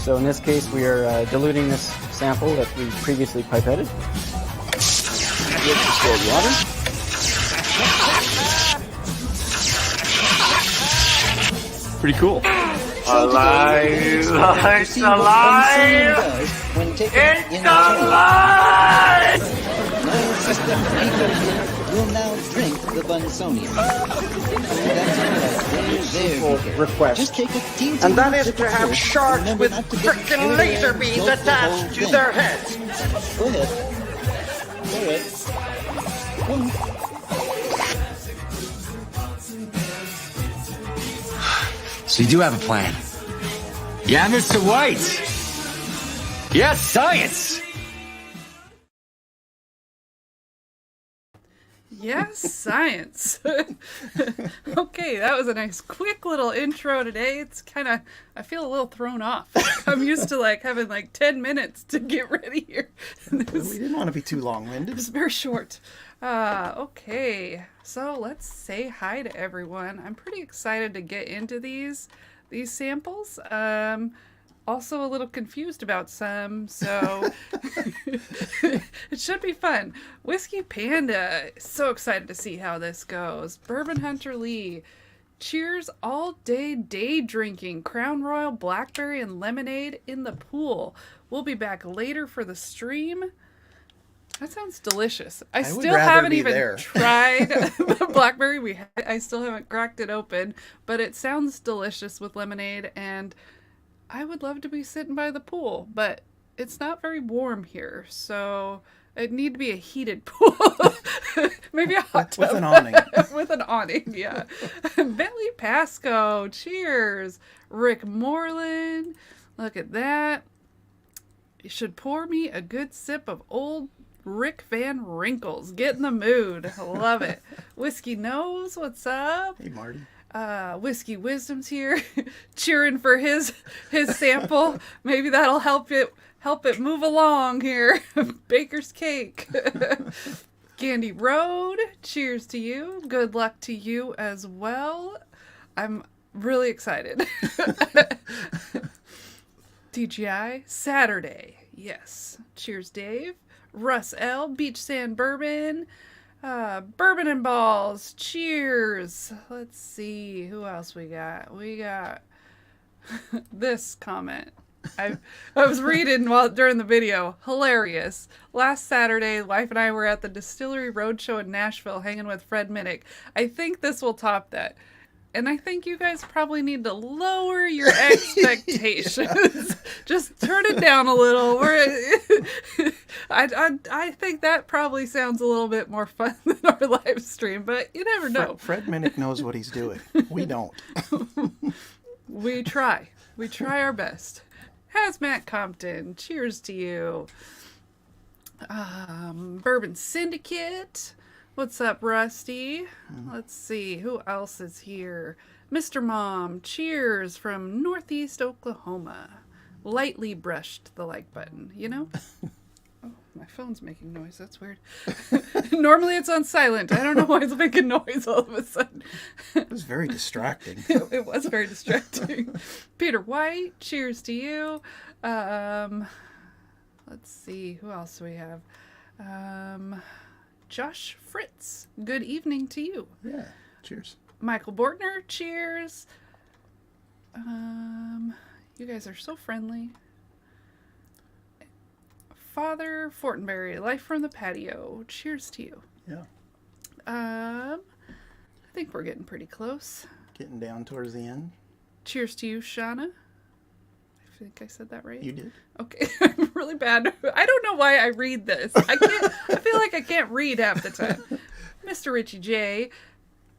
So in this case, we are diluting this sample that we previously pipetted with distilled water. Pretty cool. Alive! It's alive! It's alive! Will now drink the Blendsanity. Request. Just take a teensy And that is sip to of have salt. sharks Remember with not to get frickin' carried laser away. beams Go for the attached whole to thing. their heads. Go ahead. Go ahead. Go on. So you do have a plan? Yeah, Mr. White! Yes, science! Yes, science. Okay, that was a nice quick little intro today. It's kind of, I feel a little thrown off. I'm used to like having like 10 minutes to get ready here. We didn't want to be too long-winded. It's very short. Okay, so let's say hi to everyone. I'm pretty excited to get into these samples. Also a little confused about some, so it should be fun. Whiskey Panda, so excited to see how this goes. Bourbon Hunter Lee, cheers all day drinking. Crown Royal Blackberry and Lemonade in the pool. We'll be back later for the stream. That sounds delicious. I would still rather haven't be even there. tried the blackberry. I still haven't cracked it open, but it sounds delicious with lemonade, and I would love to be sitting by the pool, but it's not very warm here, so it'd need to be a heated pool. Maybe a hot tub. With an awning. With an awning, yeah. Bentley Pasco, cheers. Rick Moreland, look at that. You should pour me a good sip of old Rick Van Winkles. Get in the mood. Love it. Whiskey Knows, what's up? Hey, Marty. Whiskey Wisdom's here, cheering for his sample. Maybe that'll help it move along here. Baker's Cake. Candy Road, cheers to you. Good luck to you as well. I'm really excited. TGI Saturday, yes. Cheers, Dave. Russ L. Beach Sand Bourbon. Bourbon and Balls, cheers. Let's see who else we got. We got this comment. I was reading during the video. Hilarious. Last Saturday, wife and I were at the Distillery Roadshow in Nashville hanging with Fred Minnick. I think this will top that. And I think you guys probably need to lower your expectations. Just turn it down a little. I think that probably sounds a little bit more fun than our live stream, but you never know. Fred Minnick knows what he's doing. We don't. We try. We try our best. Hazmat Compton, cheers to you. Bourbon Syndicate. What's up, Rusty? Let's see, who else is here? Mr. Mom, cheers from Northeast Oklahoma. Lightly brushed the like button, you know? Oh, my phone's making noise. That's weird. Normally it's on silent. I don't know why it's making noise all of a sudden. It was very distracting. It was very distracting. Peter White, cheers to you. Let's see, who else do we have? Josh Fritz, good evening to you. Yeah, cheers. Michael Bortner, cheers. You guys are so friendly. Father Fortenberry, Life from the Patio. Cheers to you. Yeah. I think we're getting pretty close. Getting down towards the end. Cheers to you, Shauna. I think I said that right. You did. Okay, I'm really bad. I don't know why I read this. I feel like I can't read half the time. Mr. Richie J.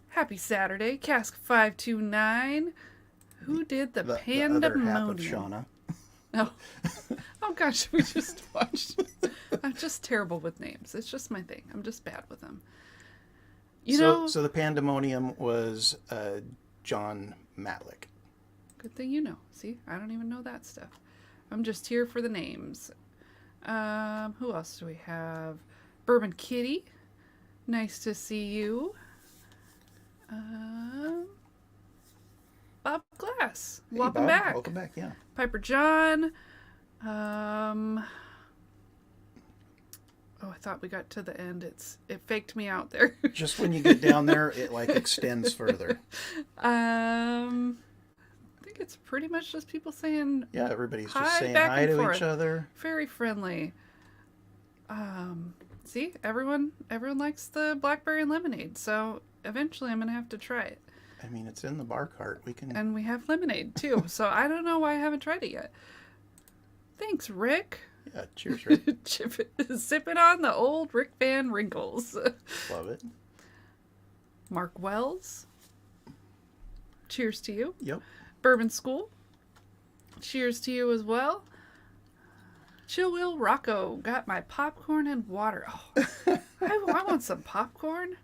Happy Saturday. Cask 529. Who did the Pandemonium? The other half of Shauna. Oh. Oh gosh, we just watched. I'm just terrible with names. It's just my thing. I'm just bad with them. So the Pandemonium was John Matlick. Good thing you know. See, I don't even know that stuff. I'm just here for the names. Who else do we have? Bourbon Kitty. Nice to see you. Bob Glass. Hey, Welcome Bob. back. Welcome back, yeah. Piper John. Oh, I thought we got to the end. It faked me out there. Just when you get down there, it like extends further. I think it's pretty much just people saying Yeah, everybody's hi, just saying back hi and to forth. each other. Very friendly. See, everyone likes the blackberry and lemonade, so eventually I'm gonna have to try it. I mean, it's in the bar cart. We can. And we have lemonade too, so I don't know why I haven't tried it yet. Thanks, Rick. Yeah, cheers, Rick. Sipping on the old Rick Van Wrinkles. Love it. Mark Wells. Cheers to you. Yep. Bourbon School. Cheers to you as well. Chill Will Rocco. Got my popcorn and water. Oh, I want some popcorn.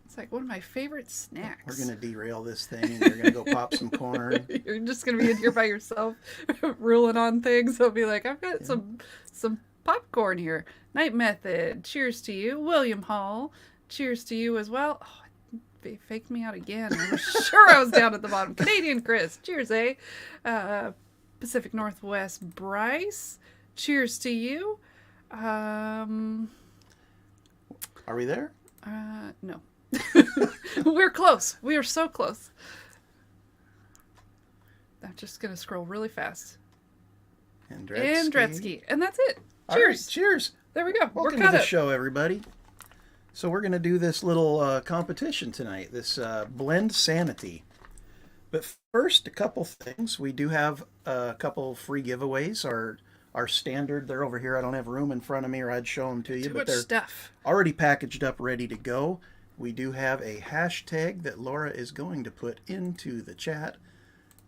It's like one of my favorite snacks. We're going to derail this thing and you're going to go pop some corn. You're just going to be in here by yourself ruling on things. I'll be like, I've got some popcorn here. Night Method. Cheers to you. William Hall. Cheers to you as well. Oh, they faked me out again. I was sure I was down at the bottom. Canadian Chris. Cheers, eh? Pacific Northwest Bryce. Cheers to you. Are we there? No. We're close. We are so close. I'm just going to scroll really fast. Andretzky. And that's it. All Cheers. right, cheers. There we go. Welcome We're to caught the up. show, everybody. So we're going to do this little competition tonight, this Blendsanity. But first, a couple things. We do have a couple free giveaways. Our standard, they're over here. I don't have room in front of me or I'd show them to you. Too but much they're stuff. already packaged up, ready to go. We do have a hashtag that Laura is going to put into the chat.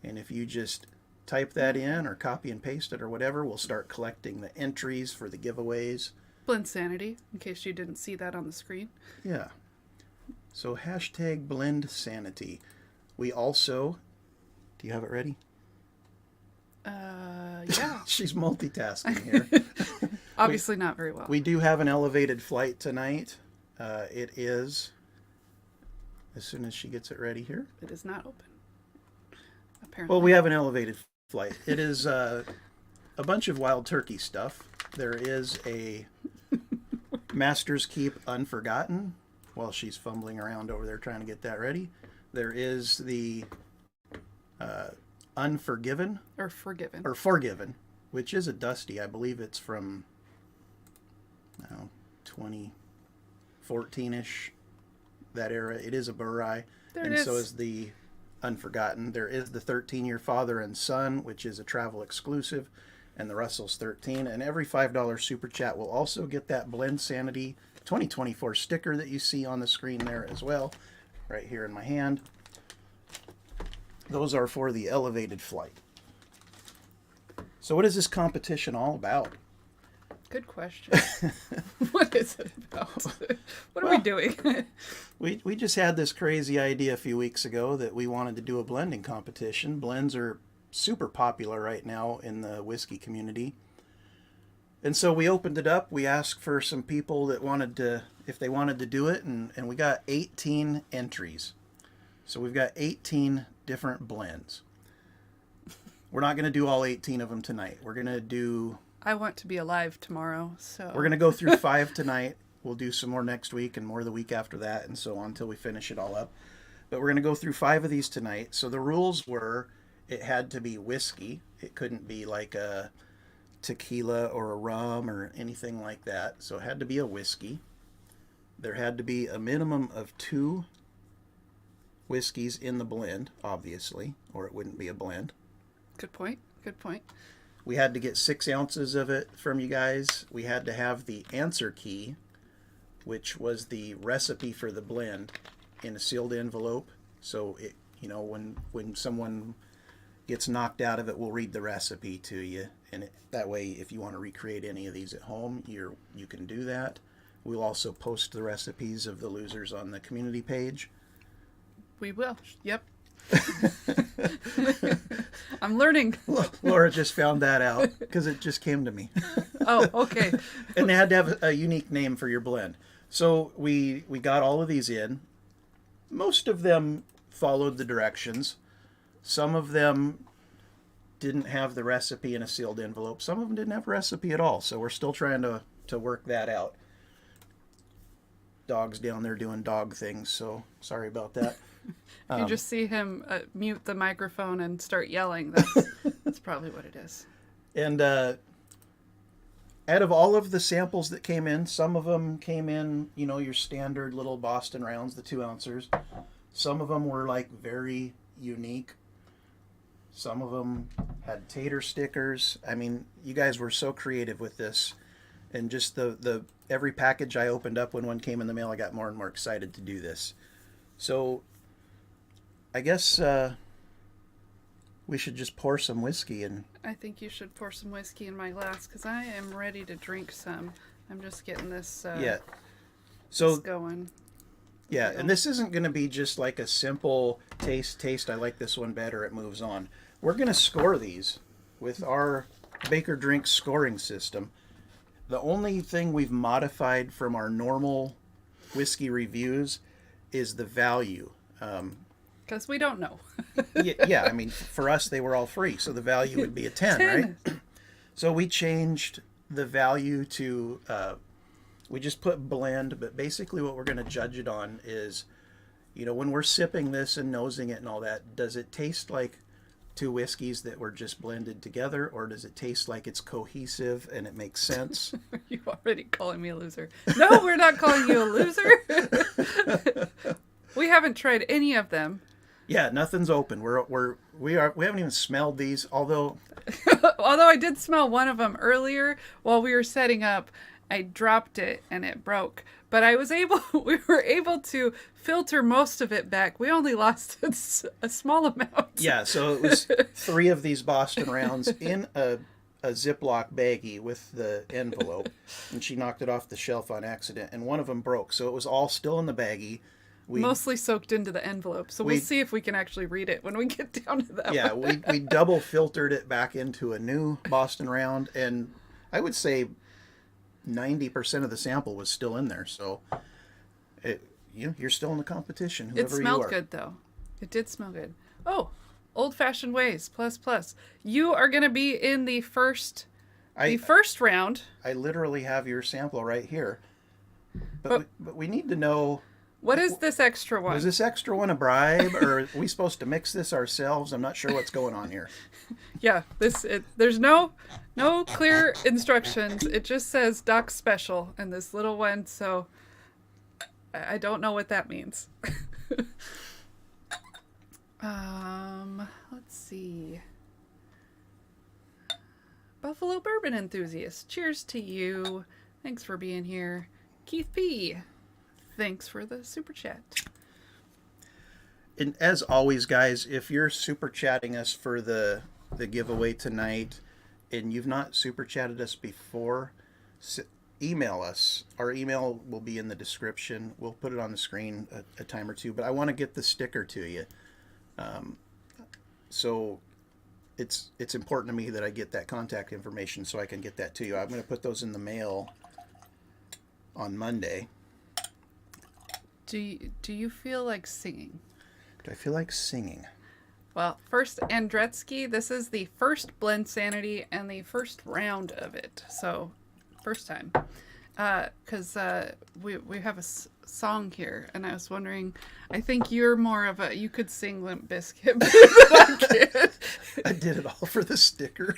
And if you just type that in or copy and paste it or whatever, we'll start collecting the entries for the giveaways. Blendsanity, in case you didn't see that on the screen. Yeah. So hashtag Blendsanity. We also, do you have it ready? Yeah. She's multitasking here. Obviously not very well. We do have an elevated flight tonight. It is, as soon as she gets it ready here. It is not open. Apparently. Well, we have an elevated flight. It is a bunch of wild turkey stuff. There is a Master's Keep Unforgotten while she's fumbling around over there trying to get that ready. There is the Unforgiven. Or Forgiven. Or Forgiven, which is a Dusty. I believe it's from 2014-ish, that era. It is a Burai. There it And is. so is the Unforgotten. There is the 13-Year Father and Son, which is a travel exclusive, and the Russell's 13. And every $5 super chat will also get that Blendsanity 2024 sticker that you see on the screen there as well, right here in my hand. Those are for the elevated flight. So what is this competition all about? Good question. What is it about? What are we doing? We just had this crazy idea a few weeks ago that we wanted to do a blending competition. Blends are super popular right now in the whiskey community. And so we opened it up. We asked for some people that wanted to, if they wanted to do it, and we got 18 entries. So we've got 18 different blends. We're not going to do all 18 of them tonight. We're going to do... I want to be alive tomorrow, so... We're going to go through 5 tonight. We'll do some more next week and more the week after that and so on until we finish it all up. But we're going to go through 5 of these tonight. So the rules were it had to be whiskey. It couldn't be like a tequila or a rum or anything like that. So it had to be a whiskey. There had to be a minimum of 2 whiskeys in the blend, obviously, or it wouldn't be a blend. Good point. Good point. We had to get 6 ounces of it from you guys. We had to have the answer key, which was the recipe for the blend, in a sealed envelope. So it, you know, when someone gets knocked out of it, we'll read the recipe to you, and that way, if you want to recreate any of these at home, you can do that. We'll also post the recipes of the losers on the community page. We will. Yep. I'm learning. Laura just found that out because it just came to me. Oh, okay. And they had to have a unique name for your blend. So we got all of these in. Most of them followed the directions. Some of them didn't have the recipe in a sealed envelope. Some of them didn't have a recipe at all. So we're still trying to work that out. Dog's down there doing dog things, so sorry about that. You just see him mute the microphone and start yelling. That's probably what it is. And out of all of the samples that came in, some of them came in, you know, your standard little Boston rounds, the 2 ounces. Some of them were like very unique. Some of them had tater stickers. I mean, you guys were so creative with this. And just the every package I opened up when one came in the mail, I got more and more excited to do this. So I guess we should just pour some whiskey and... I think you should pour some whiskey in my glass because I am ready to drink some. I'm just getting this, this going. Yeah, and this isn't going to be just like a simple taste, I like this one better, it moves on. We're going to score these with our Baker Drinks scoring system. The only thing we've modified from our normal whiskey reviews is the value. Because we don't know. Yeah, I mean, for us, they were all free, so the value would be a 10, right? So we changed the value to, we just put blend, but basically what we're going to judge it on is, you know, when we're sipping this and nosing it and all that, does it taste like 2 whiskeys that were just blended together, or does it taste like it's cohesive and it makes sense? You're already calling me a loser. No, we're not calling you a loser. We haven't tried any of them. Yeah, nothing's open. We haven't even smelled these, although I did smell one of them earlier while we were setting up. I dropped it and it broke, but we were able to filter most of it back. We only lost a small amount. Yeah, so it was 3 of these Boston rounds in a Ziploc baggie with the envelope, and she knocked it off the shelf on accident, and one of them broke. So it was all still in the baggie. Mostly soaked into the envelope, so we'll see if we can actually read it when we get down to that. Yeah, one. we double filtered it back into a new Boston round, and I would say 90% of the sample was still in there. So you're still in the competition. It smelled good though. It did smell good. Oh, Old Fashioned Ways ++. You are going to be in the first round. I literally have your sample right here, but we need to know. What is this extra one? Was this extra one a bribe, or are we supposed to mix this ourselves? I'm not sure what's going on here. Yeah, there's no clear instructions. It just says Doc Special in this little one, so I don't know what that means. Let's see. Buffalo Bourbon Enthusiast, cheers to you. Thanks for being here. Keith P., thanks for the super chat. And as always, guys, if you're super chatting us for the giveaway tonight and you've not super chatted us before, email us. Our email will be in the description. We'll put it on the screen a time or two, but I want to get the sticker to you. So it's important to me that I get that contact information so I can get that to you. I'm going to put those in the mail on Monday. Do you feel like singing? Do I feel like singing? Well, first, Andretsky, this is the first Blendsanity and the first round of it. So, first time. Because we have a song here, and I was wondering, I think you're more of a, you could sing Limp Bizkit better than I can. I did it all for the sticker.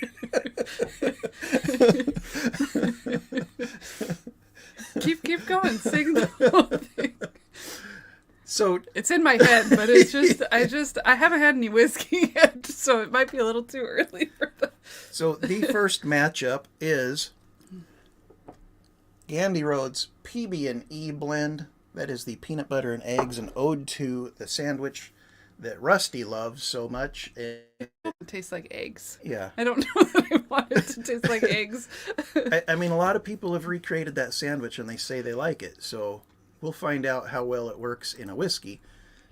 Keep going, sing the whole thing. So It's in my head, but it's just, I haven't had any whiskey yet, so it might be a little too early for that. So the first matchup is Gandy Road's PB&E blend. That is the peanut butter and eggs, an ode to the sandwich that Rusty loves so much. It tastes like eggs. Yeah. I don't know that I want it to taste like eggs. I mean, a lot of people have recreated that sandwich and they say they like it. So we'll find out how well it works in a whiskey.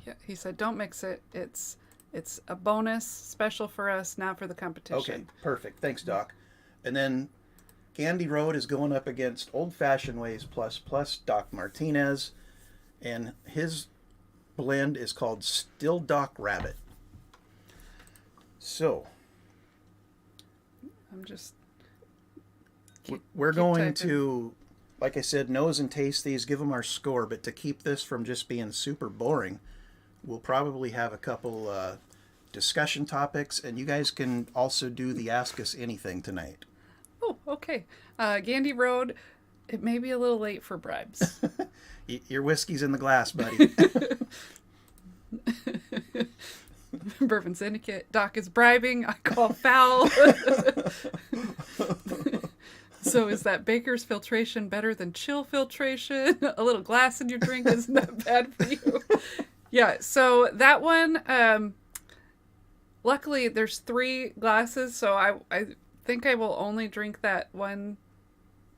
Yeah, he said don't mix it. It's a bonus, special for us, not for the competition. Okay, perfect. Thanks, Doc. And then Gandy Road is going up against Old Fashioned Ways Plus Doc Martinez, and his blend is called Still Doc Rabbit. So I'm just we're keep going typing. to, like I said, nose and taste these, give them our score, but to keep this from just being super boring, we'll probably have a couple discussion topics, and you guys can also do the Ask Us Anything tonight. Oh, okay. Gandy Road, it may be a little late for bribes. Your whiskey's in the glass, buddy. Bourbon Syndicate. Doc is bribing. I call foul. So is that Baker's filtration better than chill filtration? A little glass in your drink isn't that bad for you? Yeah, so that one, luckily there's 3 glasses, so I think I will only drink that one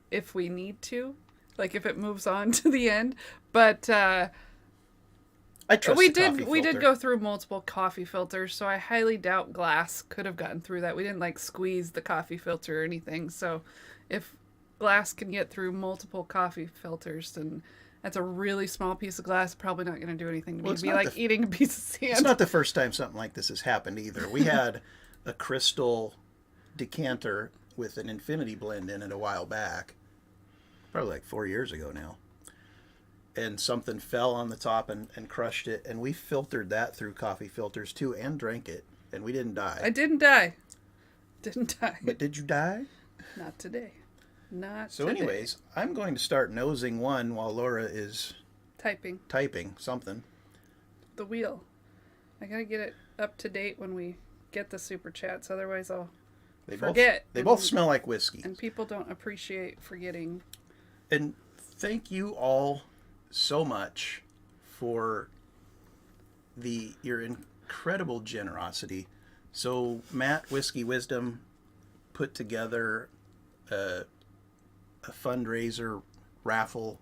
if we need to, like if it moves on to the end. But I trust we the coffee did filter. go through multiple coffee filters, so I highly doubt glass could have gotten through that. We didn't like squeeze the coffee filter or anything. So if glass can get through multiple coffee filters, then that's a really small piece of glass, probably not going to do anything to me. Well, It'd be like eating a piece of sand. It's not the first time something like this has happened either. We had a crystal decanter with an infinity blend in it a while back, probably like 4 years ago now, and something fell on the top and crushed it, and we filtered that through coffee filters too and drank it, and we didn't die. I didn't die. Didn't die. But did you die? Not today. Not So today. anyways, I'm going to start nosing one while Laura is Typing typing something. the wheel. I gotta get it up to date when we get the super chats, otherwise I'll forget. They both smell like whiskey. And people don't appreciate forgetting. And thank you all so much for your incredible generosity. So Matt Whiskey Wisdom put together a fundraiser raffle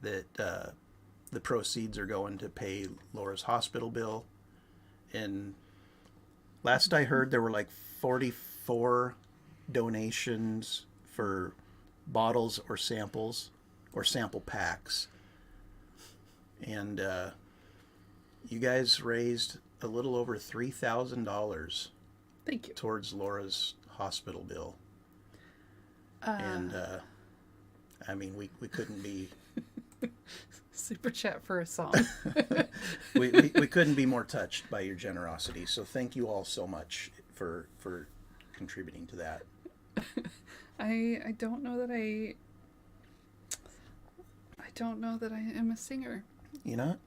that the proceeds are going to pay Laura's hospital bill. And last I heard, there were like 44 donations for bottles or samples or sample packs. And you guys raised a little over $3,000 Thank you. towards Laura's hospital bill. And I mean, we couldn't be Super chat for a song. we couldn't be more touched by your generosity. So thank you all so much for contributing to that. I don't know that I am a singer. You know?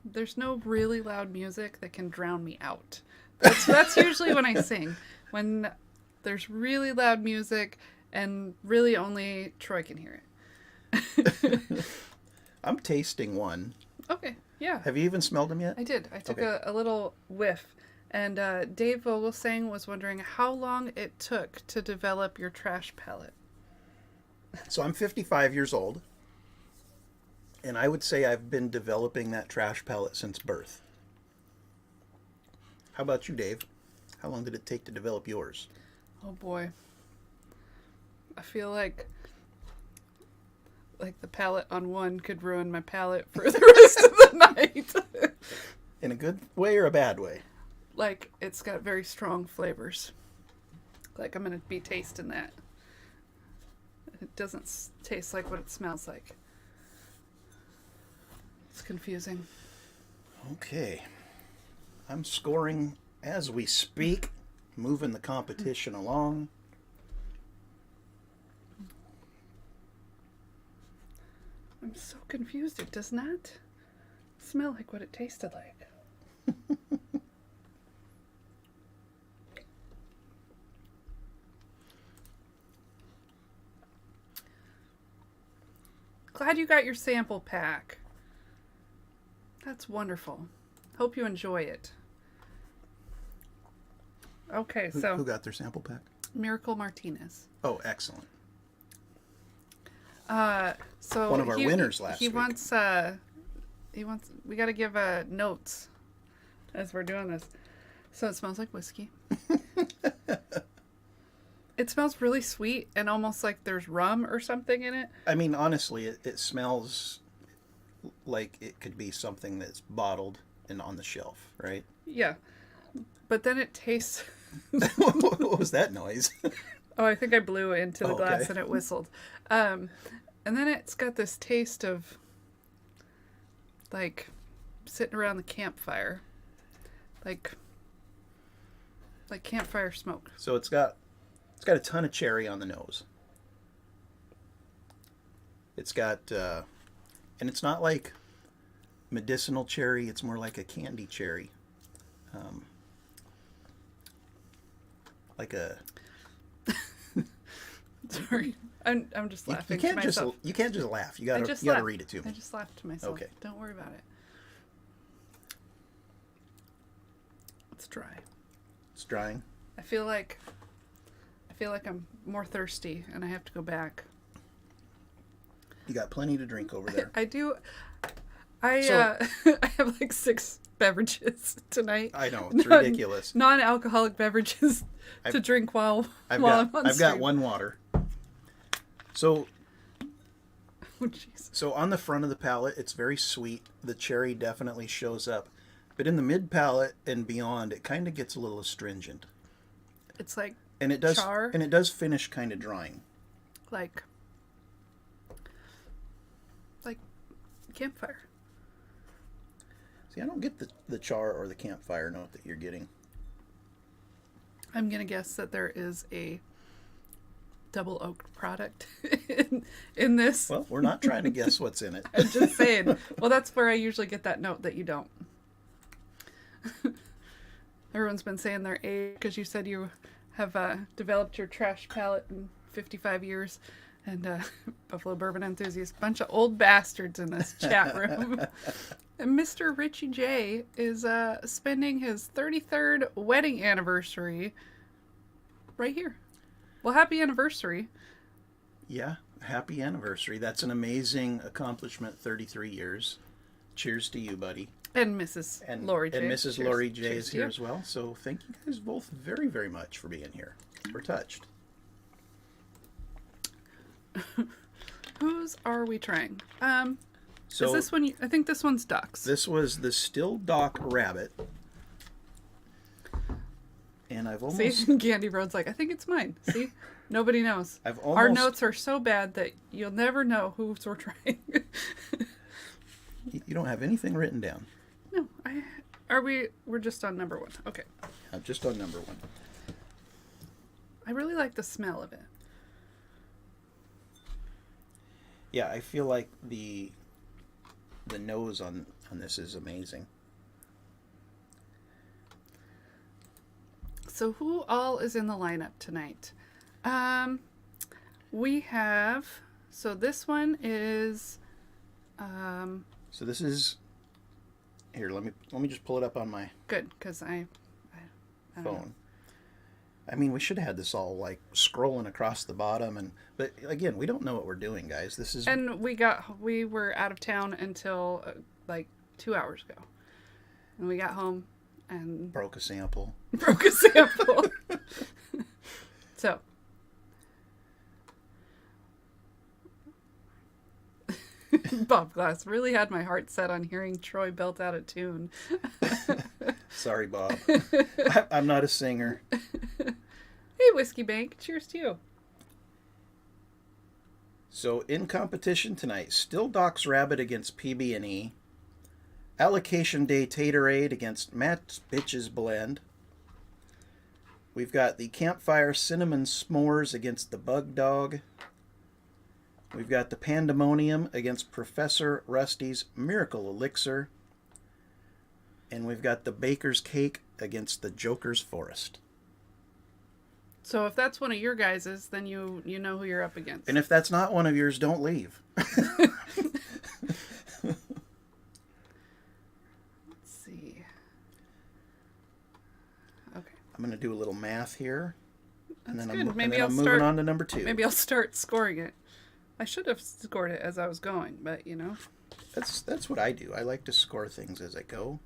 There's no really loud music that can drown me out. That's usually when I sing. When there's really loud music and really only Troy can hear it. I'm tasting one. Okay, yeah. Have you even smelled them yet? I did. I took Okay. a little whiff. And Dave Vogelsang was wondering how long it took to develop your trash palette. So I'm 55 years old. And I would say I've been developing that trash palette since birth. How about you, Dave? How long did it take to develop yours? Oh boy. I feel like the palette on one could ruin my palette for the rest of the night. In a good way or a bad way? Like, it's got very strong flavors. Like, I'm going to be tasting that. It doesn't taste like what it smells like. It's confusing. Okay. I'm scoring as we speak, moving the competition along. I'm so confused. It does not smell like what it tasted like. Glad you got your sample pack. That's wonderful. Hope you enjoy it. Okay, so Who got their sample pack? Miracle Martinez. Oh, excellent. So One of our winners last he week. wants we got to give notes as we're doing this. So it smells like whiskey. It smells really sweet and almost like there's rum or something in it. I mean, honestly, it smells like it could be something that's bottled and on the shelf, right? Yeah. But then it tastes... What was that noise? Oh, I think I blew it into the glass okay. and it whistled. And then it's got this taste of like sitting around the campfire. Like campfire smoke. So it's got a ton of cherry on the nose. It's got and it's not like medicinal cherry, it's more like a candy cherry. Like a Sorry. I'm just laughing you can't to myself. you can't just laugh. You gotta laughed. read it to me. I just laughed to myself. Okay. Don't worry about it. It's dry. It's drying. I feel like I'm more thirsty and I have to go back. You got plenty to drink over there. I do. So- I have like 6 beverages tonight. I know, it's ridiculous. Non-alcoholic beverages to drink while I'm on I've got stream. one water. So Oh, jeez. So on the front of the palate, it's very sweet. The cherry definitely shows up. But in the mid palate and beyond, it kind of gets a little astringent. It's like And it does char. and it does finish kind of drying. like campfire. See, I don't get the char or the campfire note that you're getting. I'm going to guess that there is a double oaked product in this. Well, we're not trying to guess what's in it. I'm just saying. Well, that's where I usually get that note that you don't. Everyone's been saying their age because you said you have developed your trash palate in 55 years. And Buffalo Bourbon enthusiast, bunch of old bastards in this chat room. And Mr. Richie J is spending his 33rd wedding anniversary right here. Well, happy anniversary. Yeah, happy anniversary. That's an amazing accomplishment, 33 years. Cheers to you, buddy. And Mrs. Lori J. And Mrs. Cheers. Lori J Cheers is to here you. as well. So thank you guys both very, very much for being here. We're touched. Whose are we trying? So is this one? I think this one's ducks. this was the Still Dock Rabbit. And I've almost... See, Candy Road's like, I think it's mine. See, nobody knows. I've Our almost- notes are so bad that you'll never know whose we're trying. You don't have anything written down. No, we're just on number 1. Okay. I'm just on number 1. I really like the smell of it. Yeah, I feel like the nose on this is amazing. So who all is in the lineup tonight? We have, so this one is, So this is here. Let me just pull it up on my good, because I don't know. phone. I mean, we should have had this all like scrolling across the bottom, but again, we don't know what we're doing, guys. This is And we were out of town until like 2 hours ago. And we got home and broke a sample. broke a sample. So. Bob Glass really had my heart set on hearing Troy belt out a tune. Sorry, Bob. I'm not a singer. Hey, Whiskey Bank. Cheers to you. So in competition tonight, Still Doc's Rabbit against PB&E, Allocation Day Taterade against Matt's Bitches Blend. We've got the Campfire Cinnamon S'mores against the Bug Dog. We've got the Pandemonium against Professor Rusty's Miracle Elixir. And we've got the Baker's Cake against the Joker's Forest. So if that's one of your guys's, then you know who you're up against. And if that's not one of yours, don't leave. Let's see. Okay. I'm going to do a little math here. And That's then good. Maybe I'm I'll moving start on to number 2. Maybe I'll start scoring it. I should have scored it as I was going, but you know. That's what I do. I like to score things as I go.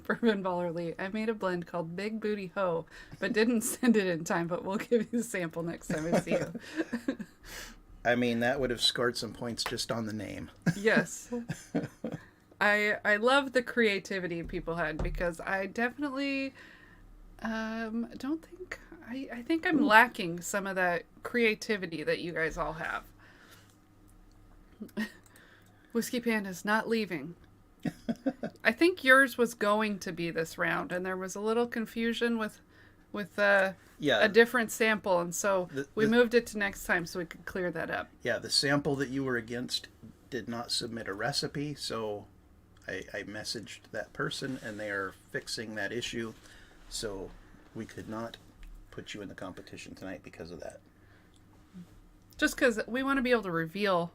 Bourbon Baller Lee, I made a blend called Big Booty Ho, but didn't send it in time, but we'll give you a sample next time I see you. I mean, that would have scored some points just on the name. Yes. I love the creativity people had, because I definitely don't think... I think I'm lacking some of that creativity that you guys all have. Whiskey Panda's not leaving. I think yours was going to be this round, and there was a little confusion with a different sample, and so we moved it to next time so we could clear that up. Yeah, the sample that you were against did not submit a recipe, so I messaged that person, and they are fixing that issue, so we could not put you in the competition tonight because of that. Just because we want to be able to reveal,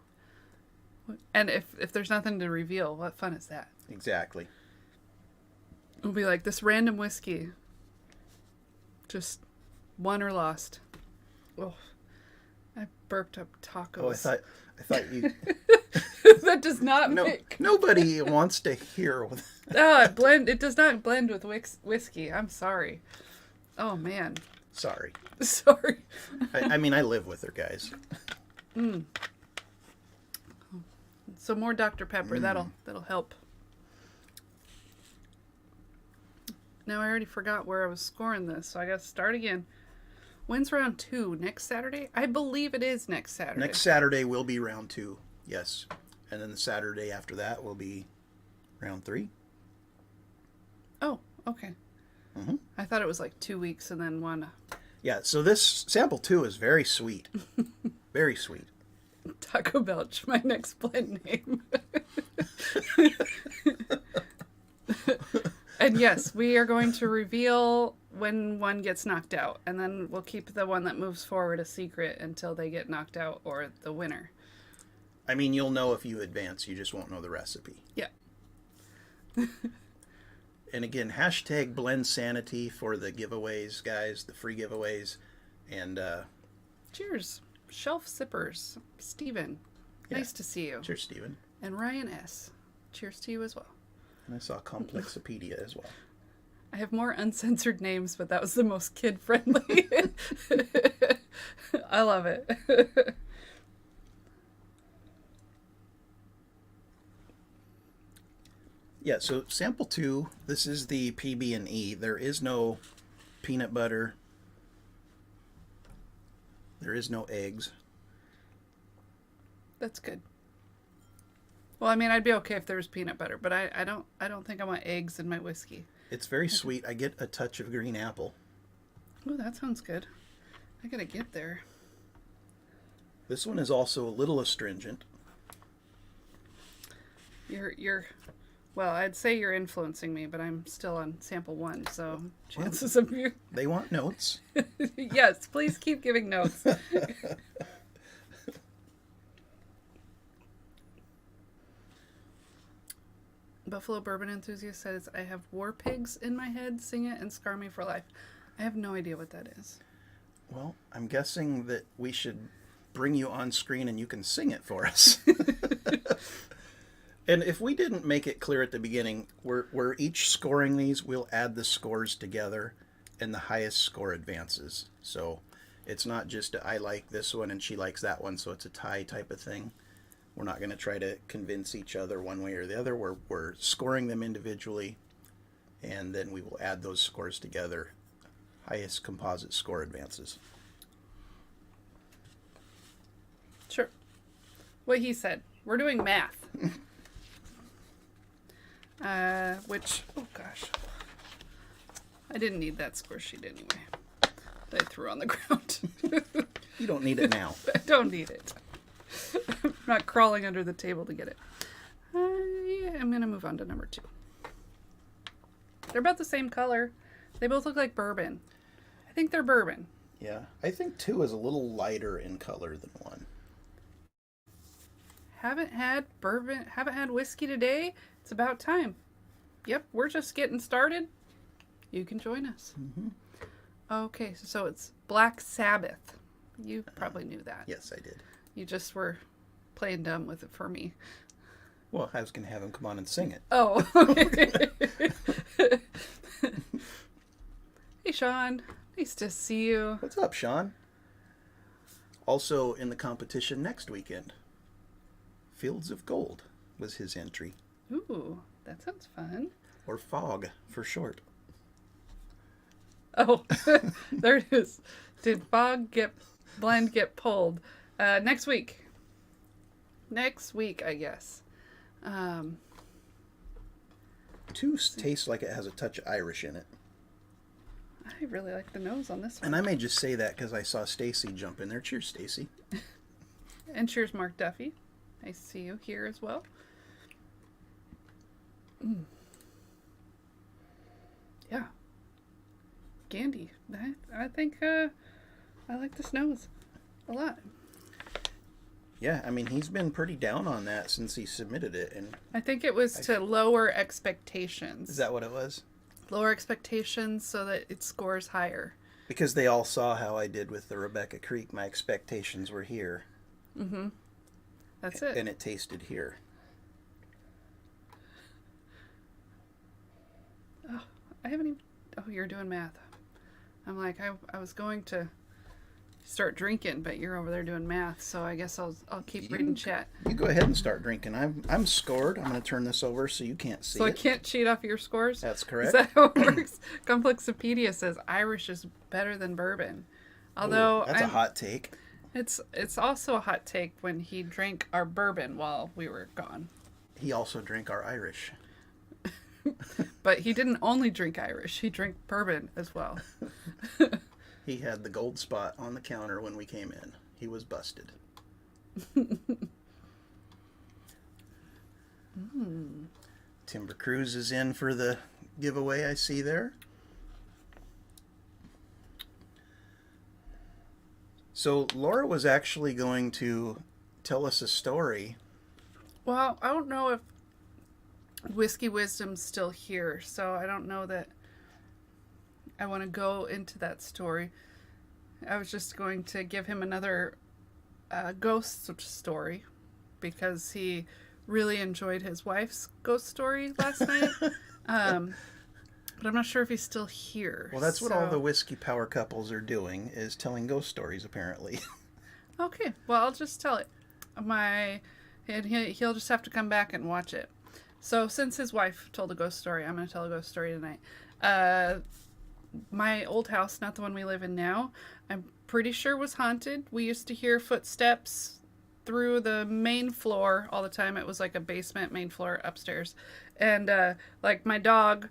and if there's nothing to reveal, what fun is that? Exactly. We'll be like, this random whiskey just won or lost. Oh, I burped up tacos. Oh, I thought you... That does not make... Nobody wants to hear... It does not blend with whiskey. I'm sorry. Oh, man. Sorry. Sorry. I mean, I live with her, guys. So more Dr. Pepper. That'll help. Now I already forgot where I was scoring this, so I got to start again. When's round 2? Next Saturday? I believe it is next Saturday. Next Saturday will be round 2, yes. And then the Saturday after that will be round 3. Oh, okay. Mm-hmm. I thought it was like 2 weeks and then one. Yeah, so this sample 2 is very sweet. Very sweet. Taco Belch, my next blend name. And yes, we are going to reveal when one gets knocked out, and then we'll keep the one that moves forward a secret until they get knocked out or the winner. I mean, you'll know if you advance, you just won't know the recipe. Yeah. And again, hashtag Blendsanity for the giveaways, guys, the free giveaways. And cheers, Shelf Sippers. Steven, nice to see you. Cheers, Steven. And Ryan S. Cheers to you as well. And I saw Complexopedia as well. I have more uncensored names, but that was the most kid-friendly. I love it. Yeah, so sample 2, this is the PB&E. There is no peanut butter. There is no eggs. That's good. Well, I mean, I'd be okay if there was peanut butter, but I don't think I want eggs in my whiskey. It's very sweet. I get a touch of green apple. Oh, that sounds good. I gotta get there. This one is also a little astringent. Well, I'd say you're influencing me, but I'm still on sample 1, so chances of you... They want notes. Yes, please keep giving notes. Buffalo Bourbon Enthusiast says, I have War Pigs in my head, sing it and scar me for life. I have no idea what that is. Well, I'm guessing that we should bring you on screen and you can sing it for us. And if we didn't make it clear at the beginning, we're each scoring these. We'll add the scores together, and the highest score advances. So it's not just I like this one and she likes that one, so it's a tie type of thing. We're not going to try to convince each other one way or the other. We're scoring them individually, and then we will add those scores together. Highest composite score advances. Sure. What he said. We're doing math. Which, oh gosh. I didn't need that score sheet anyway. That I threw on the ground. You don't need it now. I don't need it. I'm not crawling under the table to get it. I'm going to move on to number 2. They're about the same color. They both look like bourbon. I think they're bourbon. Yeah, I think 2 is a little lighter in color than 1. Haven't had bourbon, haven't had whiskey today. It's about time. Yep, we're just getting started. You can join us. Mm-hmm. Okay, so it's Black Sabbath. You probably knew that. Yes, I did. You just were playing dumb with it for me. Well, I was going to have him come on and sing it. Oh, okay. Hey, Sean. Nice to see you. What's up, Sean? Also in the competition next weekend, Fields of Gold was his entry. Ooh, that sounds fun. Or FOG for short. Oh, there it is. Did blend get pulled? Next week. Next week, I guess. 2 tastes like it has a touch of Irish in it. I really like the nose on this one. And I may just say that because I saw Stacy jump in there. Cheers, Stacy. And cheers, Mark Duffy. Nice to see you here as well. Yeah. Gandy. I think I like this nose a lot. Yeah, I mean, he's been pretty down on that since he submitted it. And I think it was to lower expectations. is that what it was? Lower expectations so that it scores higher. Because they all saw how I did with the Rebecca Creek. My expectations were here. Mm-hmm. That's it. And it tasted here. Oh, I haven't even... Oh, you're doing math. I'm like, I was going to start drinking, but you're over there doing math, so I guess I'll keep reading chat. You go ahead and start drinking. I'm scored. I'm going to turn this over so you can't see So it. I can't cheat off your scores? That's correct. Is that how it works? Complexopedia says Irish is better than bourbon. Although Ooh, that's a hot take. It's also a hot take when he drank our bourbon while we were gone. He also drank our Irish. But he didn't only drink Irish. He drank bourbon as well. He had the gold spot on the counter when we came in. He was busted. Timber Cruise is in for the giveaway I see there. So Laura was actually going to tell us a story. Well, I don't know if Whiskey Wisdom's still here, so I don't know that I want to go into that story. I was just going to give him another ghost story because he really enjoyed his wife's ghost story last night. But I'm not sure if he's still here. Well, that's what all the whiskey power couples are doing, is telling ghost stories, apparently. Okay, well, I'll just tell it. And he'll just have to come back and watch it. So since his wife told a ghost story, I'm going to tell a ghost story tonight. My old house, not the one we live in now, I'm pretty sure was haunted. We used to hear footsteps through the main floor all the time. It was like a basement, main floor upstairs. And like my dog,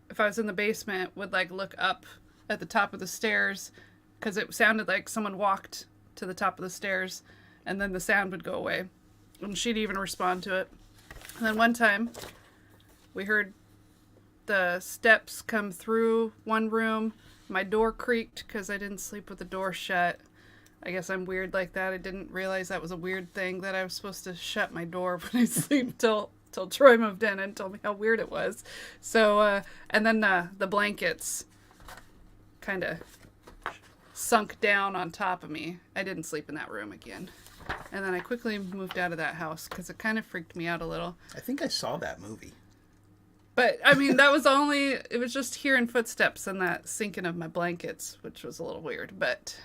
if I was in the basement, would like look up at the top of the stairs because it sounded like someone walked to the top of the stairs, and then the sound would go away. And she'd even respond to it. And then one time, we heard the steps come through one room. My door creaked because I didn't sleep with the door shut. I guess I'm weird like that. I didn't realize that was a weird thing, that I was supposed to shut my door when I sleep till Troy moved in and told me how weird it was. So, and then the blankets kind of sunk down on top of me. I didn't sleep in that room again. And then I quickly moved out of that house because it kind of freaked me out a little. I think I saw that movie. But, I mean, it was just hearing footsteps and that sinking of my blankets, which was a little weird, but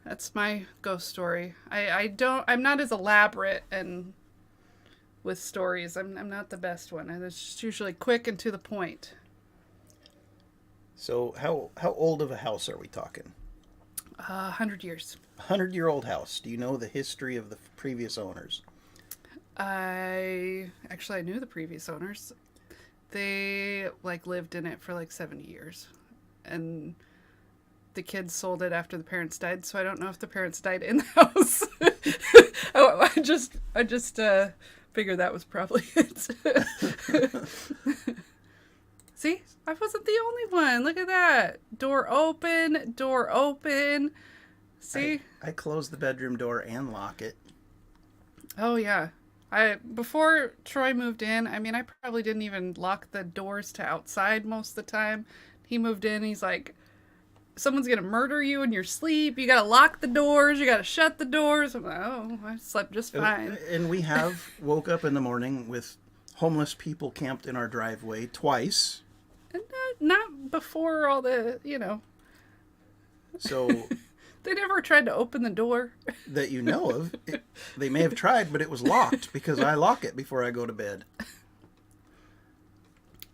That's my ghost story. I'm not as elaborate and with stories. I'm not the best one. And it's just usually quick and to the point. So how old of a house are we talking? 100 years. 100-year-old house. Do you know the history of the previous owners? I knew the previous owners. They lived in it for 70 years. And the kids sold it after the parents died, so I don't know if the parents died in the house. I just figured that was probably it. See, I wasn't the only one. Look at that. Door open. See? I close the bedroom door and lock it. Oh, yeah. Before Troy moved in, I probably didn't even lock the doors to outside most of the time. He moved in, he's like, someone's going to murder you in your sleep. You got to lock the doors. You got to shut the doors. I'm like, oh, I slept just fine. And we have woke up in the morning with homeless people camped in our driveway twice. And not before all the, So they never tried to open the door. That you know of. They may have tried, but it was locked because I lock it before I go to bed.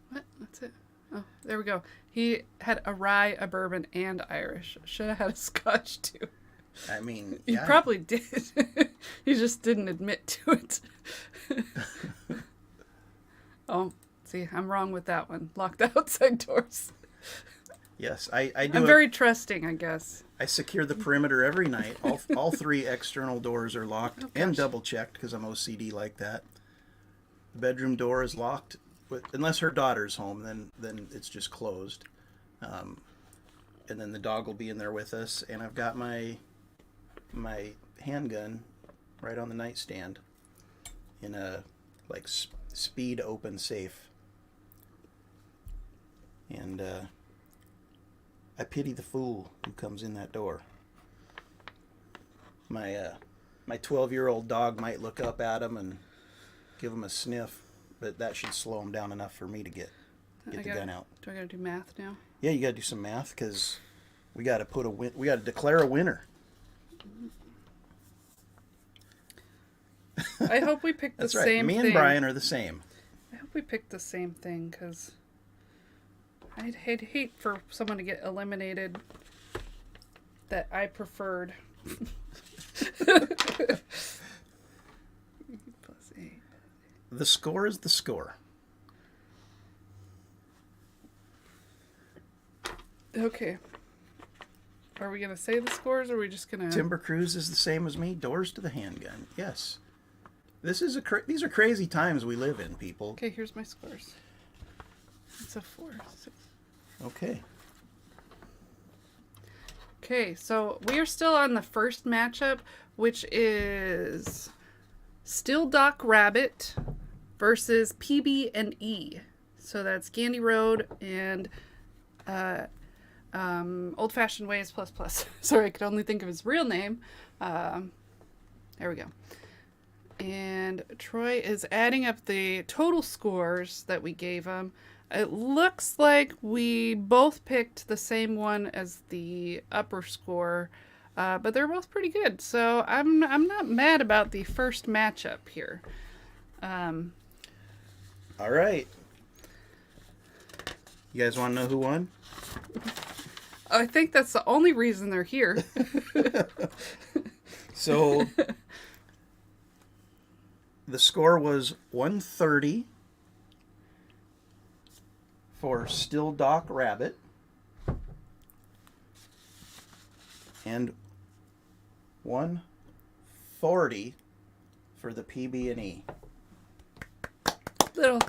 What? That's it. Oh, there we go. He had a rye, a bourbon, and Irish. Should have had a Scotch, too. He probably did. He just didn't admit to it. Oh, see, I'm wrong with that one. Lock the outside doors. Yes, I do. I'm very trusting, I guess. I secure the perimeter every night. All 3 external doors are locked and double checked because I'm OCD like that. The bedroom door is locked, unless her daughter's home. Then it's just closed. And then the dog will be in there with us. And I've got my handgun right on the nightstand in a speed open safe. And I pity the fool who comes in that door. My 12-year-old dog might look up at him and give him a sniff, but that should slow him down enough for me to get the gun out. Do I gotta do math now? Yeah, you gotta do some math because we gotta declare a winner. I hope we picked the That's right. same Me thing. and Brian are the same. I hope we picked the same thing because I'd hate for someone to get eliminated that I preferred. +8. The score is the score. Okay. Are we going to say the scores or are we just going to... Timber Cruise is the same as me. Doors to the handgun. Yes. These are crazy times we live in, people. Okay, here's my scores. It's a 4. 6. Okay. Okay, so we are still on the first matchup, which is Still Dock Rabbit versus PB&E. So that's Gandy Road and Old Fashioned Ways ++. Sorry, I could only think of his real name. There we go. And Troy is adding up the total scores that we gave him. It looks like we both picked the same one as the upper score, but they're both pretty good. So I'm not mad about the first matchup here. All right. You guys want to know who won? I think that's the only reason they're here. So the score was 130 for Still Dock Rabbit and 140 for the PB&E. Little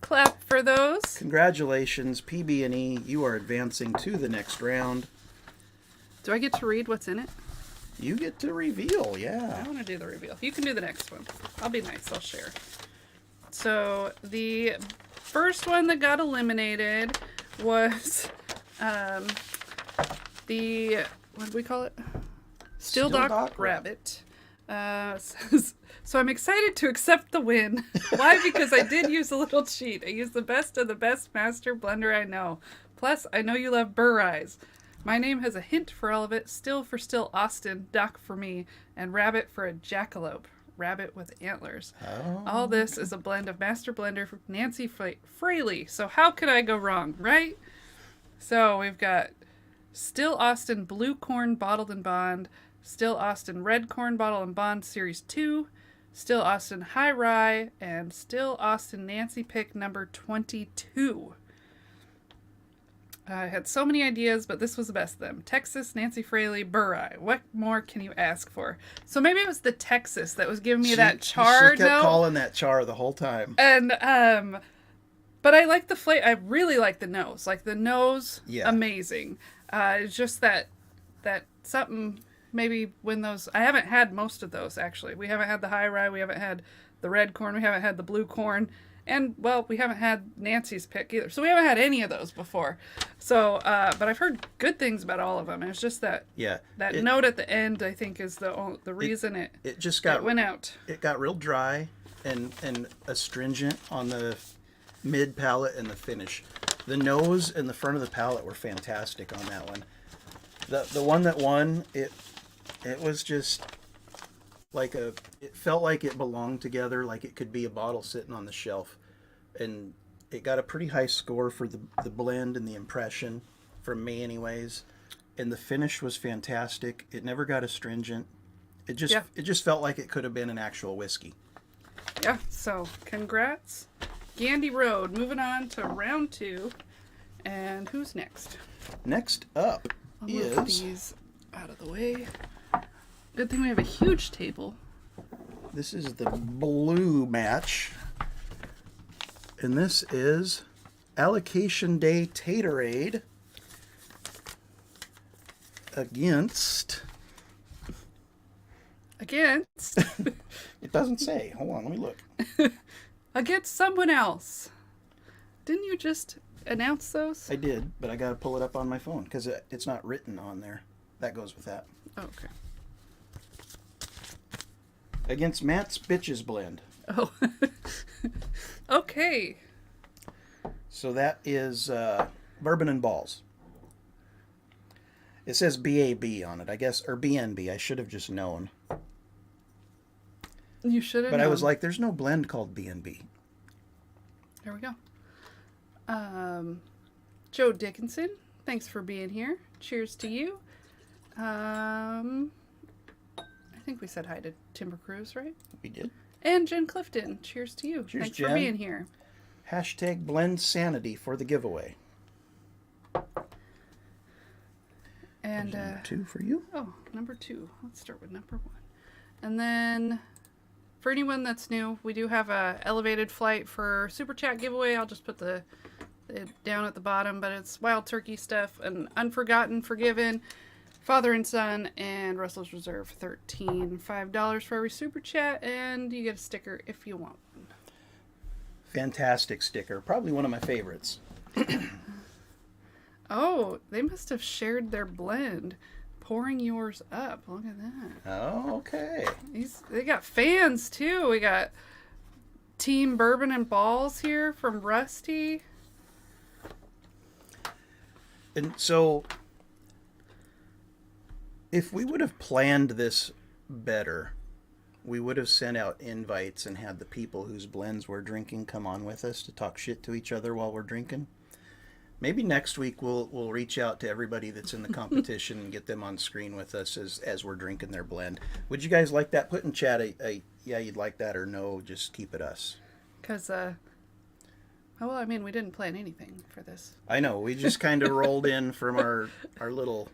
clap for those. Congratulations, PB&E. You are advancing to the next round. Do I get to read what's in it? You get to reveal, I yeah. want to do the reveal. You can do the next one. I'll be nice. I'll share. So the first one that got eliminated was the, what do we call it? Still Dock Rabbit. So I'm excited to accept the win. Why? Because I did use a little cheat. I used the best of the best master blender I know. Plus, I know you love burr eyes. My name has a hint for all of it. Still for still Austin, Doc for me, and Rabbit for a jackalope. Rabbit with antlers. Oh. All this is a blend of Master Blender from Nancy Fraley. So how could I go wrong, right? So we've got Still Austin Blue Corn Bottled and Bond, Still Austin Red Corn Bottled and Bond Series 2, Still Austin High Rye, and Still Austin Nancy Pick number 22. I had so many ideas, but this was the best of them. Texas, Nancy Fraley, Burreye. What more can you ask for? So maybe it was the Texas that was giving me that char She kept note. calling that char the whole time. And, but I like the flavor. I really like the nose. Like the nose, Yeah. amazing. It's just that something, maybe when those, I haven't had most of those actually. We haven't had the high rye. We haven't had the red corn. We haven't had the blue corn. And, well, we haven't had Nancy's Pick either. So we haven't had any of those before. So, but I've heard good things about all of them. And it's just that note at the end, I think, is the reason it just got went out. It got real dry and astringent on the mid palate and the finish. The nose and the front of the palate were fantastic on that one. The one that won, it was just like it felt like it belonged together, like it could be a bottle sitting on the shelf. And it got a pretty high score for the blend and the impression, from me anyways. And the finish was fantastic. It never got astringent. It just felt like it could have been an actual whiskey. Yeah, so congrats. Gandy Road. Moving on to round 2. And who's next? Next up I'll move these out of the way. Good thing we have a huge table. This is the blue match. And this is Allocation Day Taterade against... It doesn't say. Hold on, let me look. Against someone else. Didn't you just announce those? I did, but I got to pull it up on my phone because it's not written on there. That goes with that. Oh, okay. Against Matt's Bitches Blend. Oh. Okay. So that is Bourbon and Balls. It says BAB on it, I guess, or BNB. I should have just known. You should have But known. I was like, there's no blend called BNB. There we go. Joe Dickinson, thanks for being here. Cheers to you. I think we said hi to Timber Cruise, right? We did. And Jen Clifton, cheers to you. Cheers, thanks Jen. for being here. Hashtag Blendsanity for the giveaway. And Number 2 for you. oh, number 2. Let's start with number 1. And then for anyone that's new, we do have a elevated flight for Super Chat giveaway. I'll just put it down at the bottom, but it's Wild Turkey stuff, and Unforgotten, Forgiven, Father and Son, and Russell's Reserve 13. $5 for every Super Chat, and you get a sticker if you want one. Fantastic sticker. Probably one of my favorites. Oh, they must have shared their blend. Pouring yours up. Look at that. Oh, okay. They got fans too. We got Team Bourbon and Balls here from Rusty. And so, if we would have planned this better, we would have sent out invites and had the people whose blends we're drinking come on with us to talk shit to each other while we're drinking. Maybe next week we'll reach out to everybody that's in the competition and get them on screen with us as we're drinking their blend. Would you guys like that? Put in chat a yeah, you'd like that, or no, just keep it us. Because, well, I mean, we didn't plan anything for this. I know, we just kind of rolled in from our little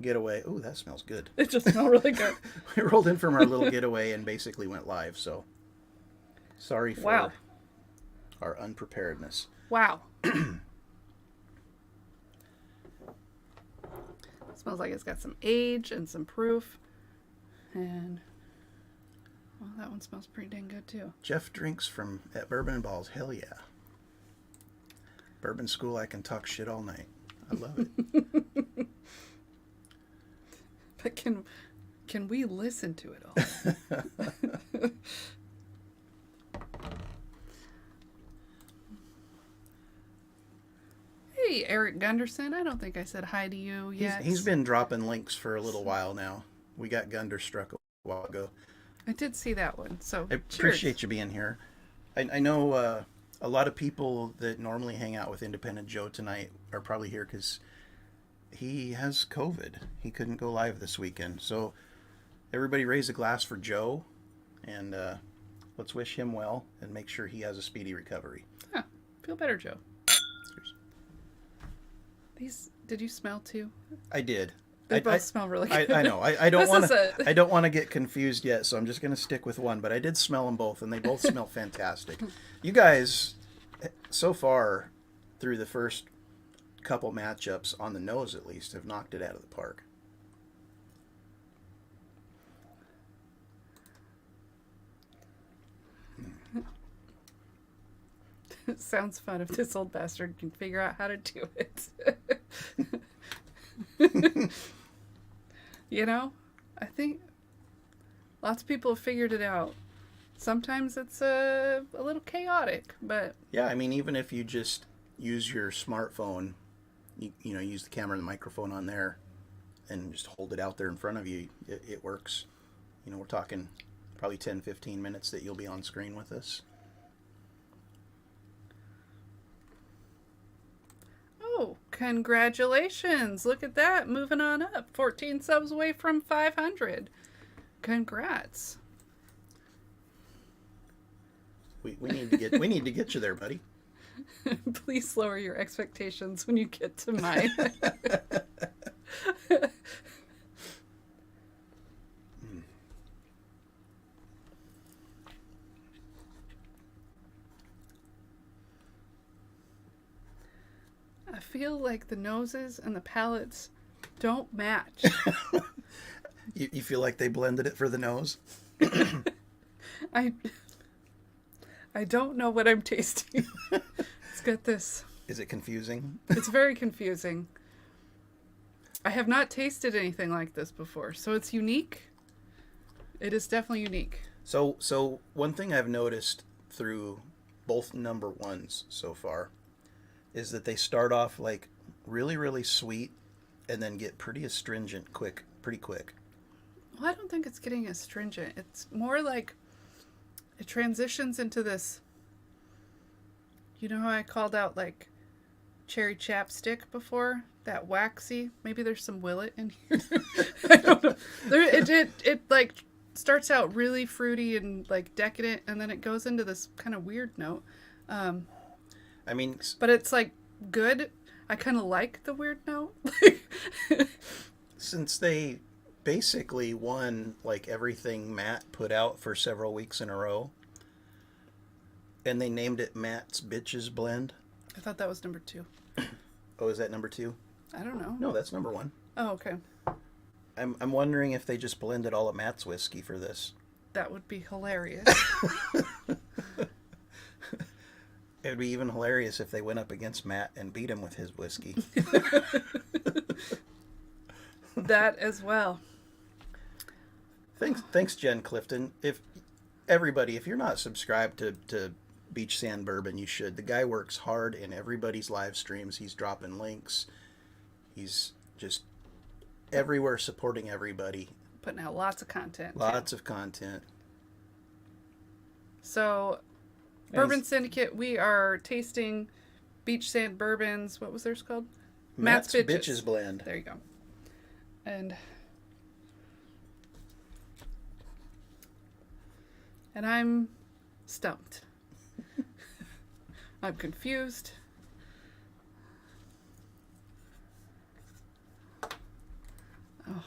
getaway. Ooh, that smells good. It just smelled really good. We rolled in from our little getaway and basically went live, so sorry for our unpreparedness. Wow. Smells like it's got some age and some proof. And, well, that one smells pretty dang good too. Jeff drinks at Bourbon and Balls. Hell yeah. Bourbon school, I can talk shit all night. I love it. But can we listen to it all? Hey, Eric Gunderson. I don't think I said hi to you yet. He's been dropping links for a little while now. We got Gunderstruck a while ago. I did see that one. So I appreciate you being here. I know a lot of people that normally hang out with Independent Joe tonight are probably here because he has COVID. He couldn't go live this weekend. So everybody raise a glass for Joe, and let's wish him well and make sure he has a speedy recovery. Yeah, feel better, Joe. These, did you smell too? I did. They both smell really good. I know. I don't want to. I don't want to get confused yet, so I'm just going to stick with one. But I did smell them both, and they both smell fantastic. You guys, so far, through the first couple matchups on the nose, at least, have knocked it out of the park. It sounds fun if this old bastard can figure out how to do it. You know, I think lots of people have figured it out. Sometimes it's a little chaotic, but... Yeah, I mean, even if you just use your smartphone, you know, use the camera and the microphone on there and just hold it out there in front of you, it works. You know, we're talking probably 10, 15 minutes that you'll be on screen with us. Oh, congratulations. Look at that. Moving on up. 14 subs away from 500. Congrats. We need to get you there, buddy. Please lower your expectations when you get to mine. I feel like the noses and the palates don't match. You feel like they blended it for the nose? I don't know what I'm tasting. It's got this. Is it confusing? It's very confusing. I have not tasted anything like this before, so it's unique. It is definitely unique. So one thing I've noticed through both number ones so far is that they start off like really, really sweet and then get pretty astringent pretty quick. Well, I don't think it's getting astringent. It's more like it transitions into this. You know how I called out like cherry chapstick before? That waxy. Maybe there's some Willet in here. I don't know. It like starts out really fruity and like decadent, and then it goes into this kind of weird note. I mean, but it's like good. I kind of like the weird note. Since they basically won like everything Matt put out for several weeks in a row, and they named it Matt's Bitches Blend. I thought that was number 2. Oh, is that number 2? I don't know. No, that's number 1. Oh, okay. I'm wondering if they just blended all of Matt's whiskey for this. That would be hilarious. It would be even hilarious if they went up against Matt and beat him with his whiskey. That as well. Thanks, Jen Clifton. If you're not subscribed to Beach Sand Bourbon, you should. The guy works hard in everybody's live streams. He's dropping links. He's just everywhere supporting everybody. Putting out lots of content. Lots of content. So, Bourbon Syndicate, we are tasting Beach Sand Bourbons. What was theirs called? Matt's Bitches Blend. There you go. And I'm stumped. I'm confused. Oh.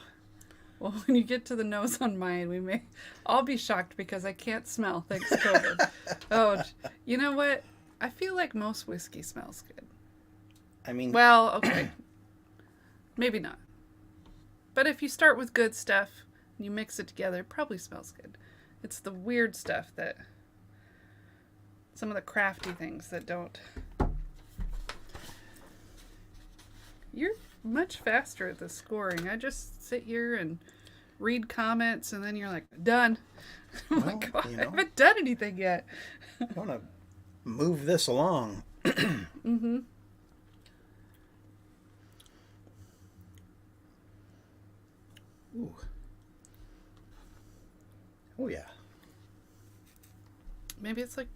Well, when you get to the nose on mine, we may all be shocked because I can't smell, thanks to COVID. Oh, you know what? I feel like most whiskey smells good. I mean... Well, okay. Maybe not. But if you start with good stuff and you mix it together, it probably smells good. It's the weird stuff that... Some of the crafty things that don't... You're much faster at the scoring. I just sit here and read comments and then you're like, done. Oh my God, I haven't done anything yet. I want to move this along. Mm-hmm. Oh, yeah. Maybe it's like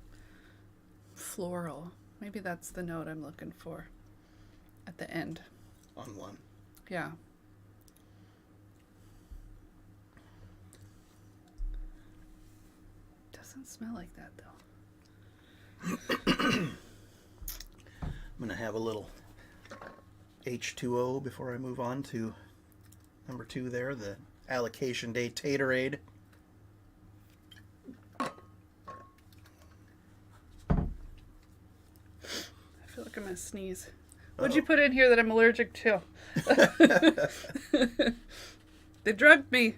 floral. Maybe that's the note I'm looking for at the end. On one. Yeah. Doesn't smell like that though. I'm going to have a little H2O before I move on to number 2 there, the Allocation Day Taterade. I feel like I'm going to sneeze. What'd you put in here that I'm allergic to? They drugged me.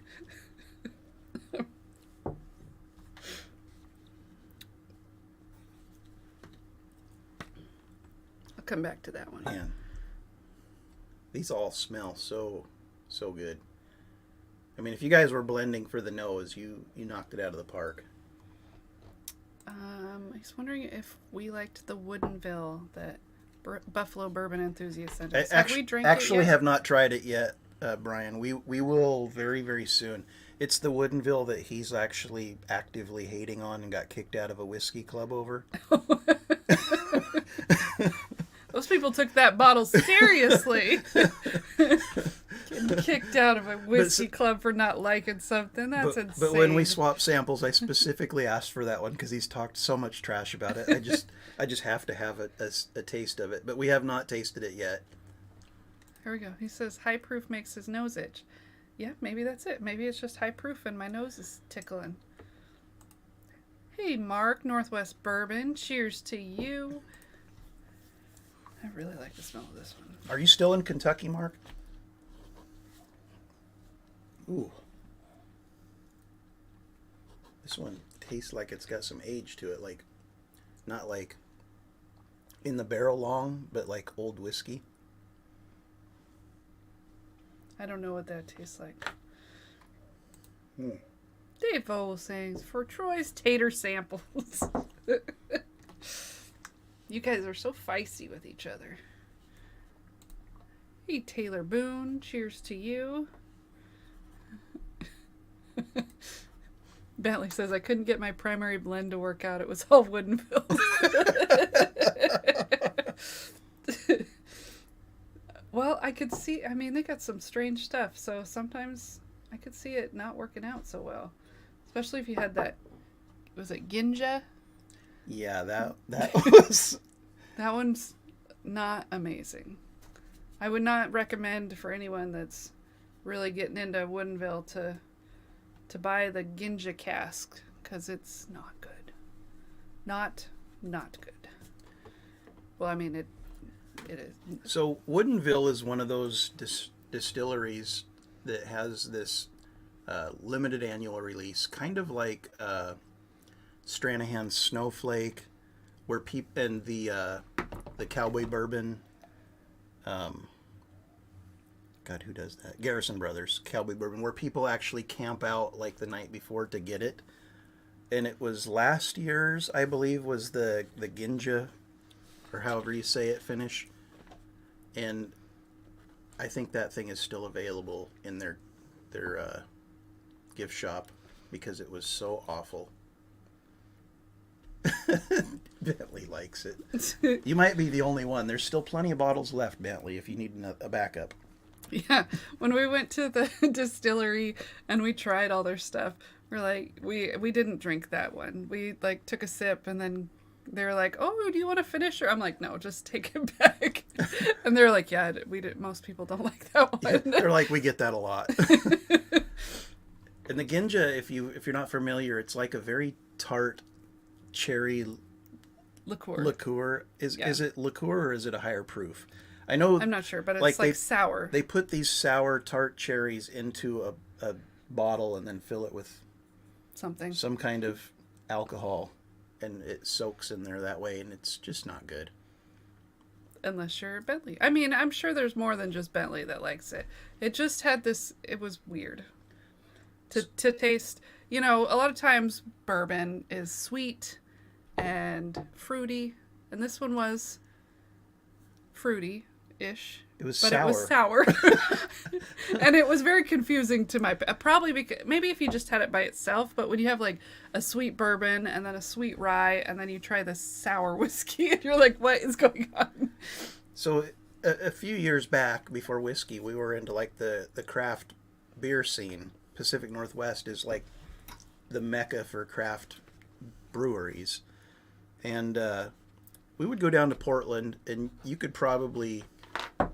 I'll come back to that one. Man, these all smell so good. I mean, if you guys were blending for the nose, you knocked it out of the park. I was wondering if we liked the Woodenville that Buffalo Bourbon Enthusiast sent us. Have we drank actually it yet? have not tried it yet, Brian. We will very, very soon. It's the Woodenville that he's actually actively hating on and got kicked out of a whiskey club over. Those people took that bottle seriously. Getting kicked out of a whiskey club for not liking something. That's insane. But when we swapped samples, I specifically asked for that one because he's talked so much trash about it. I just have to have a taste of it. But we have not tasted it yet. Here we go. He says high proof makes his nose itch. Yeah, maybe that's it. Maybe it's just high proof and my nose is tickling. Hey, Mark, Northwest Bourbon. Cheers to you. I really like the smell of this one. Are you still in Kentucky, Mark? Ooh. This one tastes like it's got some age to it. Like, not like in the barrel long, but like old whiskey. I don't know what that tastes like. Hmm. Dave Vogel saying, for Troy's tater samples. You guys are so feisty with each other. Hey, Taylor Boone. Cheers to you. Bentley says, I couldn't get my primary blend to work out. It was all Woodenville. Well, I could see, I mean, they got some strange stuff. So sometimes I could see it not working out so well. Especially if you had that, was it Ginja? Yeah, that was... That one's not amazing. I would not recommend for anyone that's really getting into Woodenville to buy the Ginja cask, because it's not good. Not good. Well, I mean, it is. So Woodenville is one of those distilleries that has this limited annual release, kind of like Stranahan's Snowflake, where people and the Cowboy Bourbon. God, who does that? Garrison Brothers Cowboy Bourbon, where people actually camp out like the night before to get it. And it was last year's, I believe, was the Ginja, or however you say it, finish. And I think that thing is still available in their gift shop because it was so awful. Bentley likes it. You might be the only one. There's still plenty of bottles left, Bentley, if you need a backup. Yeah, when we went to the distillery and we tried all their stuff, we're like, we didn't drink that one. We like took a sip and then they were like, "Oh, do you want to finish?" Or I'm like, "No, just take it back." And they're like, "Yeah, we did. Most people don't like that one." Yeah, they're like, we get that a lot. And the Ginja, if you're not familiar, it's like a very tart cherry liqueur. Is it liqueur or is it a higher proof? I know I'm not sure, but it's like sour. They put these sour tart cherries into a bottle and then fill it with some kind of alcohol, and it soaks in there that way, and it's just not good. Unless you're Bentley. I mean, I'm sure there's more than just Bentley that likes it. It just had this, it was weird to taste. You know, a lot of times bourbon is sweet and fruity, and this one was fruity. ish. It was but sour. It was sour. And it was very confusing to my... Probably because... Maybe if you just had it by itself, but when you have like a sweet bourbon and then a sweet rye and then you try the sour whiskey and you're like, what is going on? So a few years back, before whiskey, we were into like the craft beer scene. Pacific Northwest is like the mecca for craft breweries. And we would go down to Portland and you could probably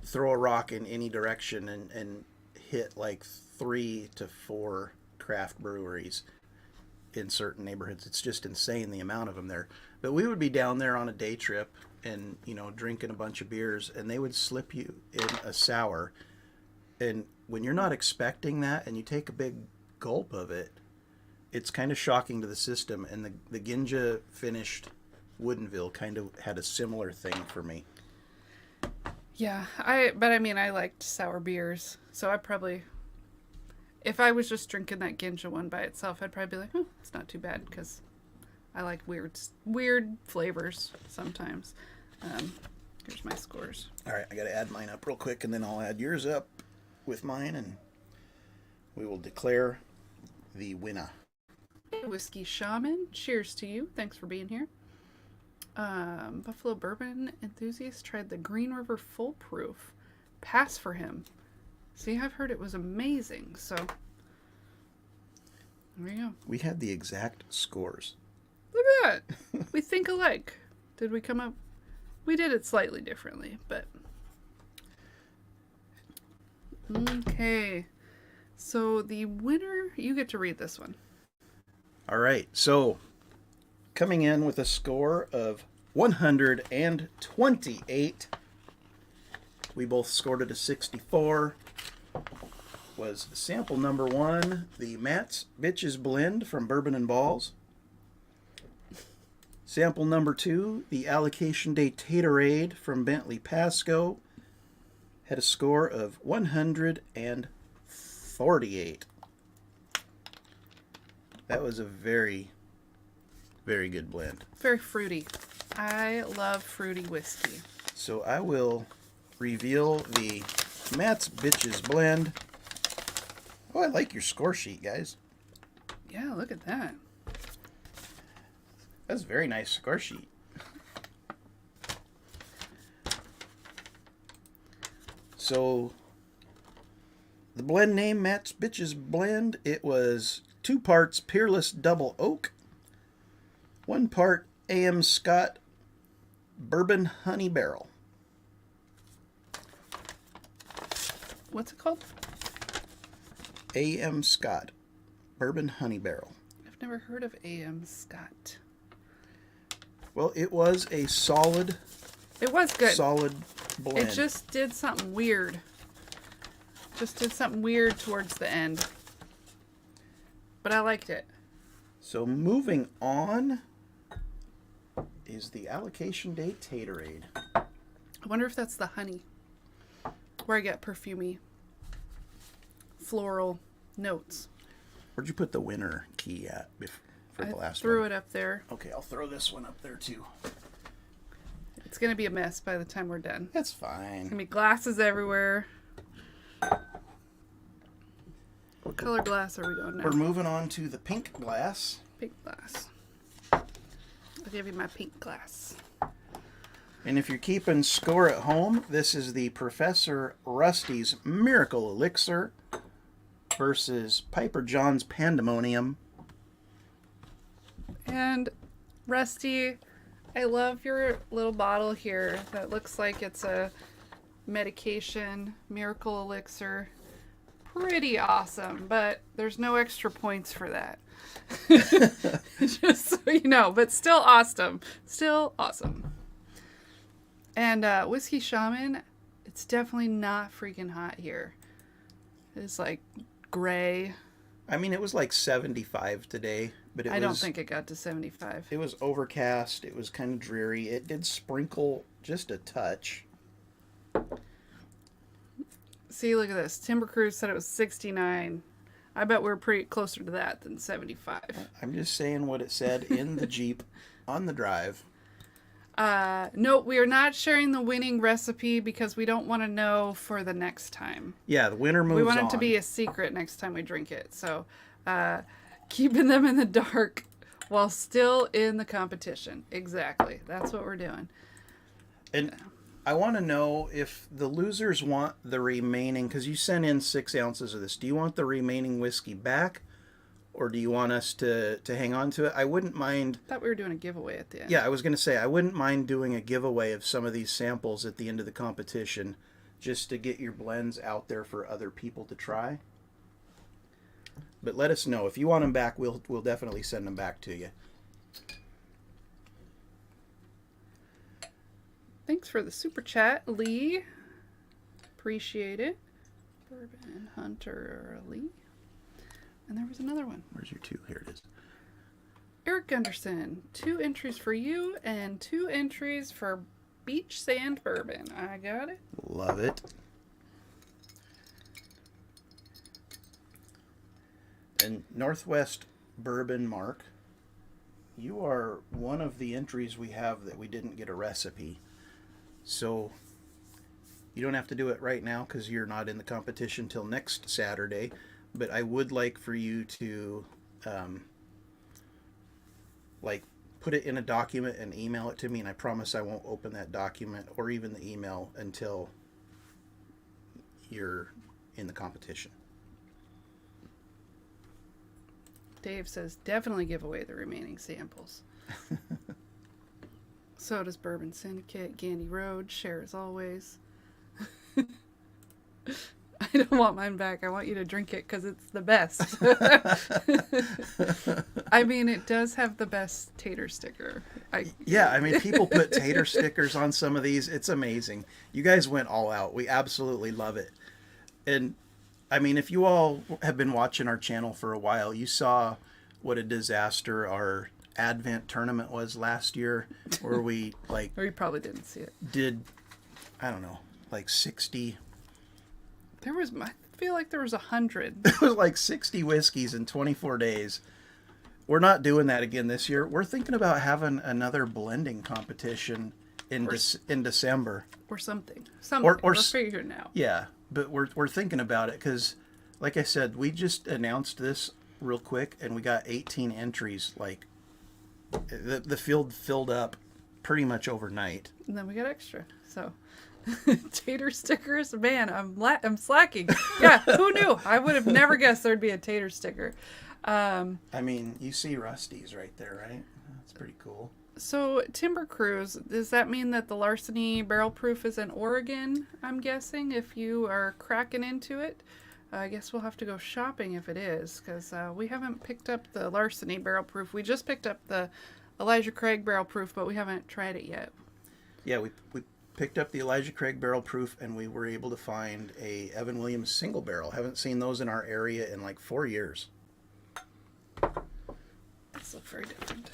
throw a rock in any direction and hit like 3 to 4 craft breweries in certain neighborhoods. It's just insane the amount of them there. But we would be down there on a day trip and, you know, drinking a bunch of beers, and they would slip you in a sour. And when you're not expecting that and you take a big gulp of it, it's kind of shocking to the system. And the Ginja finished Woodinville kind of had a similar thing for me. Yeah, I liked sour beers, so I probably, if I was just drinking that Ginja one by itself, I'd probably be like, oh, it's not too bad, because I like weird flavors sometimes. Here's my scores. All right, I got to add mine up real quick, and then I'll add yours up with mine, and we will declare the winner. Whiskey Shaman, cheers to you. Thanks for being here. Buffalo Bourbon Enthusiast tried the Green River Full Proof. Pass for him. See, I've heard it was amazing, so there you go. We had the exact scores. Look at that. We think alike. Did we come up? We did it slightly differently, but... Okay. So the winner, you get to read this one. All right, so coming in with a score of 128. We both scored it a 64. Was sample number 1, the Matt's Bitches Blend from Bourbon and Balls. Sample number 2, the Allocation Day Taterade from Bentley Pasco. Had a score of 148. That was a very, very good blend. Very fruity. I love fruity whiskey. So I will reveal the Matt's Bitches Blend. Oh, I like your score sheet, guys. Yeah, look at that. That's a very nice score sheet. So the blend name, Matt's Bitches Blend, it was 2 parts Peerless Double Oak, 1 part A.M. Scott Bourbon Honey Barrel. What's it called? A.M. Scott Bourbon Honey Barrel. I've never heard of A.M. Scott. Well, it was a solid... It was good. Solid blend. It just did something weird. Just did something weird towards the end. But I liked it. So moving on is the Allocation Day Taterade. I wonder if that's the honey. Where I get perfumey, floral notes. Where'd you put the winner key at for the last one? I threw it up there. Okay, I'll throw this one up there too. It's going to be a mess by the time we're done. That's It's going fine. to be glasses everywhere. What color glass are we going now? We're moving on to the pink glass. Pink glass. I'll give you my pink glass. And if you're keeping score at home, this is the Professor Rusty's Miracle Elixir versus Piper John's Pandemonium. And Rusty, I love your little bottle here that looks like it's a medication, Miracle Elixir. Pretty awesome, but there's no extra points for that. Just so you know, but still awesome. Still awesome. And Whiskey Shaman, it's definitely not freaking hot here. It's like gray. I mean, it was like 75 today, but I don't think it got to 75. It was overcast. It was kind of dreary. It did sprinkle just a touch. See, look at this. Timber Cruise said it was 69. I bet we're pretty closer to that than 75. I'm just saying what it said in the Jeep on the drive. No, we are not sharing the winning recipe because we don't want to know for the next time. Yeah, the winner moves on. We want it to be a secret next time we drink it. So, keeping them in the dark while still in the competition. Exactly. That's what we're doing. And I want to know if the losers want the remaining, because you sent in 6 ounces of this. Do you want the remaining whiskey back, or do you want us to hang on to it? I wouldn't mind. I thought we were doing a giveaway at the end. Yeah, I was going to say, I wouldn't mind doing a giveaway of some of these samples at the end of the competition, just to get your blends out there for other people to try. But let us know. If you want them back, we'll definitely send them back to you. Thanks for the super chat, Lee. Appreciate it. Bourbon Hunter Lee. And there was another one. Where's your 2? Here it is. Eric Gunderson. 2 entries for you and 2 entries for Beach Sand Bourbon. I got it. Love it. And Northwest Bourbon Mark, you are one of the entries we have that we didn't get a recipe. So you don't have to do it right now because you're not in the competition till next Saturday. But I would like for you to put it in a document and email it to me, and I promise I won't open that document or even the email until you're in the competition. Dave says definitely give away the remaining samples. So does Bourbon Syndicate, Gandy Road, share as always. I don't want mine back. I want you to drink it because it's the best. I mean, it does have the best tater sticker. Yeah, I mean, people put tater stickers on some of these. It's amazing. You guys went all out. We absolutely love it. And, I mean, if you all have been watching our channel for a while, you saw what a disaster our Advent tournament was last year, where we, or you probably didn't see it. Did, I don't know, 60... I feel like there was 100. There was 60 whiskeys in 24 days. We're not doing that again this year. We're thinking about having another blending competition in December. Or something. We're figuring it out. Yeah, but we're thinking about it because, like I said, we just announced this real quick and we got 18 entries. The field filled up pretty much overnight. And then we got extra, so... Tater stickers, man, I'm slacking. Yeah, who knew? I would have never guessed there'd be a tater sticker. I mean, you see Rusty's right there, right? That's pretty cool. So, Timber Cruise, does that mean that the Larceny Barrel Proof is in Oregon, I'm guessing, if you are cracking into it? I guess we'll have to go shopping if it is, because we haven't picked up the Larceny Barrel Proof. We just picked up the Elijah Craig Barrel Proof, but we haven't tried it yet. Yeah, we picked up the Elijah Craig Barrel Proof, and we were able to find a Evan Williams single barrel. Haven't seen those in our area in 4 years. These look very different.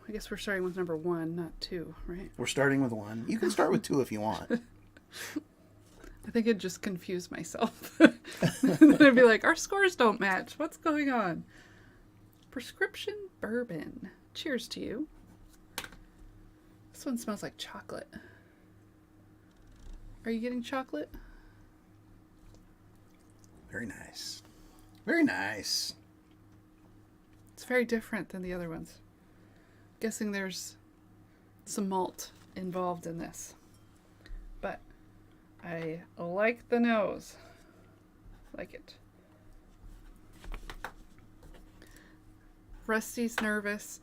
I guess we're starting with number 1, not 2, right? We're starting with 1. You can start with 2 if you want. I think it'd just confuse myself. Then I'd be like, our scores don't match. What's going on? Prescription Bourbon. Cheers to you. This one smells like chocolate. Are you getting chocolate? Very nice. Very nice. It's very different than the other ones. Guessing there's some malt involved in this. But I like the nose. Like it. Rusty's nervous.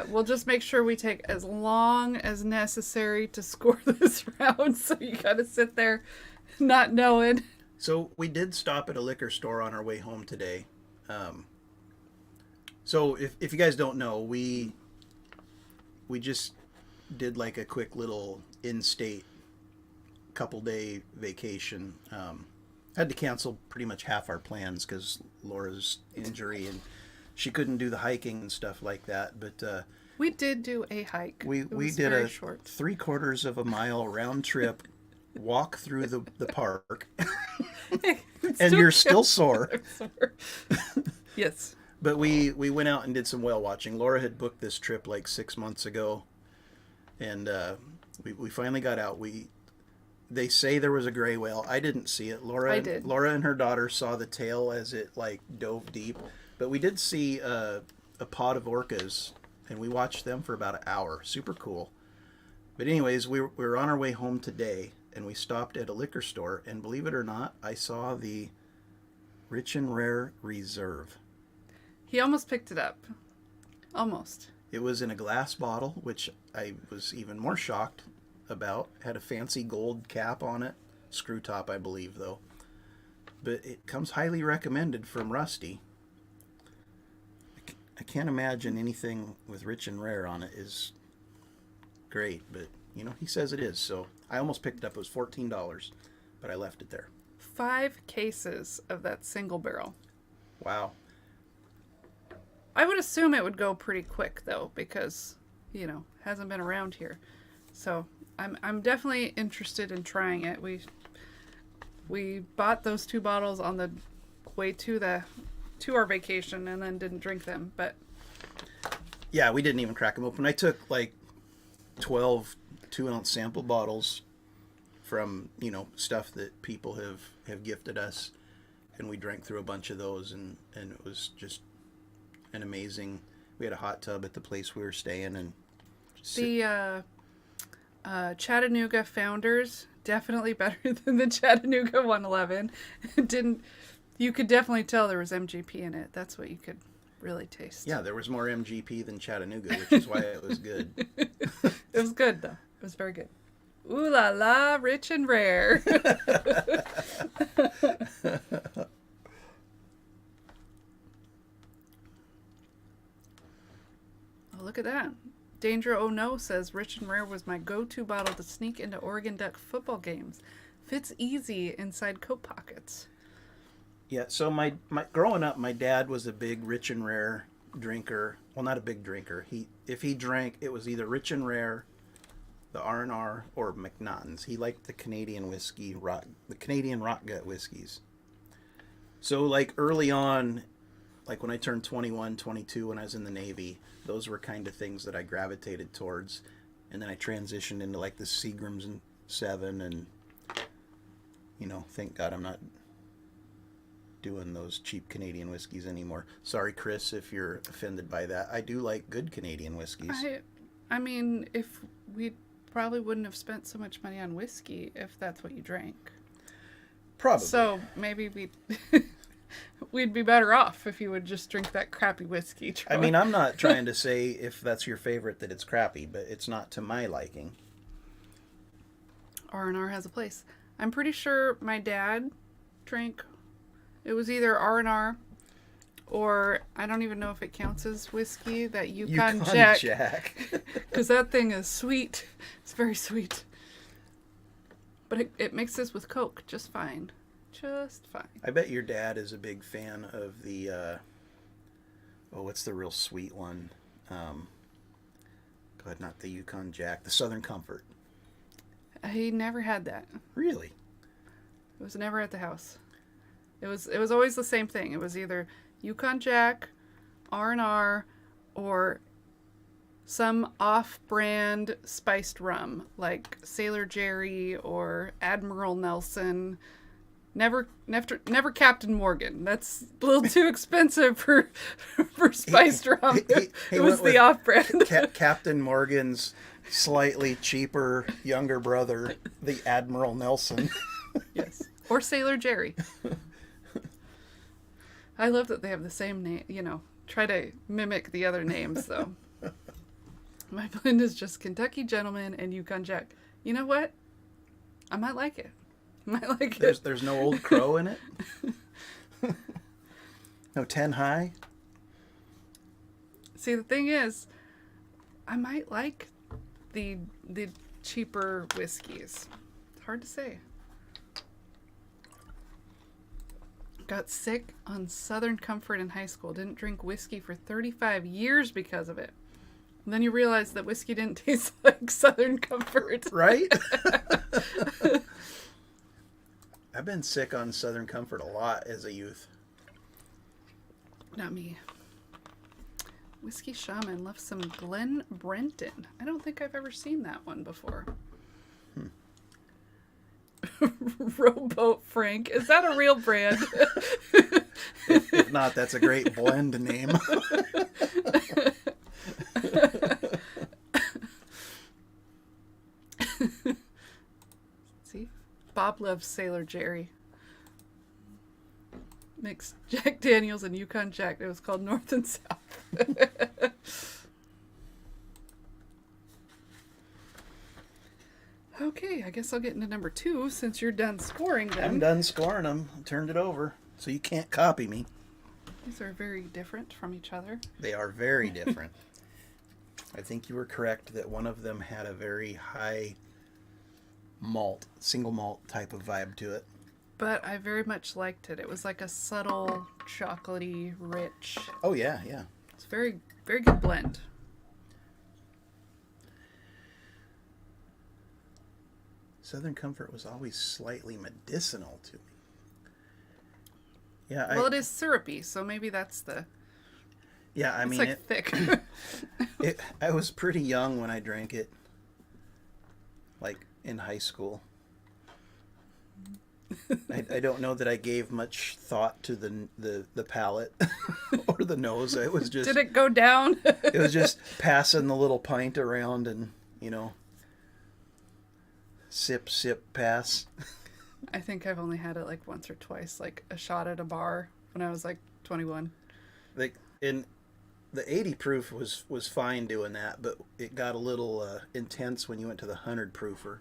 We'll just make sure we take as long as necessary to score this round, so you gotta sit there not knowing. So we did stop at a liquor store on our way home today. So if you guys don't know, we just did a quick little in-state couple-day vacation. Had to cancel pretty much half our plans because Laura's injury, and she couldn't do the hiking and stuff like that. But we did do a hike. We did a short 3/4 of a mile round trip walk through the park. And you're still sore. Yes. But we went out and did some whale watching. Laura had booked this trip like 6 months ago, and we finally got out. They say there was a gray whale. I didn't see it. I did. Laura and her daughter saw the tail as it like dove deep, but we did see a pod of orcas, and we watched them for about an hour. Super cool. But anyways, we were on our way home today, and we stopped at a liquor store, and believe it or not, I saw the Rich and Rare Reserve. He almost picked it up. Almost. It was in a glass bottle, which I was even more shocked about. Had a fancy gold cap on it. Screw top, I believe, though. But it comes highly recommended from Rusty. I can't imagine anything with Rich and Rare on it is great, but, you know, he says it is. So I almost picked it up. It was $14, but I left it there. 5 cases of that single barrel. Wow. I would assume it would go pretty quick, though, because, you know, hasn't been around here. So I'm definitely interested in trying it. We bought those 2 bottles on the way to our vacation and then didn't drink them. But yeah, we didn't even crack them open. I took like 12 2-ounce sample bottles from, you know, stuff that people have gifted us, and we drank through a bunch of those, and it was just an amazing. We had a hot tub at the place we were staying, and the Chattanooga Founders definitely better than the Chattanooga 111. You could definitely tell there was MGP in it. That's what you could really taste. Yeah, there was more MGP than Chattanooga, which is why it was good. It was good, though. It was very good. Ooh la la, Rich and Rare. Oh, look at that. Danger Oh No says Rich and Rare was my go-to bottle to sneak into Oregon Duck football games. Fits easy inside coat pockets. Yeah, so my growing up, my dad was a big Rich and Rare drinker. Well, not a big drinker. If he drank, it was either Rich and Rare, the R&R, or McNaughton's. He liked the Canadian whiskey, the Canadian rock gut whiskeys. So like early on, like when I turned 21, 22, when I was in the Navy, those were kind of things that I gravitated towards. And then I transitioned into like the Seagrams and 7, and, you know, thank God I'm not doing those cheap Canadian whiskeys anymore. Sorry, Chris, if you're offended by that. I do like good Canadian whiskeys. I mean, if we probably wouldn't have spent so much money on whiskey if that's what you drank. Probably. So maybe we'd be better off if you would just drink that crappy whiskey. Troy. I mean, I'm not trying to say if that's your favorite that it's crappy, but it's not to my liking. R&R has a place. I'm pretty sure my dad drank. It was either R&R or I don't even know if it counts as whiskey. That Yukon Jack. Because that thing is sweet. It's very sweet. But it mixes with Coke just fine. Just fine. I bet your dad is a big fan of the, what's the real sweet one? God, not the Yukon Jack, the Southern Comfort. He never had that. Really? It was never at the house. It was always the same thing. It was either Yukon Jack, R&R, or some off-brand spiced rum like Sailor Jerry or Admiral Nelson. Never Captain Morgan. That's a little too expensive for spiced rum. It was the off-brand. Captain Morgan's slightly cheaper younger brother, the Admiral Nelson. Yes. Or Sailor Jerry. I love that they have the same name, you know, try to mimic the other names, though. My blend is just Kentucky Gentleman and Yukon Jack. You know what? I might like it. There's no Old Crow in it? No 10 High? See, the thing is, I might like the cheaper whiskeys. It's hard to say. Got sick on Southern Comfort in high school. Didn't drink whiskey for 35 years because of it. And then you realize that whiskey didn't taste like Southern Comfort. Right? I've been sick on Southern Comfort a lot as a youth. Not me. Whiskey Shaman left some Glen Brenton. I don't think I've ever seen that one before. Rowboat Frank. Is that a real brand? If not, that's a great blend name. See? Bob loves Sailor Jerry. Mixed Jack Daniels and Yukon Jack. It was called North and South. Okay, I guess I'll get into number 2 since you're done scoring them. I'm done scoring them. Turned it over, so you can't copy me. These are very different from each other. They are very different. I think you were correct that one of them had a very high malt, single malt type of vibe to it. But I very much liked it. It was like a subtle, chocolatey, rich. Oh, yeah, yeah. It's very, very good blend. Southern Comfort was always slightly medicinal to me. Yeah, Well, it is syrupy, so maybe that's the... Yeah, I it's mean, like thick. I was pretty young when I drank it, like in high school. I don't know that I gave much thought to the palate or the nose. It was just... Did it go down? It was just passing the little pint around and, you know, sip, pass. I think I've only had it like once or twice, like a shot at a bar when I was like 21. Like in the 80 proof was fine doing that, but it got a little intense when you went to the 100 proofer.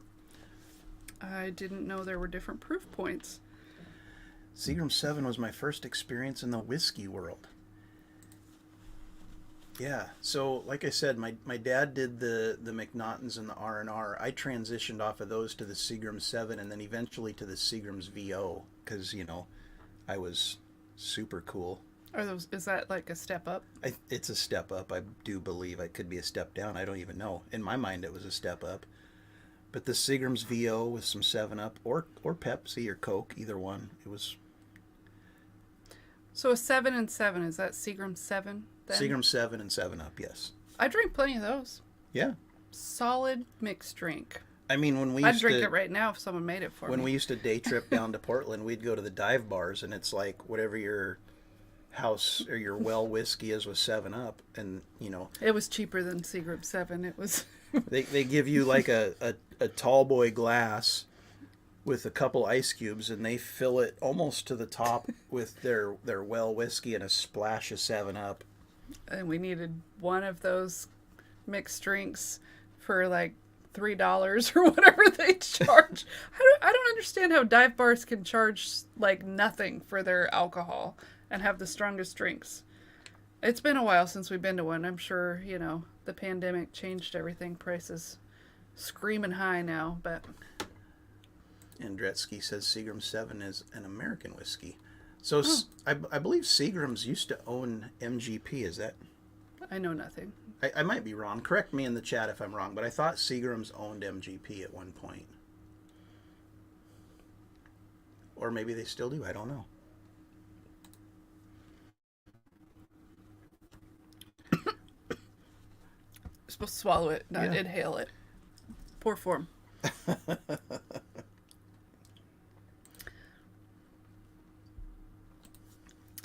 I didn't know there were different proof points. Seagram 7 was my first experience in the whiskey world. Yeah, so like I said, my dad did the McNaughtons and the R&R. I transitioned off of those to the Seagram 7 and then eventually to the Seagram's VO because, you know, I was super cool. Is that like a step up? It's a step up. I do believe it could be a step down. I don't even know. In my mind, it was a step up. But the Seagram's VO with some 7-Up or Pepsi or Coke, either one, it was... So a 7 and 7, is that Seagram 7 then? Seagram 7 and 7-Up, yes. I drink plenty of those. Yeah. Solid mixed drink. I mean, when we I'd used drink to... it right now if someone made it for me. When we used to day trip down to Portland, we'd go to the dive bars, and it's like whatever your house or your well whiskey is with 7-Up, and, you know... It was cheaper than Seagram 7. It was... They give you like a tall boy glass with a couple ice cubes, and they fill it almost to the top with their well whiskey and a splash of 7-Up. And we needed one of those mixed drinks for like $3 or whatever they charge. I don't understand how dive bars can charge like nothing for their alcohol and have the strongest drinks. It's been a while since we've been to one. I'm sure, you know, the pandemic changed everything. Prices screaming high now, but... Andretsky says Seagram 7 is an American whiskey. So I believe Seagram's used to own MGP, is that... I know nothing. I might be wrong. Correct me in the chat if I'm wrong, but I thought Seagram's owned MGP at one point. Or maybe they still do. I don't know. You're supposed to swallow it, not inhale it. Poor form.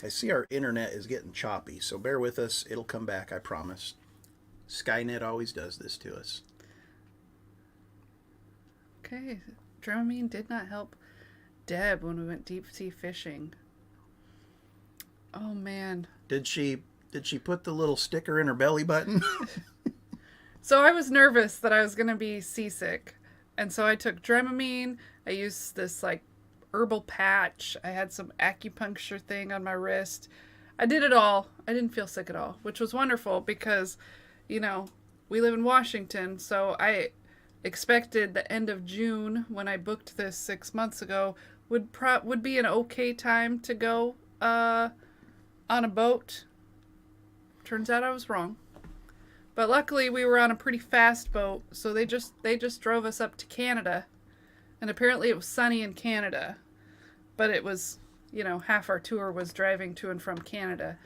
I see our internet is getting choppy, so bear with us. It'll come back, I promise. Skynet always does this to us. Okay. Dramamine did not help Deb when we went deep sea fishing. Oh, man. Did she put the little sticker in her belly button? So I was nervous that I was going to be seasick. And so I took Dramamine. I used this like herbal patch. I had some acupuncture thing on my wrist. I did it all. I didn't feel sick at all, which was wonderful because, you know, we live in Washington. So I expected the end of June when I booked this 6 months ago would be an okay time to go on a boat. Turns out I was wrong. But luckily we were on a pretty fast boat, so they just drove us up to Canada. And apparently it was sunny in Canada. But it was, you know, half our tour was driving to and from Canada.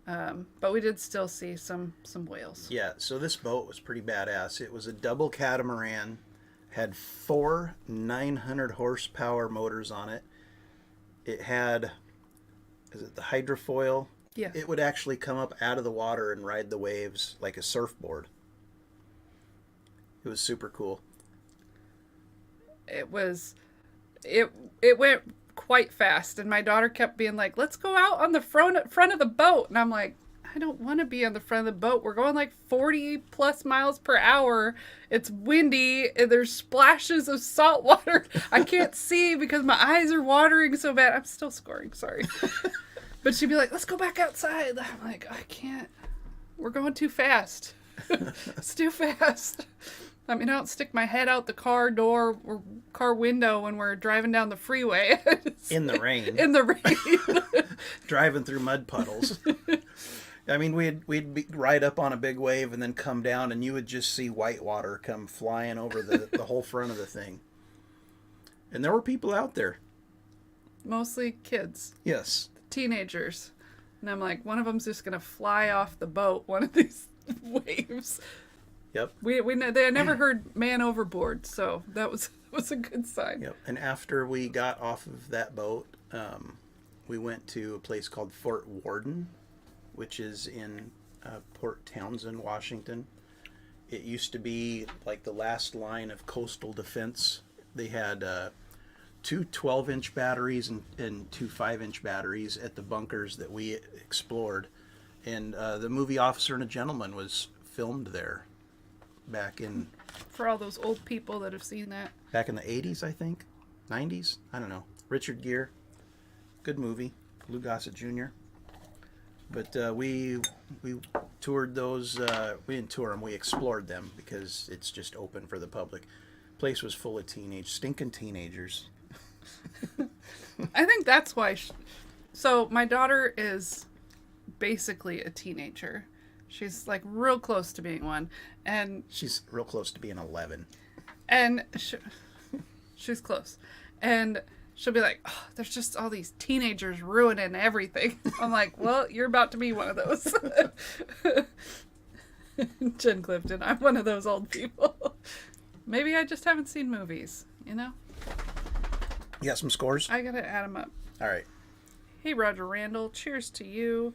But we did still see some whales. Yeah, so this boat was pretty badass. It was a double catamaran, had 4 900 horsepower motors on it. It had, is it the hydrofoil? Yeah. It would actually come up out of the water and ride the waves like a surfboard. It was super cool. It went quite fast, and my daughter kept being like, let's go out on the front of the boat, and I'm like, I don't want to be on the front of the boat. We're going like 40 plus miles per hour. It's windy and there's splashes of salt water. I can't see because my eyes are watering so bad. I'm still scoring, sorry. But she'd be like, let's go back outside. I'm like, I can't. We're going too fast. It's too fast. I mean, I don't stick my head out the car door or car window when we're driving down the freeway. In the rain. In the rain. Driving through mud puddles. I mean, we'd be right up on a big wave and then come down, and you would just see white water come flying over the whole front of the thing. And there were people out there. Mostly kids. Yes. Teenagers. And I'm like, one of them's just going to fly off the boat one of these waves. Yep. They never heard man overboard, so that was a good sign. Yep. And after we got off of that boat, we went to a place called Fort Worden, which is in Port Townsend, Washington. It used to be like the last line of coastal defense. They had 2 12-inch batteries and 2 5-inch batteries at the bunkers that we explored. And the movie Officer and a Gentleman was filmed there back in... For all those old people that have seen that. Back in the 80s, I think. 90s? I don't know. Richard Gere. Good movie. Lou Gossett Jr. But we toured those. We didn't tour them. We explored them because it's just open for the public. Place was full of stinking teenagers. I think that's why. So my daughter is basically a teenager. She's like real close to being one, and she's real close to being 11. And she's close, and she'll be like, oh, there's just all these teenagers ruining everything. I'm like, well, you're about to be one of those. Jen Clifton, I'm one of those old people. Maybe I just haven't seen movies, you know? You got some scores? I gotta add them up. All right. Hey, Roger Randall, cheers to you.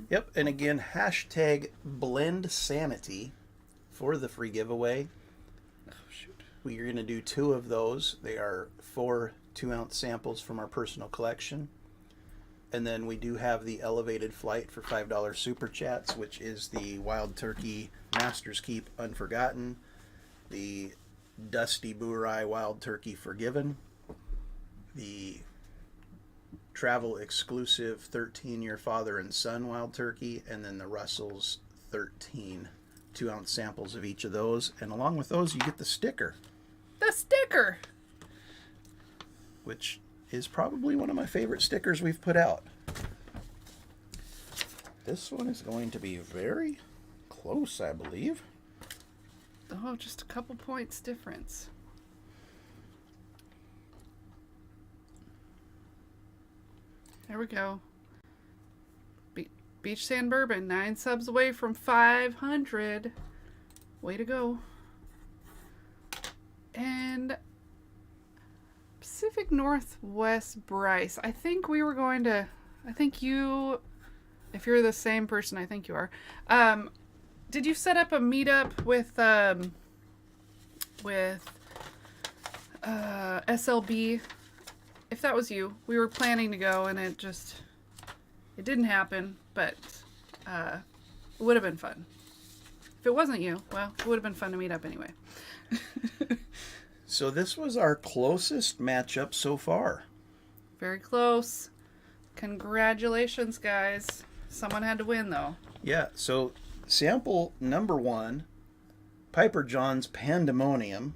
Yep, and again, hashtag Blendsanity for the free giveaway. Oh, shoot. We're going to do 2 of those. They are 4 2-ounce samples from our personal collection. And then we do have the elevated flight for $5 super chats, which is the Wild Turkey Master's Keep Unforgotten, the Dusty Burai Wild Turkey Forgiven, the travel exclusive 13-year father and son Wild Turkey, and then the Russell's 13 2-ounce samples of each of those. And along with those, you get the sticker. The sticker! Which is probably one of my favorite stickers we've put out. This one is going to be very close, I believe. Oh, just a couple points difference. There we go. Beach Sand Bourbon, 9 subs away from 500. Way to go. And Pacific Northwest Bryce. I think we were going to... I think you... If you're the same person, I think you are. Did you set up a meetup with SLB? If that was you, we were planning to go, and it didn't happen, but it would have been fun. If it wasn't you, well, it would have been fun to meet up anyway. So this was our closest matchup so far. Very close. Congratulations, guys. Someone had to win, though. Yeah, so sample number 1, Piper John's Pandemonium,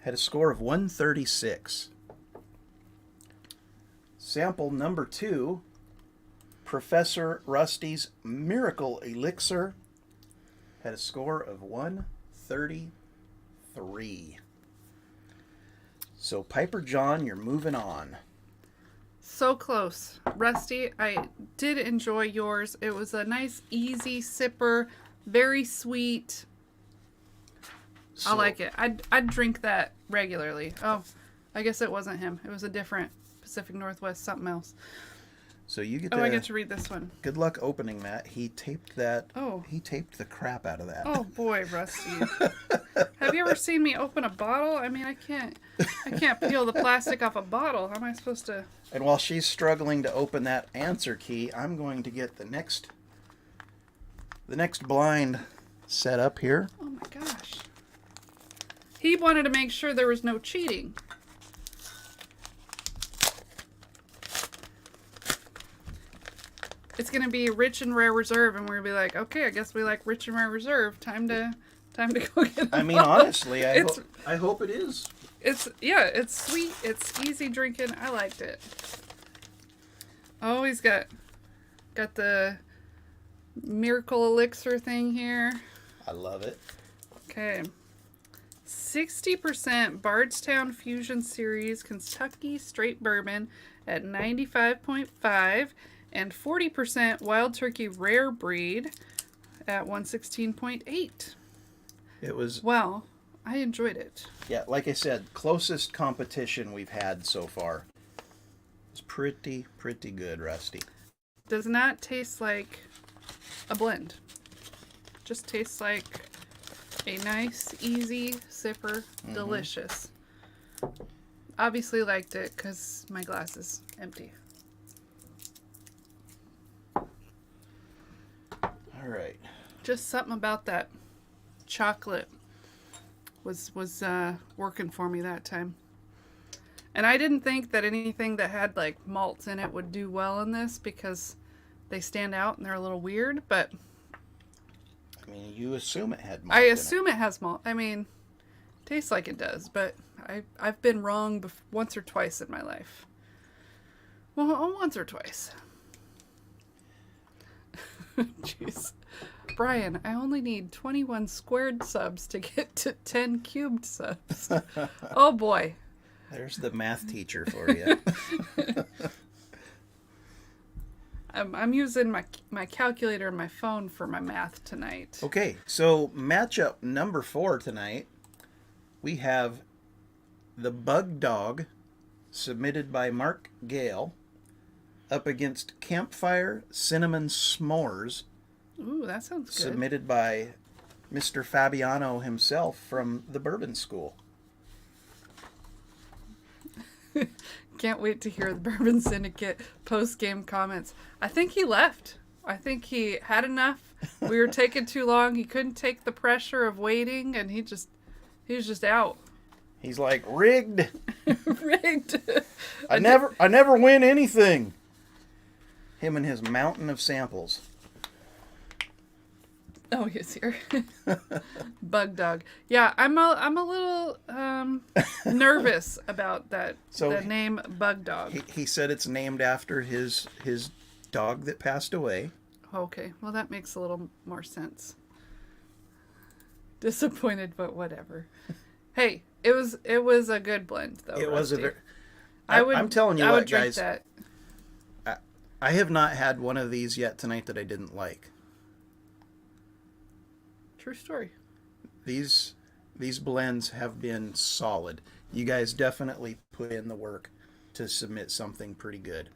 had a score of 136. Sample number 2, Professor Rusty's Miracle Elixir, had a score of 133. So Piper John, you're moving on. So close. Rusty, I did enjoy yours. It was a nice, easy sipper. Very sweet. I like it. I'd drink that regularly. Oh, I guess it wasn't him. It was a different Pacific Northwest something else. So you get I get to read this one. Good luck opening that. He taped that. Oh. He taped the crap out of that. Oh boy, Rusty. Have you ever seen me open a bottle? I mean, I can't peel the plastic off a bottle. How am I supposed to? And while she's struggling to open that answer key, I'm going to get the next blind set up here. Oh my gosh. He wanted to make sure there was no cheating. It's gonna be Rich and Rare Reserve, and we're gonna be like, okay, I guess we like Rich and Rare Reserve. Time to go get. I mean, honestly, I hope it is. It's sweet. It's easy drinking. I liked it. Oh, he's got the miracle elixir thing here. I love it. Okay. 60% Bardstown Fusion Series Kentucky Straight Bourbon at 95.5 and 40% Wild Turkey Rare Breed at 116.8. It was... Well, I enjoyed it. Yeah, like I said, closest competition we've had so far. It's pretty good, Rusty. Does not taste like a blend. Just tastes like a nice, easy sipper. Delicious. Obviously liked it because my glass is empty. All right. Just something about that chocolate was working for me that time. And I didn't think that anything that had like malts in it would do well in this because they stand out and they're a little weird, but I mean, you assume it had malt. I assume it has malt. I mean, tastes like it does, but I've been wrong once or twice in my life. Well, once or twice. Jeez. Brian, I only need 21 squared subs to get to 10 cubed subs. Oh boy. There's the math teacher for you. I'm using my calculator and my phone for my math tonight. Okay, so matchup number 4 tonight, we have the Bug Dog, submitted by Mark Gale, up against Campfire Cinnamon S'mores. Ooh, that sounds good. Submitted by Mr. Fabiano himself from the Bourbon School. Can't wait to hear the Bourbon Syndicate post-game comments. I think he left. I think he had enough. We were taking too long. He couldn't take the pressure of waiting, and he was just out. He's like, rigged. Rigged. I never win anything. Him and his mountain of samples. Oh, he's here. Bug Dog. Yeah, I'm a little nervous about that. So the name Bug Dog. He said it's named after his dog that passed away. Okay, well that makes a little more sense. Disappointed, but whatever. Hey, it was a good blend though. It was a very. I'm telling you what, guys. That. I have not had one of these yet tonight that I didn't like. True story. These blends have been solid. You guys definitely put in the work to submit something pretty good.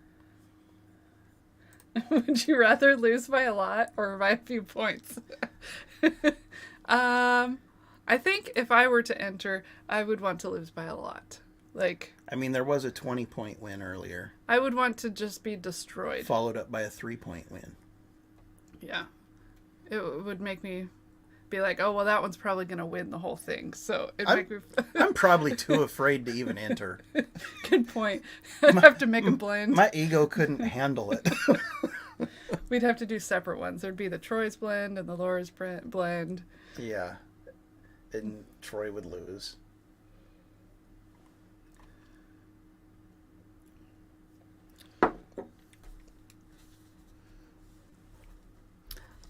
Would you rather lose by a lot or by a few points? I think if I were to enter, I would want to lose by a lot. Like, I mean, there was a 20-point win earlier. I would want to just be destroyed. Followed up by a 3-point win. Yeah. It would make me be like, oh, well, that one's probably going to win the whole thing. So it'd make me... I'm probably too afraid to even enter. Good point. I'd have to make a blend. My ego couldn't handle it. We'd have to do separate ones. There'd be the Troy's blend and the Laura's blend. Yeah. And Troy would lose.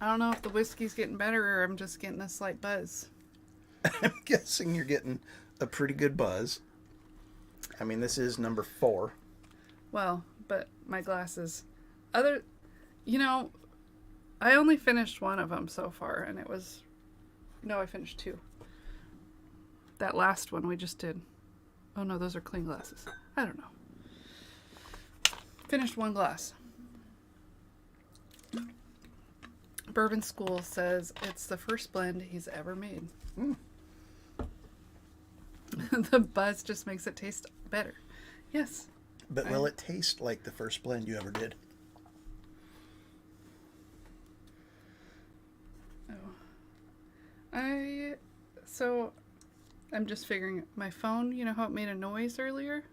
I don't know if the whiskey's getting better or I'm just getting a slight buzz. I'm guessing you're getting a pretty good buzz. I mean, this is number 4. Well, but my glasses, you know, I only finished one of them so far, and it was, no, I finished 2. That last one we just did. Oh no, those are clean glasses. I don't know. Finished 1 glass. Bourbon School says it's the first blend he's ever made. The buzz just makes it taste better. Yes. But will it taste like the first blend you ever did? So I'm just figuring, my phone, you know how it made a noise earlier?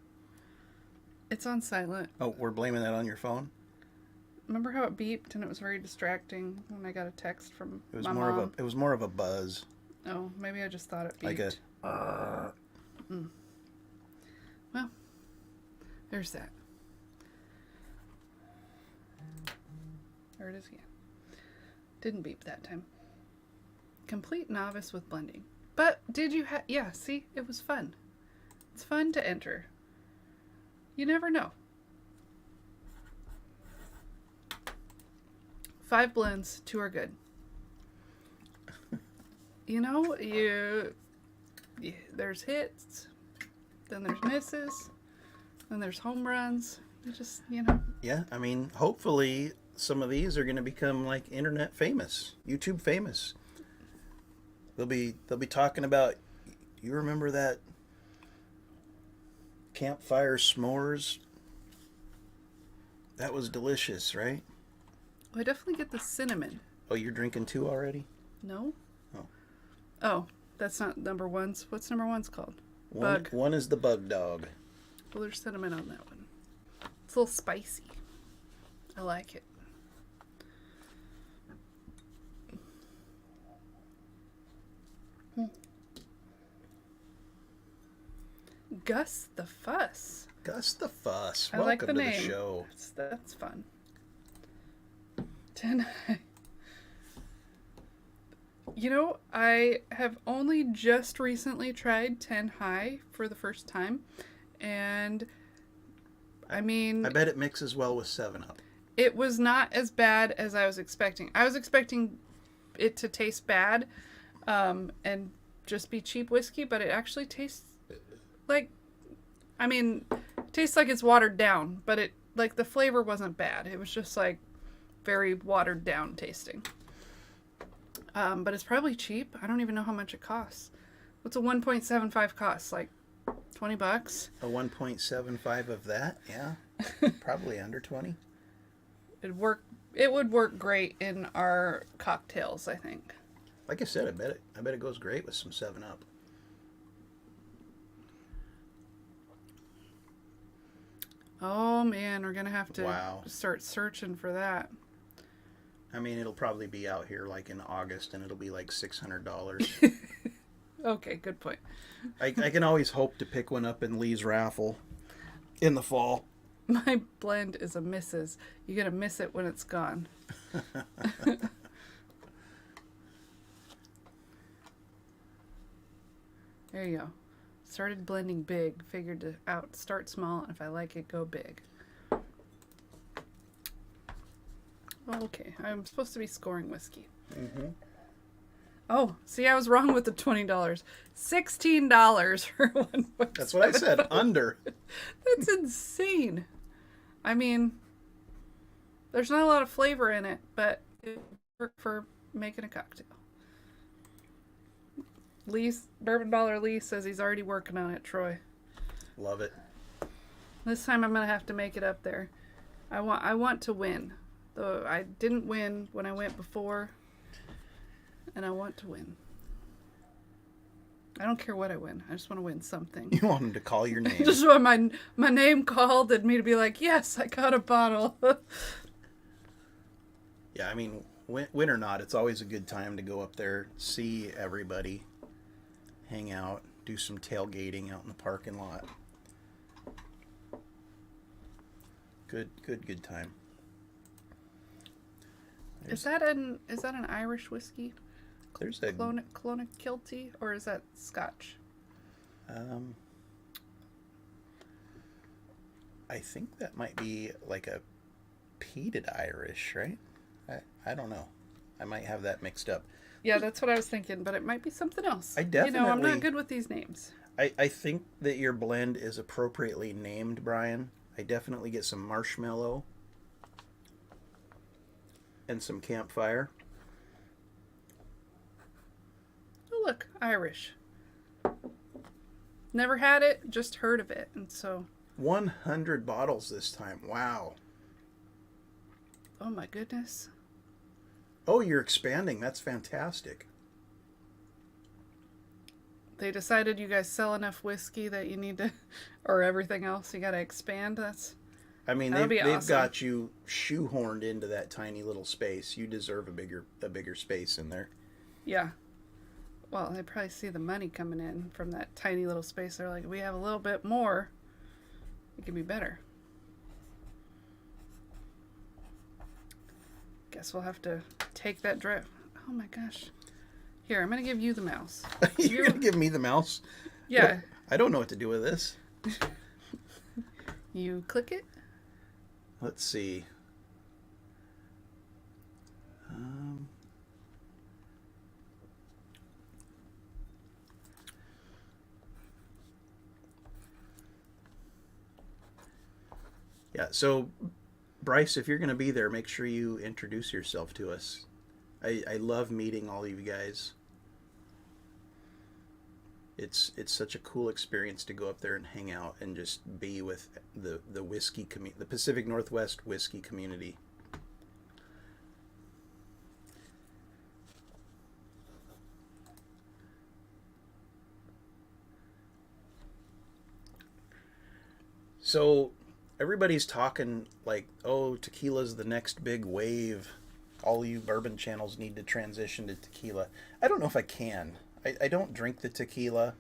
It's on silent. Oh, we're blaming that on your phone? Remember how it beeped and it was very distracting when I got a text from my more mom? It was more of a buzz. Oh, maybe I just thought it beeped. Like Well, there's that. There it is again. Didn't beep that time. Complete novice with blending. But did you have... Yeah, see? It was fun. It's fun to enter. You never know. 5 blends, 2 are good. You know, there's hits, then there's misses, then there's home runs. You just, you know. Yeah, I mean, hopefully some of these are going to become like internet famous, YouTube famous. They'll be talking about, you remember that campfire s'mores? That was delicious, right? Well, I definitely get the cinnamon. Oh, you're drinking 2 already? No? Oh. Oh, that's not number 1's. What's number 1's called? One, Bug. one is the bug dog. Well, there's cinnamon on that one. It's a little spicy. I like it. Gus the Fuss. Gus the Fuss. I Welcome like the to name. the show. That's fun. 10 high. You know, I have only just recently tried 10 high for the first time. And, I mean... I bet it mixes well with 7-Up. It was not as bad as I was expecting. I was expecting it to taste bad and just be cheap whiskey, but it actually tastes like... I mean, tastes like it's watered down, but it, like, the flavor wasn't bad. It was just, like, very watered down tasting. But it's probably cheap. I don't even know how much it costs. What's a 1.75 cost? Like $20? A 1.75 of that? Yeah. Probably under 20. It would work great in our cocktails, I think. Like I said, I bet it goes great with some 7-Up. Oh man, we're gonna have to Wow. start searching for that. I mean, it'll probably be out here like in August, and it'll be like $600. Okay, good point. I can always hope to pick one up in Lee's raffle in the fall. My blend is a misses. You're gonna miss it when it's gone. There you go. Started blending big. Figured to start small. If I like it, go big. Okay, I'm supposed to be scoring whiskey. Mm-hmm. Oh, see, I was wrong with the $20. $16 for 1. That's what I said. Under. That's insane. I mean, there's not a lot of flavor in it, but it worked for making a cocktail. Bourbon Baller Lee says he's already working on it, Troy. Love it. This time I'm going to have to make it up there. I want to win. Though I didn't win when I went before, and I want to win. I don't care what I win. I just want to win something. You want him to call your name. Just want my name called and me to be like, yes, I got a bottle. Yeah, I mean, win or not, it's always a good time to go up there, see everybody, hang out, do some tailgating out in the parking lot. Good time. Is that an Irish whiskey? There's a Clonakilty, or is that Scotch? I think that might be like a peated Irish, right? I don't know. I might have that mixed up. Yeah, that's what I was thinking, but it might be something else. I I'm definitely- not good with these names. I think that your blend is appropriately named, Brian. I definitely get some marshmallow and some campfire. Oh, look, Irish. Never had it, just heard of it, and so... 100 bottles this time. Wow. Oh my goodness. Oh, you're expanding. That's fantastic. They decided you guys sell enough whiskey that you need to, or everything else, you gotta expand. I mean, That'll be they've awesome. got you shoehorned into that tiny little space. You deserve a bigger space in there. Yeah. Well, they probably see the money coming in from that tiny little space. They're like, we have a little bit more. It could be better. Guess we'll have to take that drip. Oh my gosh. Here, I'm going to give you the mouse. You're going to give me the mouse? Yeah. What? I don't know what to do with this. You click it. Let's see. Yeah, so Bryce, if you're going to be there, make sure you introduce yourself to us. I love meeting all of you guys. It's such a cool experience to go up there and hang out and just be with the whiskey the Pacific Northwest whiskey community. So everybody's talking like, oh, tequila's the next big wave. All you bourbon channels need to transition to tequila. I don't know if I can. I don't drink the tequila.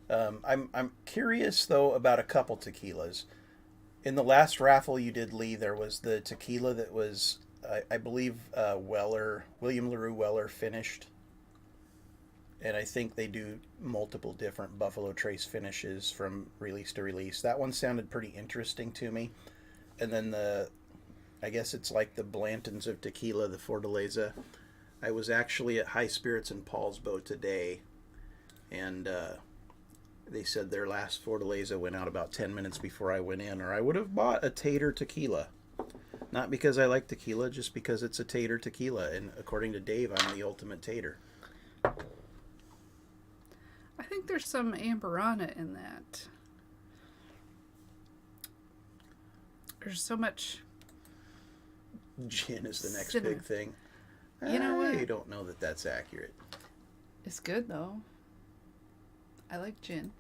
I'm curious though about a couple tequilas. In the last raffle you did, Lee, there was the tequila that was, I believe, William LaRue Weller finished. And I think they do multiple different Buffalo Trace finishes from release to release. That one sounded pretty interesting to me. And then I guess it's like the Blantons of tequila, the Fortaleza. I was actually at High Spirits in Paulsbo today, and they said their last Fortaleza went out about 10 minutes before I went in, or I would have bought a Tater tequila. Not because I like tequila, just because it's a Tater tequila, and according to Dave, I'm the ultimate Tater. I think there's some amberana in that. There's so much... Gin is the next Cinnamon. big thing. You know what? I don't know that that's accurate. It's good, though. I like gin.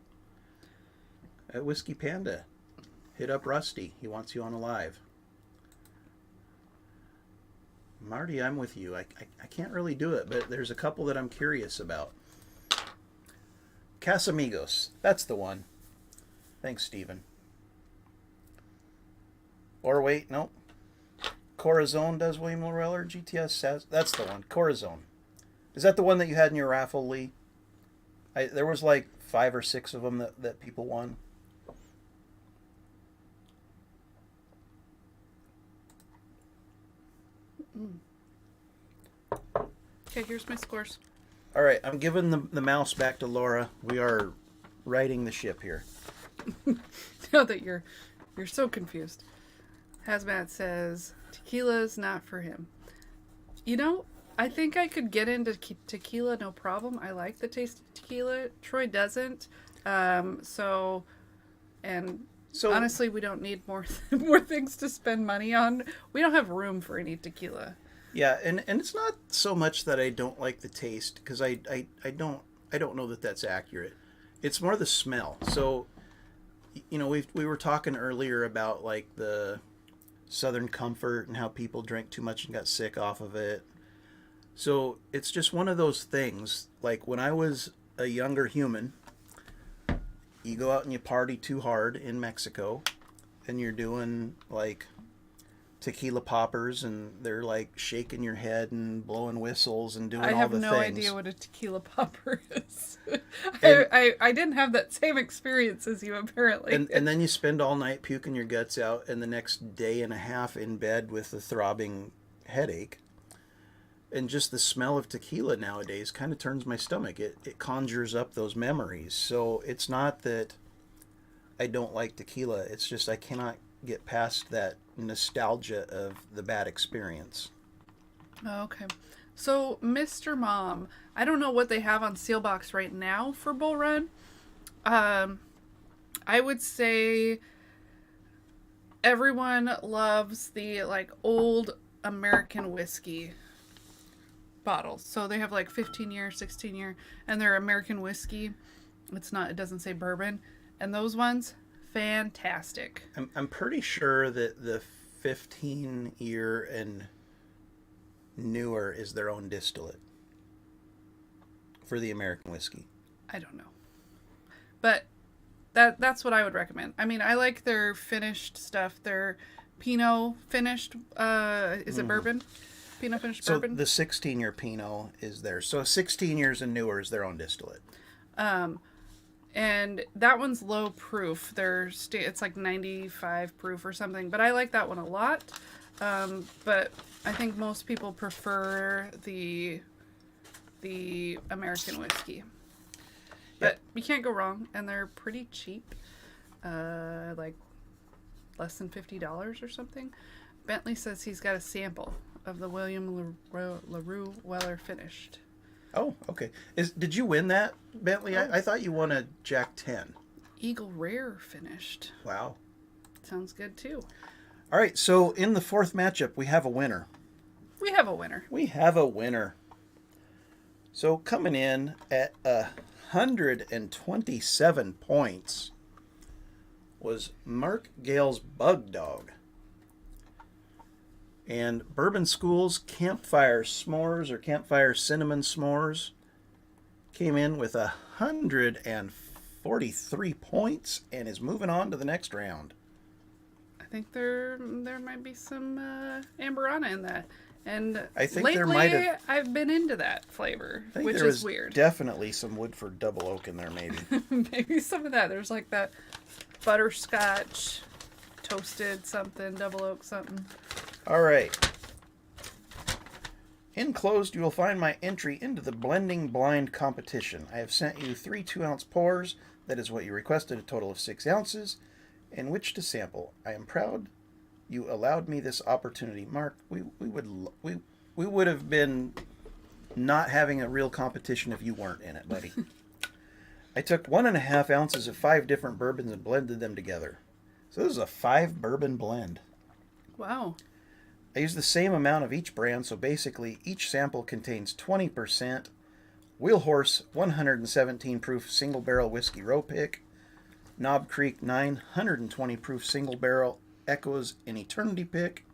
At Whiskey Panda, hit up Rusty. He wants you on a live. Marty, I'm with you. I can't really do it, but there's a couple that I'm curious about. Casamigos. That's the one. Thanks, Steven. Or wait, nope. Corazon does William Weller. GTS says that's the one. Corazon. Is that the one that you had in your raffle, Lee? There was like 5 or 6 of them that people won. Okay, here's my scores. All right, I'm giving the mouse back to Laura. We are righting the ship here. Now that you're so confused. Hazmat says tequila's not for him. You know, I think I could get into tequila no problem. I like the taste of tequila. Troy doesn't. So honestly, we don't need more things to spend money on. We don't have room for any tequila. Yeah, and it's not so much that I don't like the taste, because I don't know that that's accurate. It's more the smell. So, you know, we were talking earlier about like the Southern Comfort and how people drank too much and got sick off of it. So it's just one of those things. Like when I was a younger human, you go out and you party too hard in Mexico, and you're doing like tequila poppers, and they're like shaking your head and blowing whistles and doing all the things. I have no idea what a tequila popper is. I didn't have that same experience as you, apparently. And then you spend all night puking your guts out, and the next day and a half in bed with a throbbing headache. And just the smell of tequila nowadays kind of turns my stomach. It conjures up those memories. So it's not that I don't like tequila. It's just I cannot get past that nostalgia of the bad experience. Okay. So, Mr. Mom, I don't know what they have on Sealbox right now for Bull Run. I would say everyone loves the like old American whiskey bottles. So they have like 15 year, 16 year, and they're American whiskey. It doesn't say bourbon. And those ones, fantastic. I'm pretty sure that the 15-year and newer is their own distillate for the American whiskey. I don't know. But that's what I would recommend. I mean, I like their finished stuff. Their Pinot finished, is it bourbon? Pinot finished bourbon? So the 16-year Pinot is there. So 16 years and newer is their own distillate. And that one's low proof. It's like 95 proof or something. But I like that one a lot. But I think most people prefer the American whiskey. But you can't go wrong, and they're pretty cheap. Like less than $50 or something. Bentley says he's got a sample of the William LaRue Weller finished. Oh, okay. Did you win that, Bentley? I thought you won a Jack 10. Eagle Rare finished. Wow. Sounds good too. All right, so in the fourth matchup, we have a winner. We have a winner. We have a winner. So coming in at 127 points was Mark Gale's Bug Dog. And Bourbon School's Campfire S'mores or Campfire Cinnamon S'mores came in with 143 points and is moving on to the next round. I think there might be some Amberana in that. And I think lately, there might have, I've been into that flavor, I think which there is was weird. Definitely some Woodford Double Oak in there, maybe. Maybe some of that. There's like that butterscotch, toasted something, double oak something. All right. Enclosed, you will find my entry into the blending blind competition. I have sent you 3 2-ounce pours. That is what you requested, a total of 6 ounces, in which to sample. I am proud you allowed me this opportunity. Mark, we would have been not having a real competition if you weren't in it, buddy. I took 1.5 ounces of 5 different bourbons and blended them together. So this is a 5 bourbon blend. Wow. I used the same amount of each brand, so basically each sample contains 20% Wheelhorse 117 proof single barrel whiskey row pick, Knob Creek 920 proof single barrel Echoes in Eternity pick,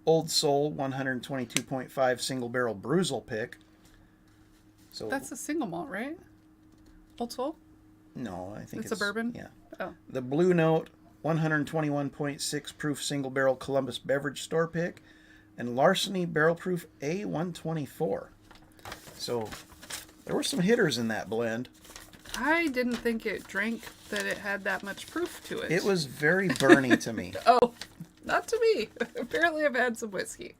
Old Soul 122.5 single barrel Bruzel pick. So That's a single malt, right? Old Soul? no, I think It's a bourbon? Yeah. Oh. The Blue Note 121.6 proof single barrel Columbus Beverage Store pick, and Larceny barrel proof A124. So there were some hitters in that blend. I didn't think it drank that it had that much proof to it. It was very burny to me. Oh, not to me. Apparently I've had some whiskey.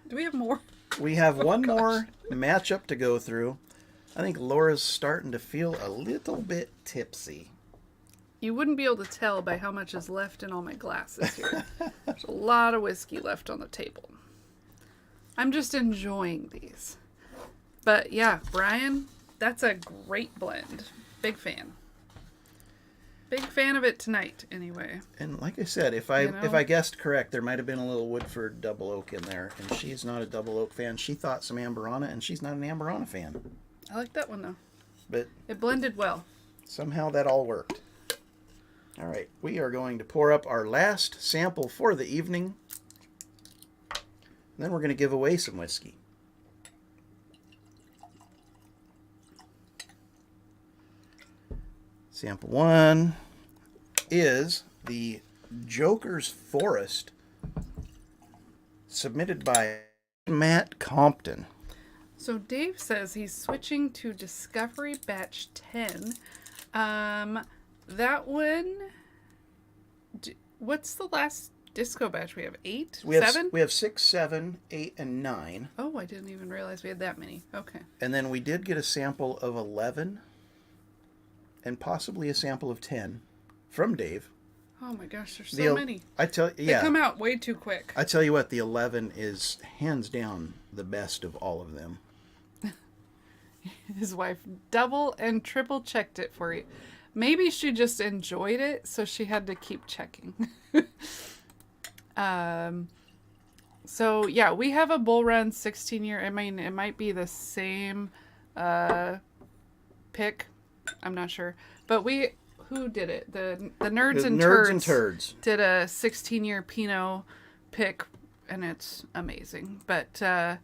Do we have more? We have one more matchup to go through. I think Laura's starting to feel a little bit tipsy. You wouldn't be able to tell by how much is left in all my glasses here. There's a lot of whiskey left on the table. I'm just enjoying these. But yeah, Brian, that's a great blend. Big fan. Big fan of it tonight, anyway. And like I said, if I guessed correct, there might have been a little Woodford Double Oak in there. And she's not a Double Oak fan. She thought some Amberana, and she's not an Amberana fan. I like that one, though. But it blended well. Somehow that all worked. All right, we are going to pour up our last sample for the evening. And then we're going to give away some whiskey. Sample 1 is the Joker's Forest, submitted by Matt Compton. So Dave says he's switching to Discovery Batch 10. That one... What's the last disco batch we have? 8? We have 7? We have 6, 7, 8, and 9. Oh, I didn't even realize we had that many. Okay. And then we did get a sample of 11 and possibly a sample of 10 from Dave. Oh my gosh, there's so many. I tell They come out way too quick. I tell you what, the 11 is hands down the best of all of them. His wife double and triple checked it for you. Maybe she just enjoyed it, so she had to keep checking. So yeah, we have a Bull Run 16-year. I mean, it might be the same pick. I'm not sure, but who did it? The Nerds and Turds did a 16-year Pinot pick, and it's amazing. But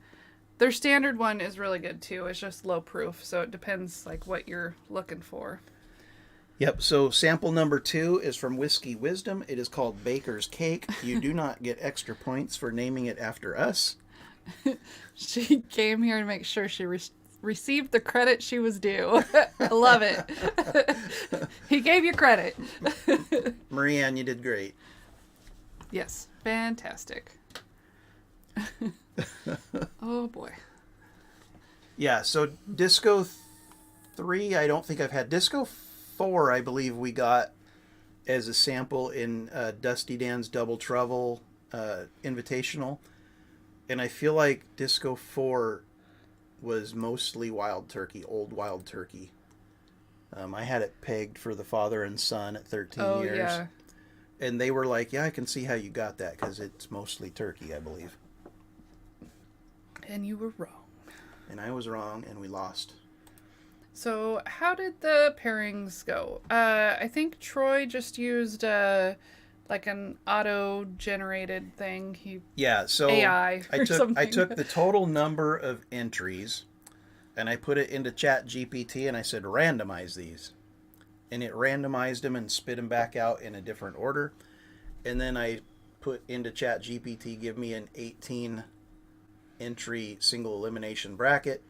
their standard one is really good too. It's just low proof, so it depends like what you're looking for. Yep, so sample number 2 is from Whiskey Wisdom. It is called Baker's Cake. You do not get extra points for naming it after us. She came here to make sure she received the credit she was due. I love it. He gave you credit. Marianne, you did great. Yes, fantastic. Oh boy. Yeah, so Disco 3, I don't think I've had. Disco 4, I believe we got as a sample in Dusty Dan's Double Trouble Invitational. And I feel like Disco 4 was mostly wild turkey, old wild turkey. I had it pegged for the father and son at 13 years. Yeah. And they were like, yeah, I can see how you got that because it's mostly turkey, I believe. And you were wrong. And I was wrong, and we lost. So how did the pairings go? I think Troy just used like an auto-generated thing. AI or something. I took the total number of entries, and I put it into ChatGPT, and I said, randomize these. And it randomized them and spit them back out in a different order. And then I put into ChatGPT, give me an 18-entry single elimination bracket,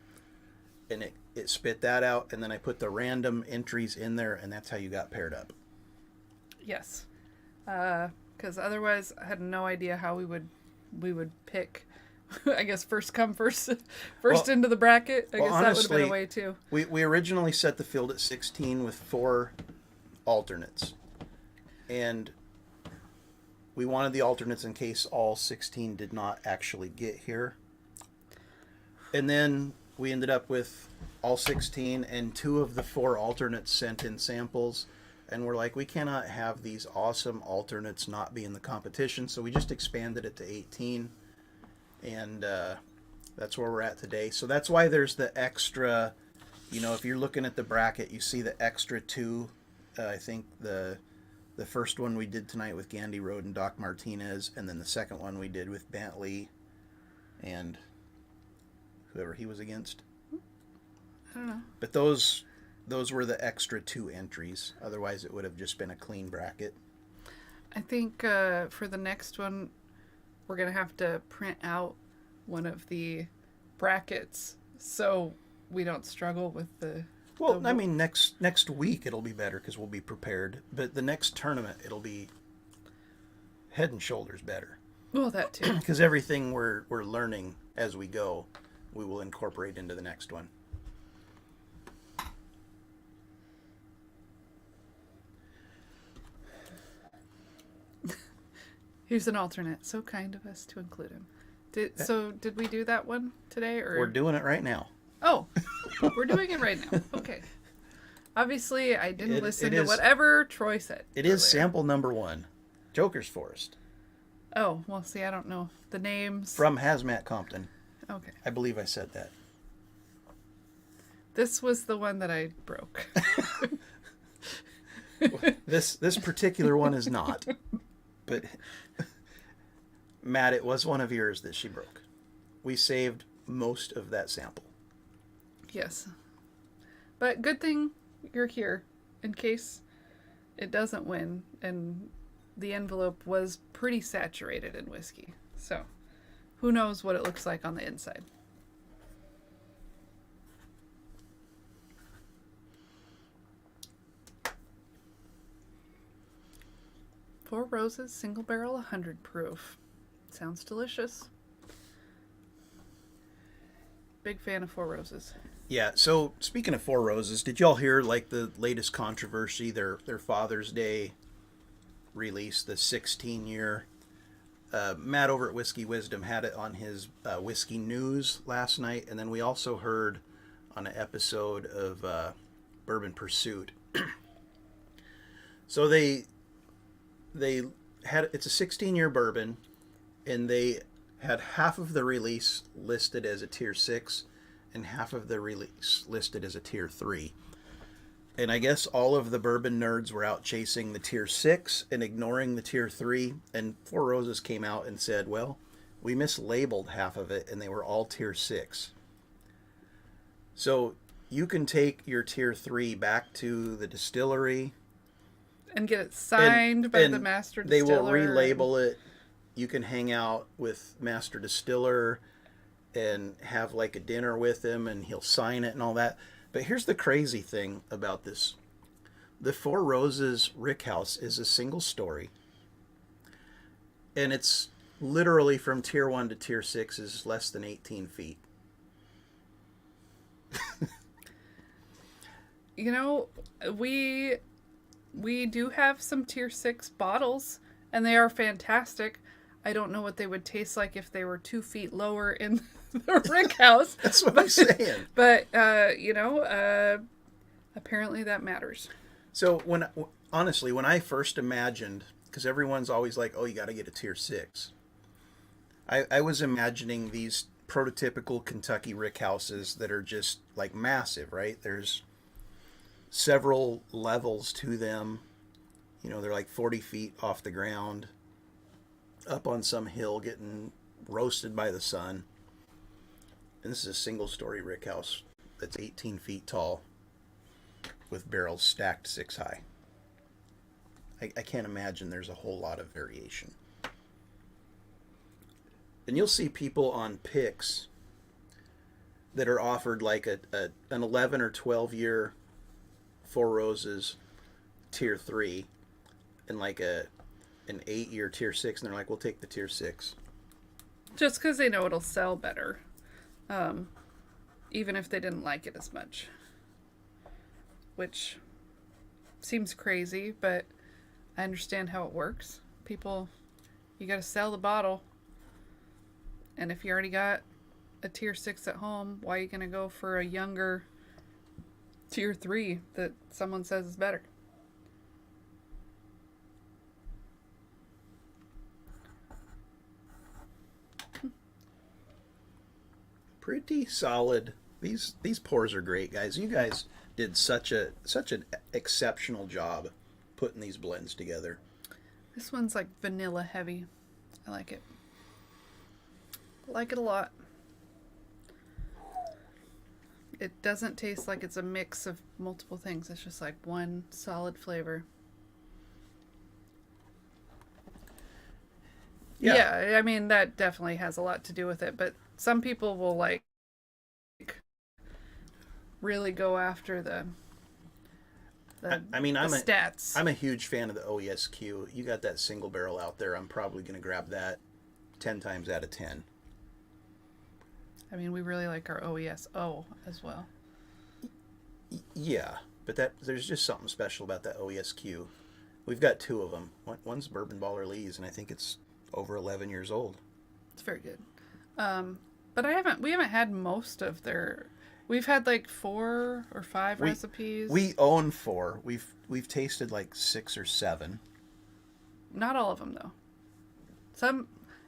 and it spit that out, and then I put the random entries in there, and that's how you got paired up. Yes. Because otherwise I had no idea how we would pick. I guess first come, first into the bracket. I guess honestly, that would have been a way too. We originally set the field at 16 with 4 alternates. And we wanted the alternates in case all 16 did not actually get here. And then we ended up with all 16, and 2 of the 4 alternates sent in samples. And we're like, we cannot have these awesome alternates not be in the competition. So we just expanded it to 18. And that's where we're at today. So that's why there's the extra, if you're looking at the bracket, you see the extra 2. I think the first one we did tonight with Gandy Road and Doc Martinez. And then the second one we did with Bentley and whoever he was against. I don't know. But those were the extra 2 entries. Otherwise, it would have just been a clean bracket. I think for the next one, we're going to have to print out one of the brackets so we don't struggle with the... Well, I mean, next week it'll be better because we'll be prepared. But the next tournament, it'll be head and shoulders better. Well, that too. Because everything we're learning as we go, we will incorporate into the next one. Here's an alternate. So kind of us to include him. Did we do that one today? Or we're doing it right now. Oh, we're doing it right now. Okay. Obviously, I didn't listen to whatever Troy said. It is sample number 1, Joker's Forest. Oh, well, see, I don't know the names. From Hazmat Compton. Okay. I believe I said that. This was the one that I broke. This particular one is not. But, Matt, it was one of yours that she broke. We saved most of that sample. Yes. But good thing you're here in case it doesn't win. And the envelope was pretty saturated in whiskey. So, who knows what it looks like on the inside. Four Roses single barrel 100 proof. Sounds delicious. Big fan of Four Roses. Yeah, so speaking of Four Roses, did y'all hear like the latest controversy, their Father's Day release, the 16-year? Matt over at Whiskey Wisdom had it on his Whiskey News last night, and then we also heard on an episode of Bourbon Pursuit. So they had, it's a 16-year bourbon, and they had half of the release listed as a tier 6 and half of the release listed as a tier 3. And I guess all of the bourbon nerds were out chasing the tier 6 and ignoring the tier 3. And Four Roses came out and said, well, we mislabeled half of it and they were all tier 6. So you can take your tier 3 back to the distillery. And get it signed by the master distiller. They will relabel it. You can hang out with master distiller and have like a dinner with him and he'll sign it and all that. But here's the crazy thing about this. The Four Roses Rickhouse is a single story. And it's literally from tier 1 to tier 6 is less than 18 feet. You know, we do have some tier 6 bottles, and they are fantastic. I don't know what they would taste like if they were 2 feet lower in the rick house. That's what I'm saying. But, apparently that matters. So honestly, when I first imagined, because everyone's always like, oh, you got to get a tier 6. I was imagining these prototypical Kentucky rick houses that are just like massive, right? There's several levels to them. You know, they're like 40 feet off the ground, up on some hill getting roasted by the sun. And this is a single story rick house that's 18 feet tall with barrels stacked 6 high. I can't imagine there's a whole lot of variation. And you'll see people on picks that are offered like an 11 or 12 year Four Roses tier 3 and like an 8-year tier 6, and they're like, we'll take the tier 6. Just because they know it'll sell better. Even if they didn't like it as much. Which seems crazy, but I understand how it works. People, you got to sell the bottle. And if you already got a tier 6 at home, why are you going to go for a younger tier 3 that someone says is better? Pretty solid. These pours are great, guys. You guys did such an exceptional job putting these blends together. This one's like vanilla heavy. I like it. I like it a lot. It doesn't taste like it's a mix of multiple things. It's just like one solid flavor. Yeah, I mean, that definitely has a lot to do with it, but some people will like really go after the stats. I'm a huge fan of the OESQ. You got that single barrel out there. I'm probably going to grab that 10 times out of 10. I mean, we really like our OESO as well. Yeah, but there's just something special about that OESQ. We've got 2 of them. One's Bourbon Baller Lee's, and I think it's over 11 years old. It's very good. But we haven't had most of their. We've had like 4 or 5 recipes. We own 4. We've tasted like 6 or 7. Not all of them though.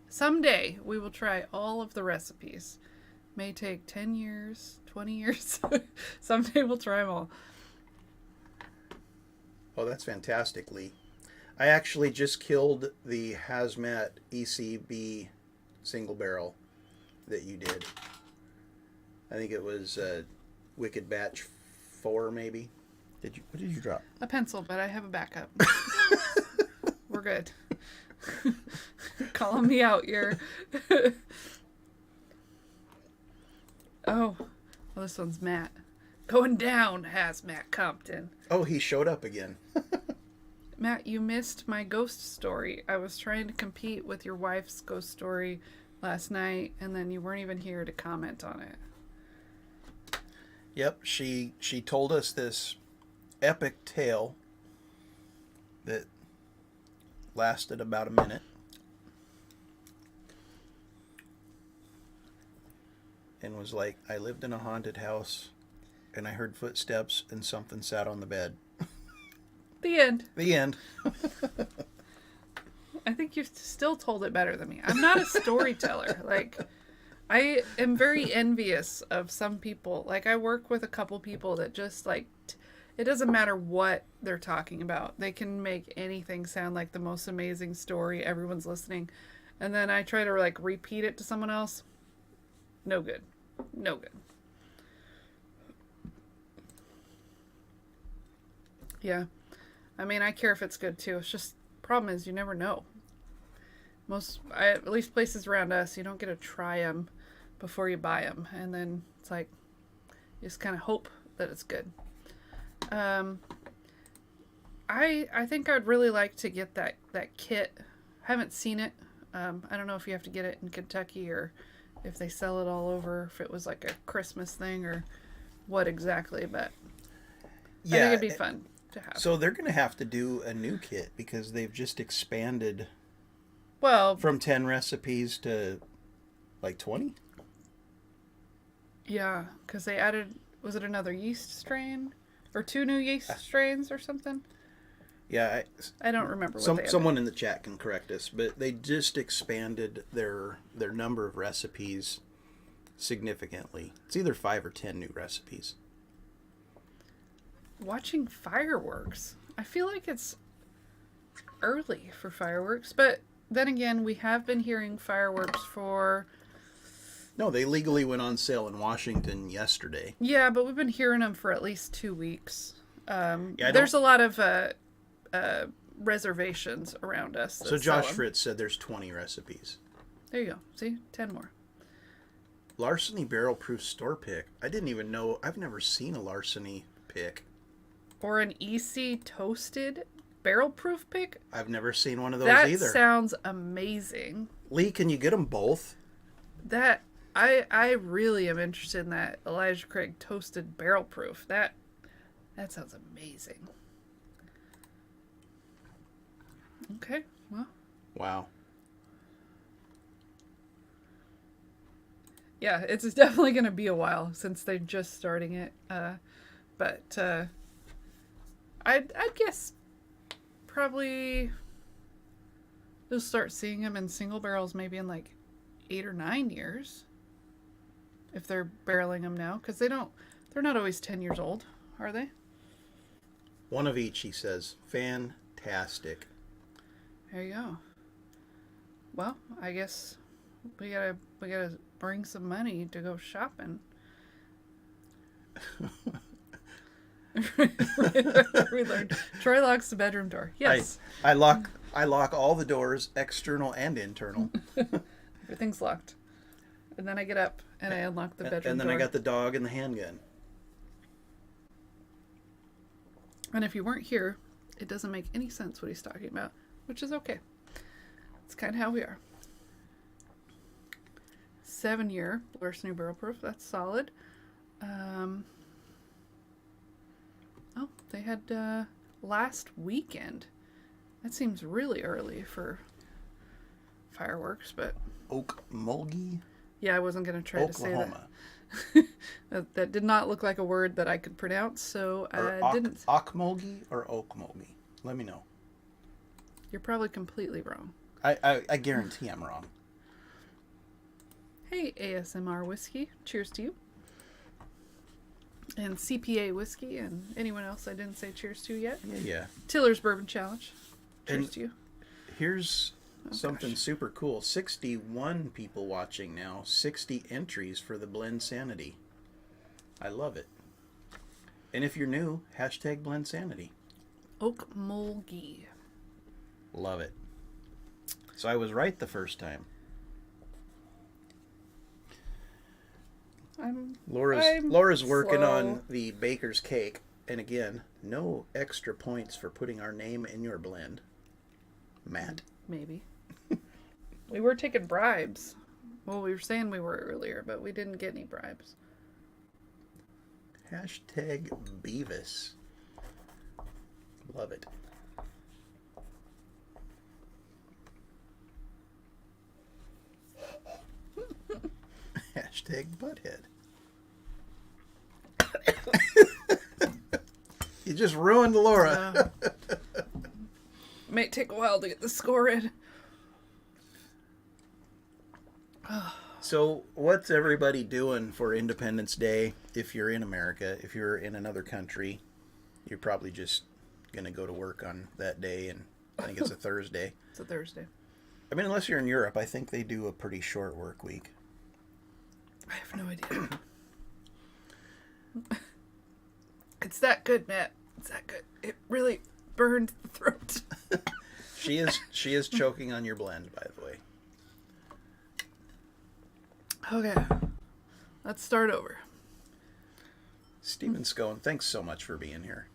Someday we will try all of the recipes. May take 10 years, 20 years. Someday we'll try them all. Oh, that's fantastic, Lee. I actually just killed the Hazmat ECB single barrel that you did. I think it was Wicked Batch 4, maybe. What did you drop? A pencil, but I have a backup. We're good. Calling me out here. Oh, well, this one's Matt. Going down, Hazmat Compton. Oh, he showed up again. Matt, you missed my ghost story. I was trying to compete with your wife's ghost story last night, and then you weren't even here to comment on it. Yep, she told us this epic tale that lasted about a minute. And was like, I lived in a haunted house, and I heard footsteps, and something sat on the bed. The end. The end. I think you've still told it better than me. I'm not a storyteller. Like, I am very envious of some people. Like, I work with a couple people that just, like, it doesn't matter what they're talking about. They can make anything sound like the most amazing story. Everyone's listening. And then I try to, like, repeat it to someone else. No good. No good. Yeah. I mean, I care if it's good, too. It's just, problem is, you never know. At least places around us, you don't get to try them before you buy them. And then it's like, you just kind of hope that it's good. I think I'd really like to get that kit. I haven't seen it. I don't know if you have to get it in Kentucky or if they sell it all over, if it was like a Christmas thing or what exactly, but yeah, I think it'd be fun to have. So they're going to have to do a new kit because they've just expanded from 10 recipes to like 20? Yeah, because they added, was it another yeast strain? Or 2 new yeast strains or something? Yeah. I don't remember what they someone in the chat can correct us, but they just expanded their number of recipes significantly. It's either 5 or 10 new recipes. Watching fireworks. I feel like it's early for fireworks, but then again, we have been hearing fireworks for... No, they legally went on sale in Washington yesterday. Yeah, but we've been hearing them for at least 2 weeks. There's a lot of reservations around us. So Josh Fritz said there's 20 recipes. There you go. See? 10 more. Larceny barrel proof store pick. I didn't even know. I've never seen a Larceny pick. Or an EC toasted barrel proof pick. I've never seen one of those either. That sounds amazing. Lee, can you get them both? I really am interested in that Elijah Craig toasted barrel proof. That sounds amazing. Okay, well. Wow. Yeah, it's definitely going to be a while since they're just starting it. But I'd guess probably you'll start seeing them in single barrels maybe in like 8 or 9 years. If they're barreling them now, because they're not always 10 years old, are they? One of each, he says. Fantastic. There you go. Well, I guess we gotta bring some money to go shopping. We learned Troy locks the bedroom door. Yes. I lock all the doors, external and internal. Everything's locked. And then I get up and I unlock the bedroom door. And then I got the dog and the handgun. And if you weren't here, it doesn't make any sense what he's talking about, which is okay. It's kind of how we are. 7-year Larceny barrel proof. That's solid. Oh, they had last weekend. That seems really early for fireworks, but... Okmulgee? Yeah, I wasn't going to try Oklahoma. to say that. That did not look like a word that I could pronounce, so I didn't... Okmulgee or Okmulgee? Let me know. You're probably completely wrong. I guarantee I'm wrong. Hey, ASMR Whiskey. Cheers to you. And CPA Whiskey and anyone else I didn't say cheers to yet. Yeah. Tiller's Bourbon Challenge. Cheers And to you. Here's something super cool. 61 people watching now. 60 entries for the Blendsanity. I love it. And if you're new, hashtag Blendsanity. Okmulgee. Love it. So I was right the first time. Laura's working slow. on the baker's cake. And again, no extra points for putting our name in your blend. Matt. Maybe. We were taking bribes. Well, we were saying we were earlier, but we didn't get any bribes. Hashtag Beavis. Love it. Hashtag Butthead. You just ruined Laura. Might take a while to get the score in. So, what's everybody doing for Independence Day? If you're in America, if you're in another country, you're probably just going to go to work on that day, and I think it's a Thursday. It's a Thursday. I mean, unless you're in Europe, I think they do a pretty short work week. I have no idea. It's that good, Matt. It's that good. It really burned the throat. She is choking on your blend, by the way. Okay. Let's start over. Stephen Scone, thanks so much for being here.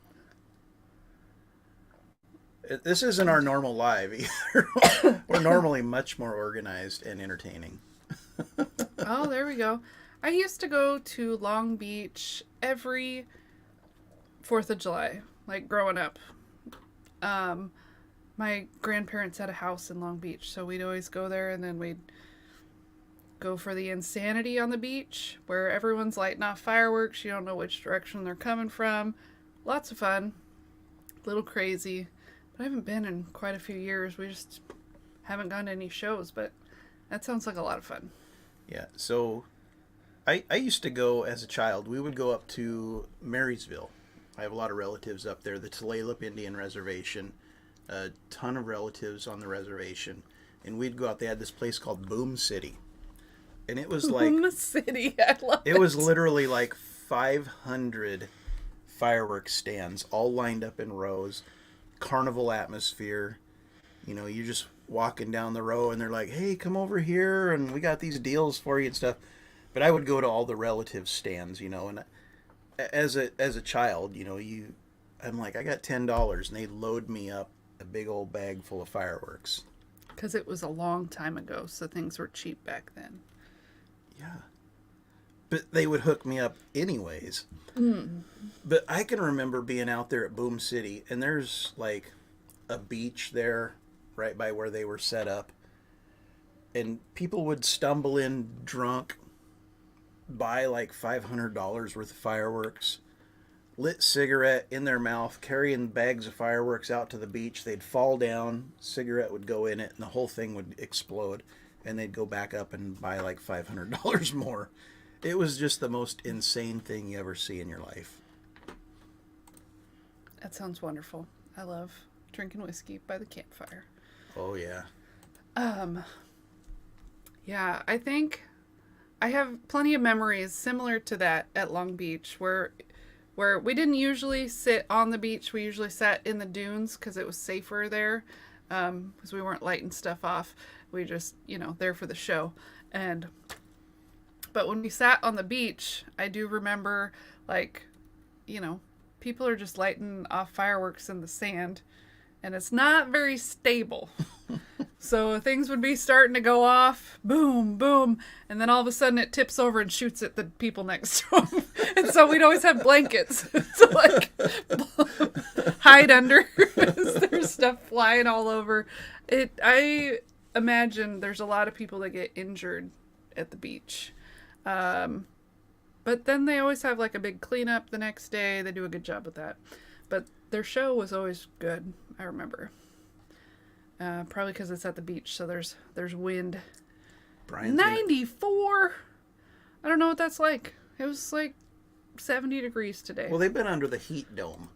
This isn't our normal live either. We're normally much more organized and entertaining. Oh, there we go. I used to go to Long Beach every 4th of July, like growing up. My grandparents had a house in Long Beach, so we'd always go there, and then we'd go for the insanity on the beach, where everyone's lighting off fireworks. You don't know which direction they're coming from. Lots of fun. A little crazy. But I haven't been in quite a few years. We just haven't gone to any shows, but that sounds like a lot of fun. Yeah, so I used to go as a child. We would go up to Marysville. I have a lot of relatives up there, the Tulalip Indian Reservation, a ton of relatives on the reservation. And we'd go out. They had this place called Boom City. And it was like... Boom City, I love it. It was literally like 500 fireworks stands all lined up in rows. Carnival atmosphere. You know, you're just walking down the row and they're like, hey, come over here and we got these deals for you and stuff. But I would go to all the relative stands, you know, and as a child, you know, I'm like, I got $10 and they load me up a big old bag full of fireworks. Because it was a long time ago, so things were cheap back then. Yeah. But they would hook me up anyways. But I can remember being out there at Boom City, and there's like a beach there right by where they were set up. And people would stumble in drunk, buy like $500 worth of fireworks, lit cigarette in their mouth, carrying bags of fireworks out to the beach. They'd fall down, cigarette would go in it, and the whole thing would explode. And they'd go back up and buy like $500 more. It was just the most insane thing you ever see in your life. That sounds wonderful. I love drinking whiskey by the campfire. Oh, yeah. Yeah, I think I have plenty of memories similar to that at Long Beach where we didn't usually sit on the beach. We usually sat in the dunes because it was safer there, because we weren't lighting stuff off. We just, you know, there for the show. But when we sat on the beach, I do remember, like, you know, people are just lighting off fireworks in the sand, and it's not very stable. So things would be starting to go off, boom, boom, and then all of a sudden it tips over and shoots at the people next to them. And so we'd always have blankets to, like, hide under as there's stuff flying all over. I imagine there's a lot of people that get injured at the beach. But then they always have like a big cleanup the next day. They do a good job with that. But their show was always good, I remember. Probably because it's at the beach, so there's wind. Brian's 94! I don't know what that's like. It was like 70 degrees today. Well, they've been under the heat dome.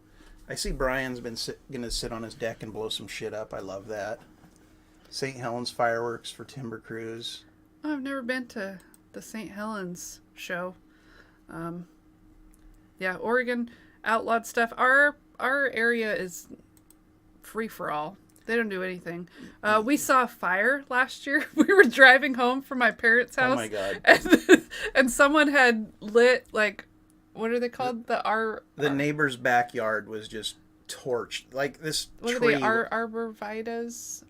I see Brian's been going to sit on his deck and blow some shit up. I love that. St. Helens fireworks for Timber Cruise. I've never been to the St. Helens show. Yeah, Oregon outlawed stuff. Our area is free for all. They don't do anything. We saw a fire last year. We were driving home from my parents' house. Oh my God. And someone had lit like what are they called? The neighbor's backyard was just torched. Like this what tree. are they? Arborvitas?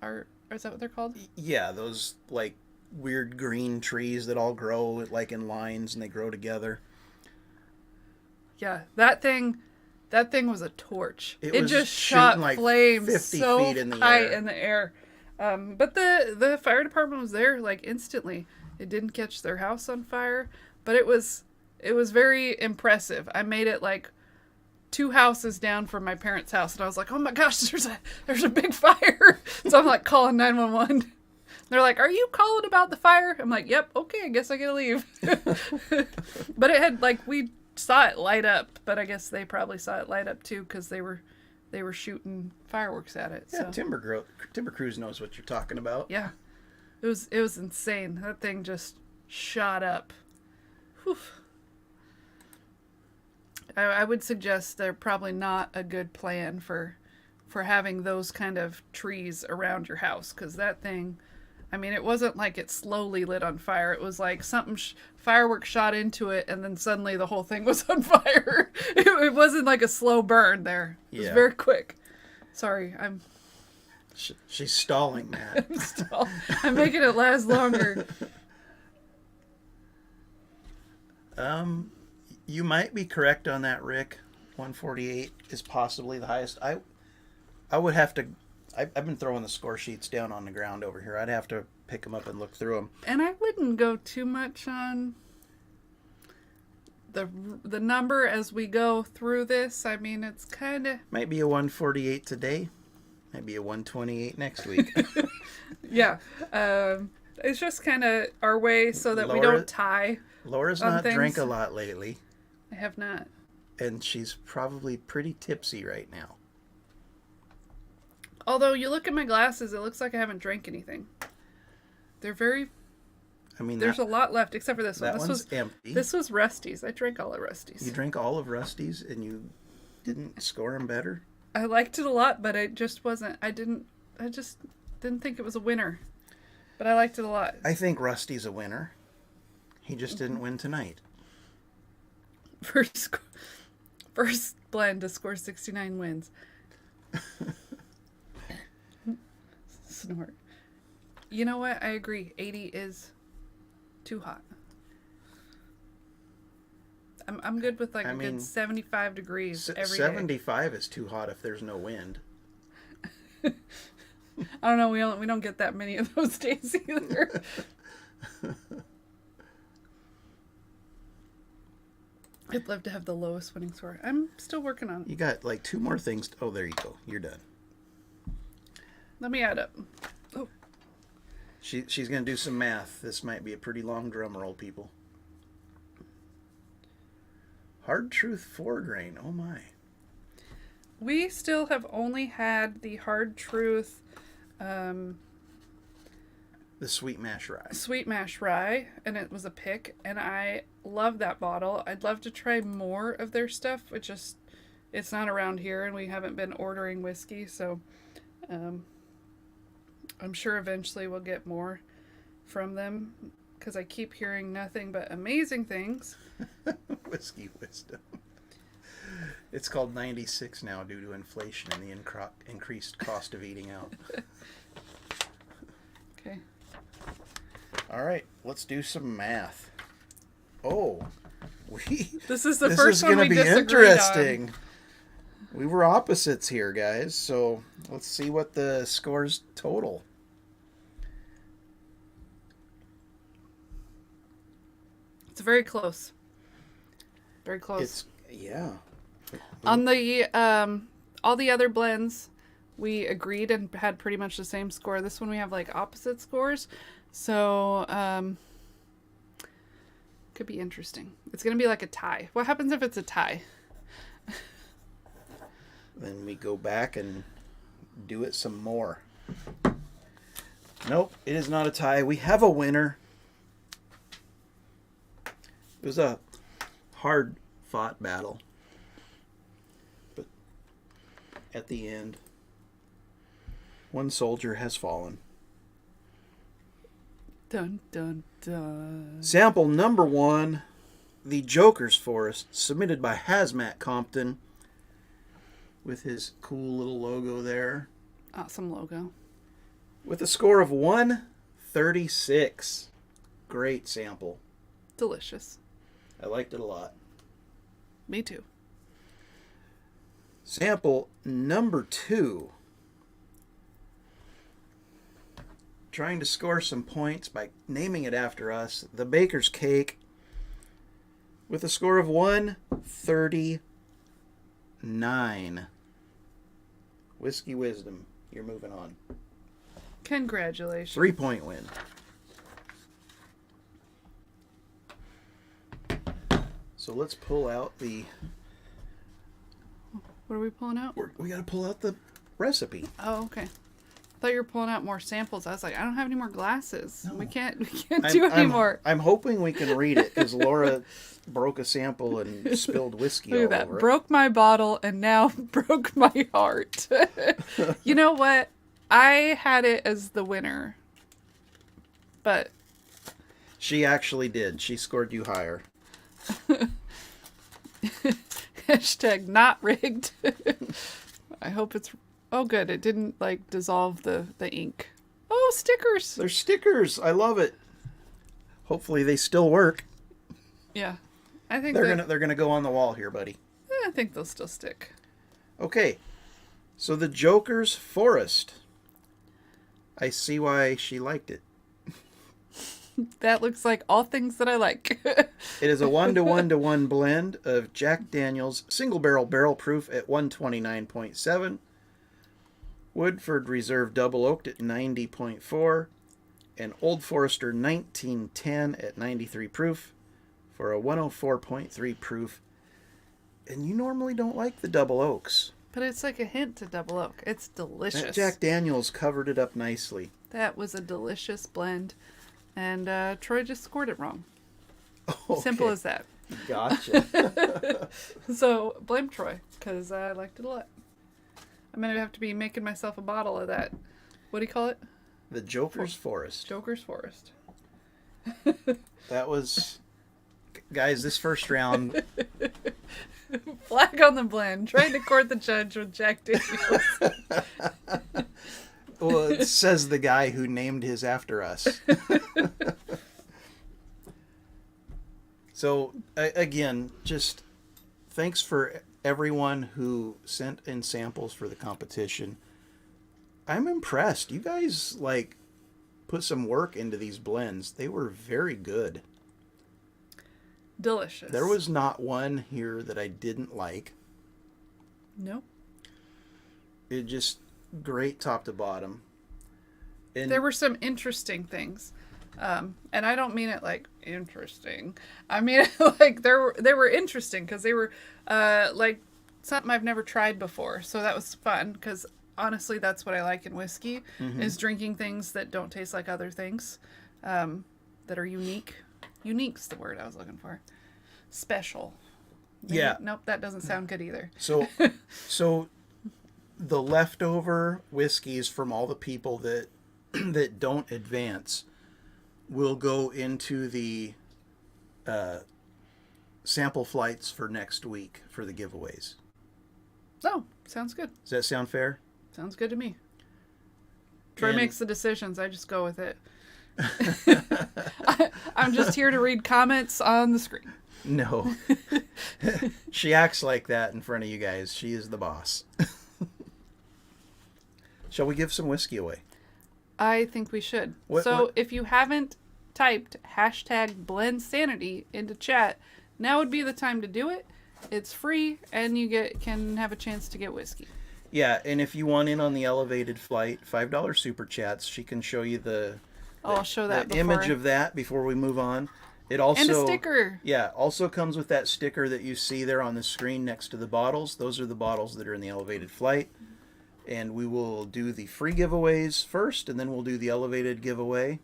Is that what they're called? Yeah, those like weird green trees that all grow like in lines and they grow together. Yeah, that thing was a torch. It was just shot like flames 50 so feet in the high air. in the air. But the fire department was there like instantly. It didn't catch their house on fire, but it was very impressive. I made it like 2 houses down from my parents' house, and I was like, "Oh my gosh, there's a big fire!" So I'm like calling 911. They're like, "Are you calling about the fire?" I'm like, "Yep, okay, I guess I gotta leave." But it had like we saw it light up, but I guess they probably saw it light up too because they were shooting fireworks at it. Yeah, So. Timber Cruise knows what you're talking about. Yeah, it was insane. That thing just shot up. Whew. I would suggest they're probably not a good plan for having those kind of trees around your house, because that thing, I mean, it wasn't like it slowly lit on fire. It was like something fireworks shot into it, and then suddenly the whole thing was on fire. It wasn't like a slow burn there. It was very quick. Sorry, She's stalling, Matt. I'm making it last longer. You might be correct on that, Rick. 148 is possibly the highest. I would have to. I've been throwing the score sheets down on the ground over here. I'd have to pick them up and look through them. And I wouldn't go too much on the number as we go through this. I mean, it's kind of... Might be a 148 today. Might be a 128 next week. Yeah. It's just kind of our way so that we don't tie. Laura's not drank a lot lately. I have not. And she's probably pretty tipsy right now. Although you look at my glasses, it looks like I haven't drank anything. They're very... I mean, there's a lot left, except for this one. That one's empty. This was Rusty's. I drank all of Rusty's. You drank all of Rusty's and you didn't score him better? I liked it a lot, but it just wasn't... I just didn't think it was a winner. But I liked it a lot. I think Rusty's a winner. He just didn't win tonight. First blend to score 69 wins. Snort. You know what? I agree. 80 is too hot. I'm good with like good 75 degrees every 75 is too hot if there's no wind. I don't know. We don't get that many of those days either. I'd love to have the lowest winning score. I'm still working on it. You got like 2 more things. Oh, there you go. You're done. Let me add up. Oh. She's going to do some math. This might be a pretty long drum roll, people. Hard Truth 4 grain. Oh, my. We still have only had the Hard Truth... the Sweet Mash Rye. Sweet Mash Rye, and it was a pick, and I love that bottle. I'd love to try more of their stuff, which just, it's not around here, and we haven't been ordering whiskey, so I'm sure eventually we'll get more from them, because I keep hearing nothing but amazing things. Whiskey wisdom. It's called 96 now due to inflation and the increased cost of eating out. Okay. All right, let's do some math. Oh, this is the this first is one gonna we be disagreed interesting. on. We were opposites here, guys. So let's see what the scores total. It's very close. Very close. Yeah. On the all the other blends, we agreed and had pretty much the same score. This one we have like opposite scores, so could be interesting. It's gonna be like a tie. What happens if it's a tie? Then we go back and do it some more. Nope, it is not a tie. We have a winner. It was a hard-fought battle. But at the end, one soldier has fallen. Dun, dun, dun. Sample number 1 the Joker's Forest, submitted by Hazmat Compton, with his cool little logo there. Awesome logo. With a score of 136. Great sample. Delicious. I liked it a lot. Me too. Sample number 2. Trying to score some points by naming it after us. The Baker's Cake. With a score of 139. Whiskey Wisdom. You're moving on. Congratulations. 3-point win. So let's pull out the... What are we pulling out? We got to pull out the recipe. Oh, okay. I thought you were pulling out more samples. I was like, I don't have any more glasses. No. We can't do any more. I'm hoping we can read it because Laura broke a sample and spilled whiskey Look all at that. over it. Broke my bottle and now broke my heart. You know what? I had it as the winner. But She actually did. She scored you higher. hashtag not rigged. I hope it's... Oh, good. It didn't, like, dissolve the ink. Oh, stickers. They're stickers. I love it. Hopefully they still work. Yeah. I think They're gonna go on the wall here, buddy. I think they'll still stick. Okay. So the Joker's Forest. I see why she liked it. That looks like all things that I like. It is a 1-to-1-to-1 blend of Jack Daniel's single barrel proof at 129.7, Woodford Reserve double oaked at 90.4, and Old Forester 1910 at 93 proof for a 104.3 proof. And you normally don't like the double oaks. But it's like a hint to double oak. It's delicious. That Jack Daniel's covered it up nicely. That was a delicious blend. And Troy just scored it wrong. Okay. Simple as that. Gotcha. So blame Troy, because I liked it a lot. I'm going to have to be making myself a bottle of that. What do you call it? The Joker's Forest. Joker's Forest. That was... Guys, this first round... Flag on the blend. Trying to court the judge with Jack Daniels. Well, it says the guy who named his after us. So, again, just thanks for everyone who sent in samples for the competition. I'm impressed. You guys, like, put some work into these blends. They were very good. Delicious. There was not one here that I didn't like. Nope. It just great top to bottom. And There were some interesting things. And I don't mean it like interesting. I mean it like they were interesting because they were like something I've never tried before. So that was fun because honestly that's what I like in whiskey is drinking things that don't taste like other things that are unique. Unique's the word I was looking for. Special. Maybe, yeah. Nope, that doesn't sound good either. So the leftover whiskeys from all the people that that don't advance will go into the sample flights for next week for the giveaways. Oh, sounds good. Does that sound fair? Sounds good to me. Troy And- makes the decisions. I just go with it. I'm just here to read comments on the screen. No. She acts like that in front of you guys. She is the boss. Shall we give some whiskey away? I think we should. What- So what- if you haven't typed hashtag Blendsanity into chat, now would be the time to do it. It's free and you can have a chance to get whiskey. Yeah, and if you want in on the elevated flight, $5 super chats, she can show you the I'll show that before. image of that before we move on. It also And a sticker. Yeah, also comes with that sticker that you see there on the screen next to the bottles. Those are the bottles that are in the elevated flight. And we will do the free giveaways first, and then we'll do the elevated giveaway.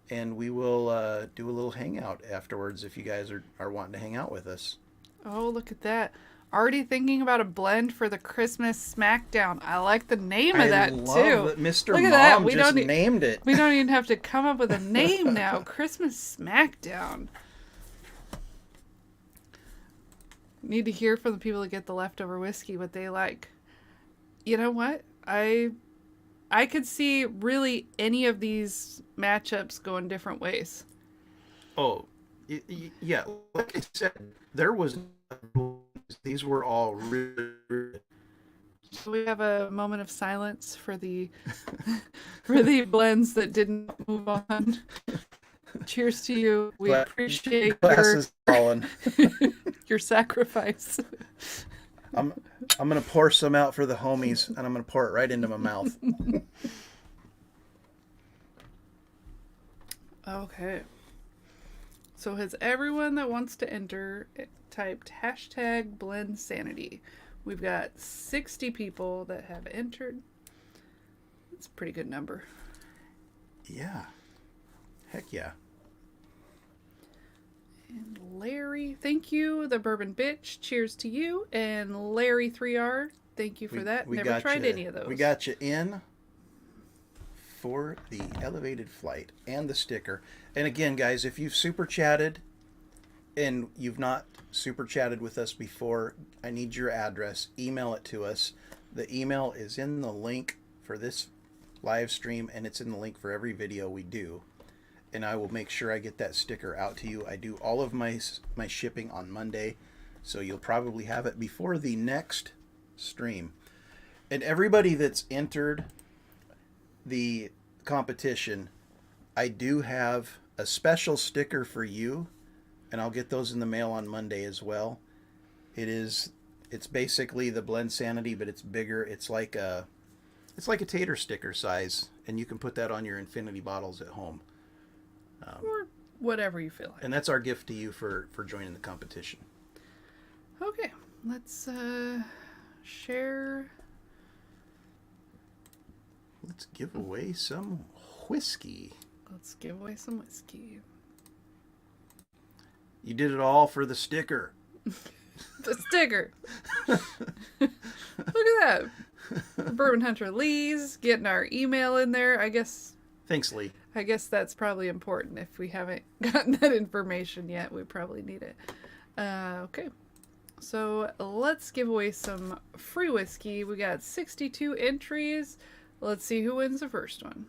And we will do a little hangout afterwards if you guys are wanting to hang out with us. Oh, look at that. Already thinking about a blend for the Christmas Smackdown. I like the name of that, I too. love that Mr. Look at Mom that. We just don't named it. We don't even have to come up with a name now. Christmas Smackdown. need to hear from the people that get the leftover whiskey what they like. You know what? I could see really any of these matchups going different ways. Oh, yeah. Like I said, there was these were all really. So we have a moment of silence for the for the blends that didn't move on. Cheers to you. We appreciate Glasses falling. your sacrifice. I'm gonna pour some out for the homies, and I'm gonna pour it right into my mouth. Okay. So has everyone that wants to enter typed hashtag Blendsanity? We've got 60 people that have entered. That's a pretty good number. Yeah. Heck yeah. And Larry, thank you. The Bourbon Bitch, cheers to you. And Larry 3R, thank you for that. Never tried any of those. We got you in for the elevated flight and the sticker. And again, guys, if you've super chatted and you've not super chatted with us before, I need your address. Email it to us. The email is in the link for this live stream, and it's in the link for every video we do. And I will make sure I get that sticker out to you. I do all of my shipping on Monday, so you'll probably have it before the next stream. And everybody that's entered the competition, I do have a special sticker for you, and I'll get those in the mail on Monday as well. It's basically the Blendsanity, but it's bigger. It's like a tater sticker size, and you can put that on your infinity bottles at home. Or whatever you feel like. And that's our gift to you for joining the competition. Okay, let's share. Let's give away some whiskey. Let's give away some whiskey. You did it all for the sticker. The sticker. Look at that. Bourbon Hunter Lee's getting our email in there. I guess Thanks, Lee. that's probably important. If we haven't gotten that information yet, we probably need it. Okay. So let's give away some free whiskey. We got 62 entries. Let's see who wins the first one.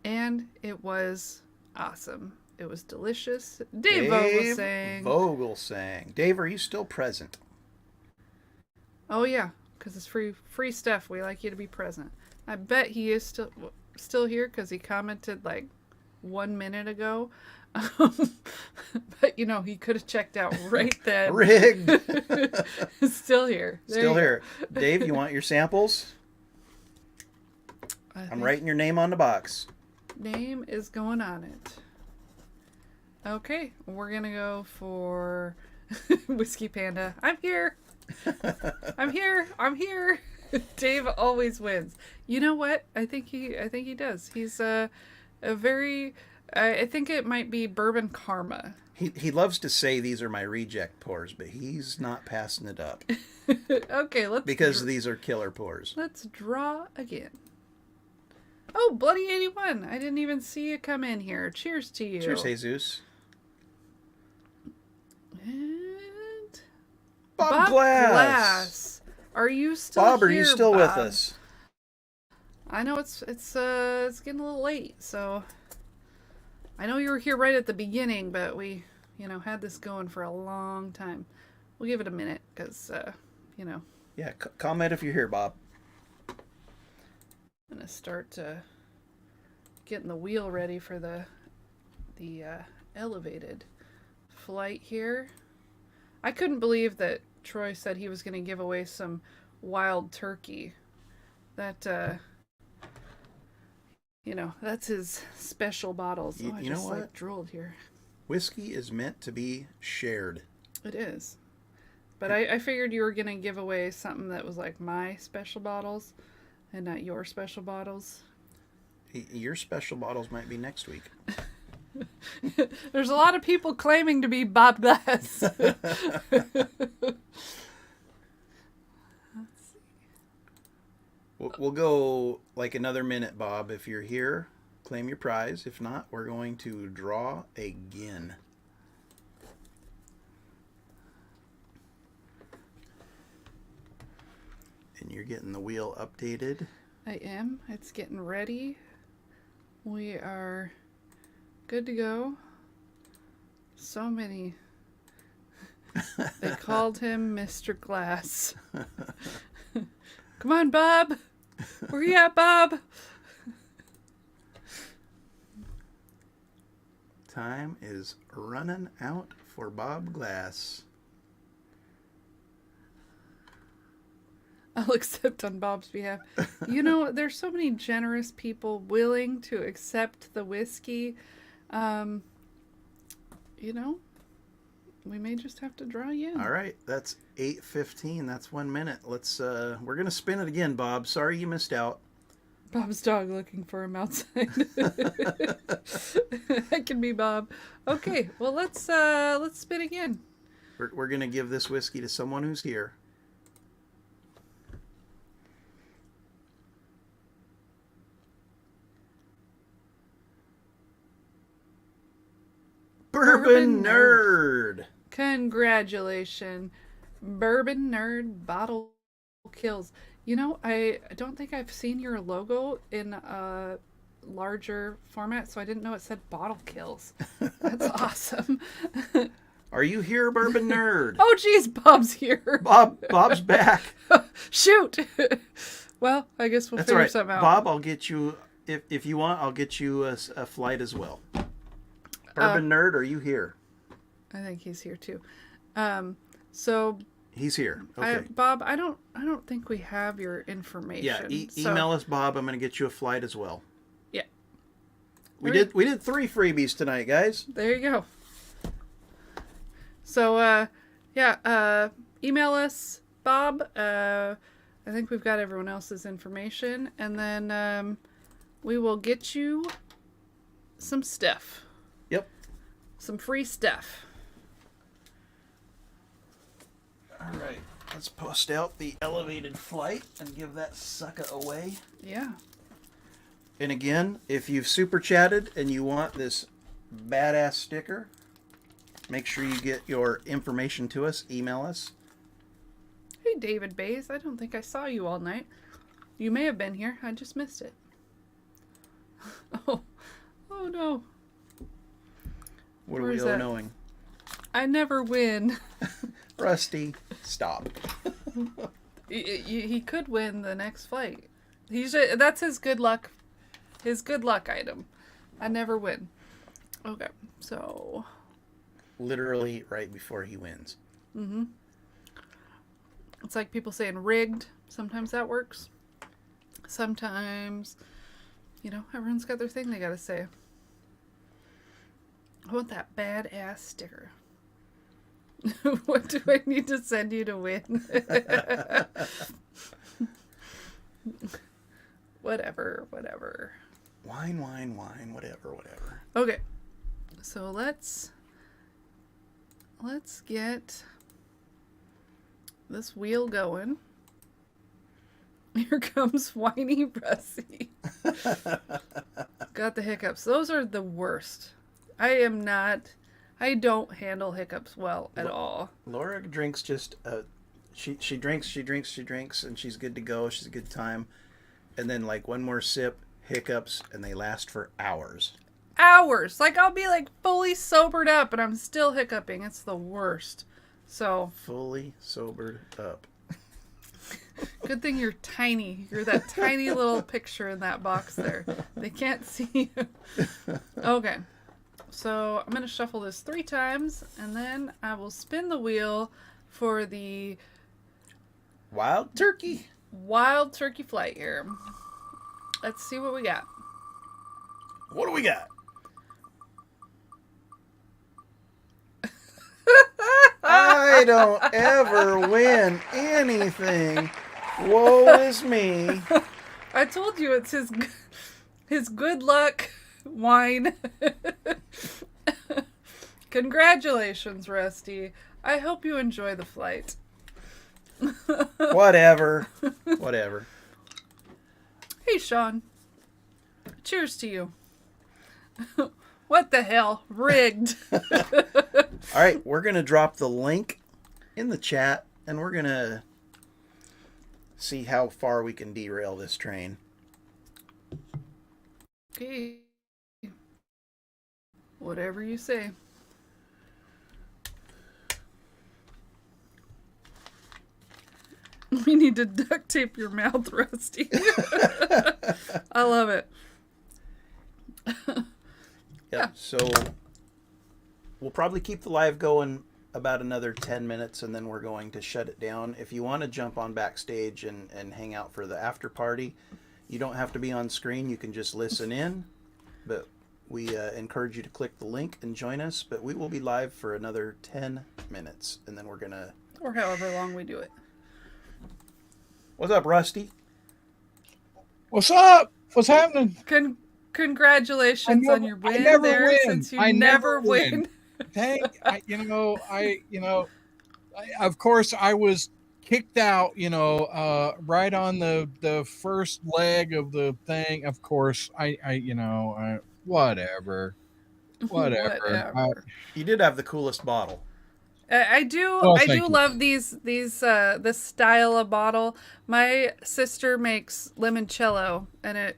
And it was awesome. It was delicious. Dave Vogelsang. Dave, are you still present? Oh yeah, because it's free stuff. We like you to be present. I bet he is still here because he commented like 1 minute ago. But you know, he could have checked out right then. Rigged. Still here. Still here. Dave, you want your samples? I'm writing your name on the box. Name is going on it. Okay, we're gonna go for Whiskey Panda. I'm here. I'm here. Dave always wins. You know what? I think he does. He's a very. I think it might be bourbon karma. He loves to say these are my reject pours, but he's not passing it up. Okay, because these are killer pours. Let's draw again. Oh, Bloody 81. I didn't even see you come in here. Cheers to you. Cheers, Jesus. And Bob Glass. Are you still Bob, here, are you still Bob? with us? I know it's getting a little late, so I know you were here right at the beginning, but we, had this going for a long time. We'll give it a minute because, Yeah, comment if you're here, Bob. I'm gonna start getting the wheel ready for the elevated flight here. I couldn't believe that Troy said he was gonna give away some wild turkey. That that's his special bottles. I you just know what? like drooled here. Whiskey is meant to be shared. It is. But I figured you were gonna give away something that was like my special bottles. And not your special bottles. Your special bottles might be next week. There's a lot of people claiming to be Bob Glass. We'll go like another minute, Bob. If you're here, claim your prize. If not, we're going to draw again. And you're getting the wheel updated. I am. It's getting ready. We are good to go. So many. They called him Mr. Glass. Come on, Bob. Where you at, Bob? Time is running out for Bob Glass. I'll accept on Bob's behalf. You know, there's so many generous people willing to accept the whiskey. You know, we may just have to draw you in. All right, that's 8:15. That's 1 minute. Let's. We're gonna spin it again, Bob. Sorry you missed out. Bob's dog looking for him outside. That can be Bob. Okay, well let's spin again. We're gonna give this whiskey to someone who's here. Bourbon Nerd. Congratulations, Bourbon Nerd Bottle Kills. You know, I don't think I've seen your logo in a larger format, so I didn't know it said Bottle Kills. That's awesome. Are you here, Bourbon Nerd? Oh, geez, Bob's here. Bob's back. Shoot. Well, I guess we'll That's figure all right. something out. Bob, I'll get you, if you want, I'll get you a flight as well. Bourbon Nerd, are you here? I think he's here too. So He's here. Okay. Bob, I don't think we have your information. Yeah, so, email us, Bob. I'm going to get you a flight as well. Yeah. We did 3 freebies tonight, guys. There you go. So email us, Bob. I think we've got everyone else's information, and then we will get you some stuff. Yep. Some free stuff. All right. Let's post out the elevated flight and give that sucker away. Yeah. And again, if you've super chatted and you want this badass sticker, make sure you get your information to us. Email us. Hey, David Bays. I don't think I saw you all night. You may have been here. I just missed it. Oh no. What are Where we is all that? knowing? I never win. Rusty, stop. He could win the next flight. That's his good luck. His good luck item. I never win. Okay, so Literally right before he wins. mm-hmm. It's like people saying rigged. Sometimes that works. Sometimes, everyone's got their thing they gotta say. I want that badass sticker. What do I need to send you to win? Whatever. Wine, whatever. Okay. So let's get this wheel going. Here comes whiny Russie. Got the hiccups. Those are the worst. I don't handle hiccups well at all. Laura drinks she drinks, and she's good to go. She's a good time. And then like one more sip, hiccups, and they last for hours. Hours. Like I'll be like fully sobered up and I'm still hiccuping. It's the worst. So Fully sobered up. good thing you're tiny. You're that tiny little picture in that box there. They can't see you. Okay. So I'm going to shuffle this 3 times, and then I will spin the wheel for the Wild turkey. wild turkey flight here. Let's see what we got. What do we got? I don't ever win anything. Woe is me. I told you it's his good luck wine. Congratulations, Rusty. I hope you enjoy the flight. Whatever. Hey, Sean. Cheers to you. What the hell? Rigged. All right, we're going to drop the link in the chat, and we're going to see how far we can derail this train. Okay. Whatever you say. We need to duct tape your mouth, Rusty. I love it. Yeah, so we'll probably keep the live going about another 10 minutes, and then we're going to shut it down. If you want to jump on backstage and hang out for the after party, you don't have to be on screen. You can just listen in, but we encourage you to click the link and join us. But we will be live for another 10 minutes, and then we're going to... Or however long we do it. What's up, Rusty? What's up? What's happening? Congratulations on your win. I never there, win. Since you I never win. Dang, of course I was kicked out, right on the first leg of the thing. Of course, whatever. You did have the coolest bottle. I do love this style of bottle. My sister makes limoncello, and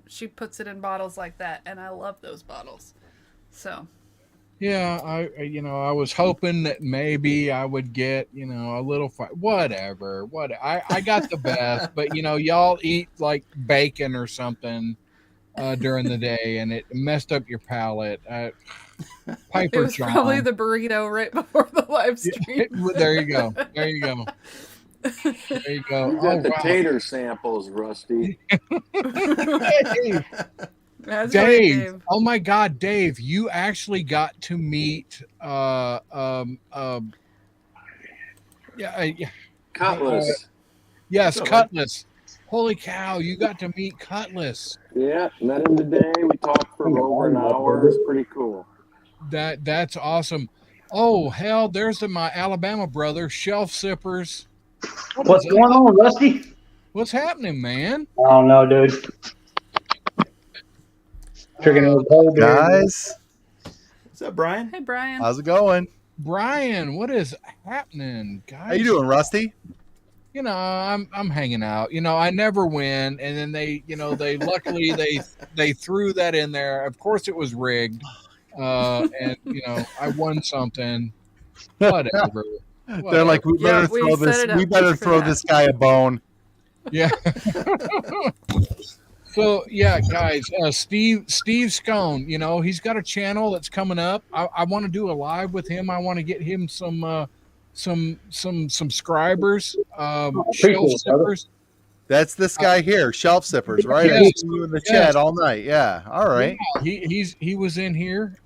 she puts it in bottles like that, and I love those bottles. So yeah, I was hoping that maybe I would get, a little whatever. I got the best, but y'all eat like bacon or something during the day, and it messed up your palate. It was probably the burrito right before the live stream. There you go. There you go. You got the tater samples, Rusty. That's Dave. right, Dave. Oh my God, Dave! You actually got to meet Cutlass. Yes, Cutlass. Holy cow! You got to meet Cutlass. Yeah, met him today. We talked for over an hour. It's pretty cool. That's awesome. Oh hell, there's my Alabama brother, Shelf Sippers. What's going on, Rusty? What's happening, man? I don't know, dude. Drinking a cold beer. Guys, What's up, Brian? Hey, Brian. how's it going? Brian, what is happening, guys? How you doing, Rusty? I'm hanging out. I never win, and then they luckily they threw that in there. Of course, it was rigged, and I won something. Whatever. They're like, we better throw this guy a bone. Yeah. So yeah, guys, Steve Scone, he's got a channel that's coming up. I want to do a live with him. I want to get him some subscribers. Shelf Sippers. That's this guy here, Shelf Sippers, right? Yes, I see you in the chat all night. Yeah, all right. Yeah, he was in here.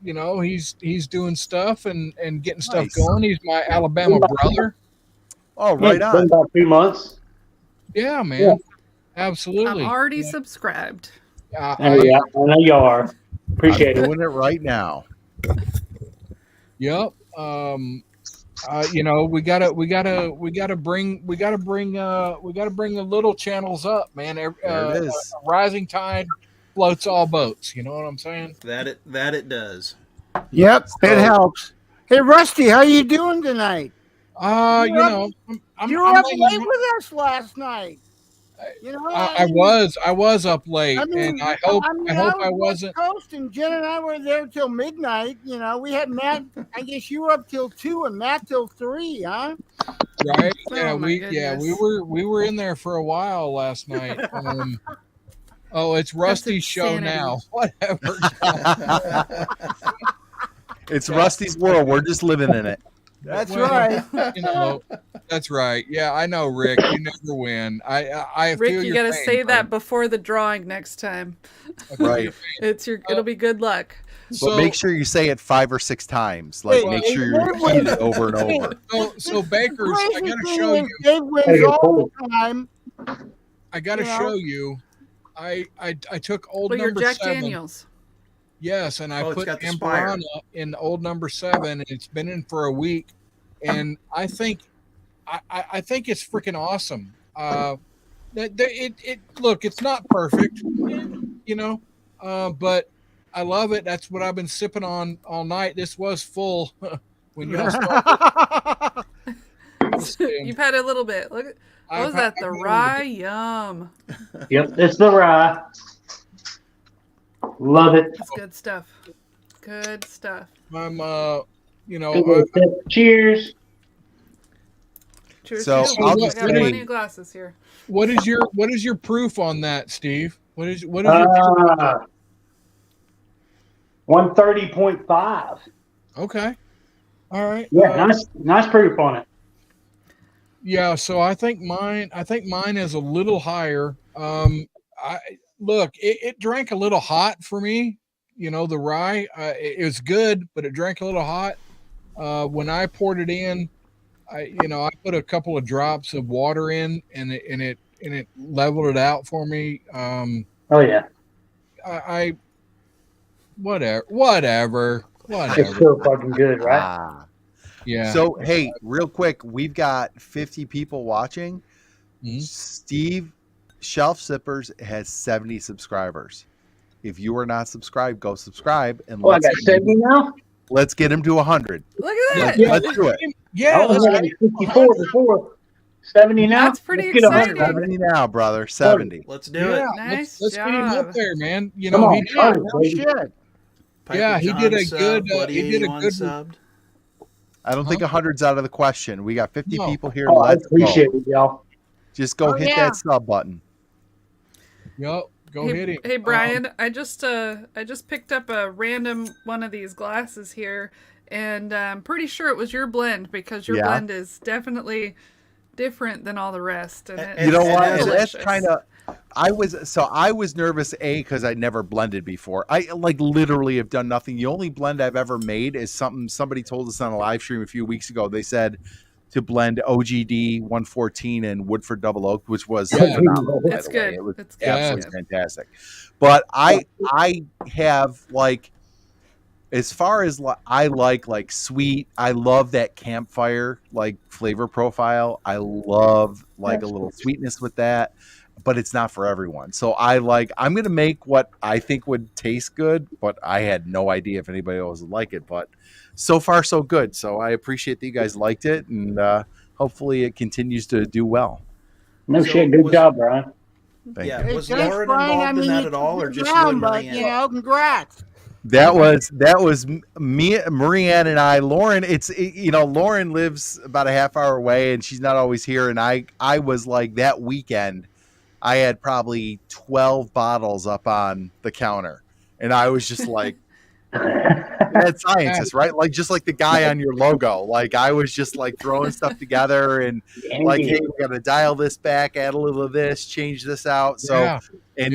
He's doing stuff and getting stuff going. He's my Alabama brother. Oh, right on. Been about 3 months. Yeah, man. Yeah. Absolutely. I'm already subscribed. Yeah, I know you are. Appreciate it. Doing it right now. Yep. We gotta bring the little channels up, man. There it is. Rising tide floats all boats. You know what I'm saying? That it does. Yep, it helps. Hey, Rusty, how you doing tonight? You were up late with us last night. I was up late, and I hope I wasn't. Coast and Jen and I were there till midnight. We had Matt. I guess you were up till 2 and Matt till 3, huh? Right? Oh, we were in there for a while last night. It's Rusty's show now. Whatever. It's Rusty's world. We're just living in it. That's right. That's right. Yeah, I know, Rick. You never win. I Rick, feel you your got to pain, say bro. that before the drawing next time. Right. It'll be good luck. But make sure you say it 5 or 6 times. Like, make sure you repeat it over and over. So Bakers, I got to show you. Dave wins all the time. I got to show you. I took old Well, number you're Jack 7. Daniels. Yes, and I put got the Spire. Amberana in old number 7, and it's been in for a week, and I think it's freaking awesome. Look, it's not perfect, but I love it. That's what I've been sipping on all night. This was full when y'all started. You've had a little bit. Look, what was that? The rye? Yum. Yep, it's the rye. Love it. That's good stuff. Good stuff. I'm, cheers. Cheers. So, to you. I'll I just got say- plenty of glasses here. What is your proof on that, Steve? What is your 130.5. Okay. All right. Yeah, nice proof on it. Yeah, so I think mine is a little higher. It drank a little hot for me. The rye, it was good, but it drank a little hot. When I poured it in, I put a couple of drops of water in, and it leveled it out for me. Oh yeah. Whatever. It's still fucking good, right? Ah. Yeah. So, hey, real quick, we've got 50 people watching. Mhm. Steve Shelf Sippers has 70 subscribers. If you are not subscribed, go subscribe. And I got 70 now? let's get him to 100. Look at that. Let's do it. Yeah. I was at 54 before. 70 now? That's pretty Let's get 100. exciting. 70 now, brother. 70. Let's do it. Nice let's get him job. up there, man. Come on, he Yeah, 100, no baby. shit. Piper Yeah, he did a John good, subbed, Bloody he did a 81 good- subbed. I don't think 100's out of the question. We got 50 No. people here. Oh, I Let's appreciate go. it, y'all. Just go Oh, hit yeah. that sub button. Yep. Go Hey, hit him. hey Brian, I just picked up a random one of these glasses here, and I'm pretty sure it was your blend because your Yeah. blend is definitely different than all the rest. And it's You know what? and And that's delicious. kind of. I was nervous because I'd never blended before. I literally have done nothing. The only blend I've ever made is something somebody told us on a live stream a few weeks ago. They said to blend OGD 114 and Woodford Double Oak, which was Yeah. phenomenal. by It's the way. good. It was It's good. absolutely fantastic. But I have as far as I like sweet, I love that campfire flavor profile. I love a little sweetness with that, but it's not for everyone. So I'm going to make what I think would taste good, but I had no idea if anybody else would like it, but so far so good. So I appreciate that you guys liked it, and hopefully it continues to do well. No So shit. Good was- job, Brian. Thank Yeah, you. Hey, was thanks, Lauren Brian. involved in that you at all, or took just it you down, and but, Marianne? congrats. That was me, Marianne, and I. Lauren, Lauren lives about a half hour away, and she's not always here. And I was like that weekend, I had probably 12 bottles up on the counter, and I was just like, that scientist, right? Just like the guy on your logo. I was just throwing stuff together and hey, we got to dial this back, add a little of this, change this out. So, Yeah.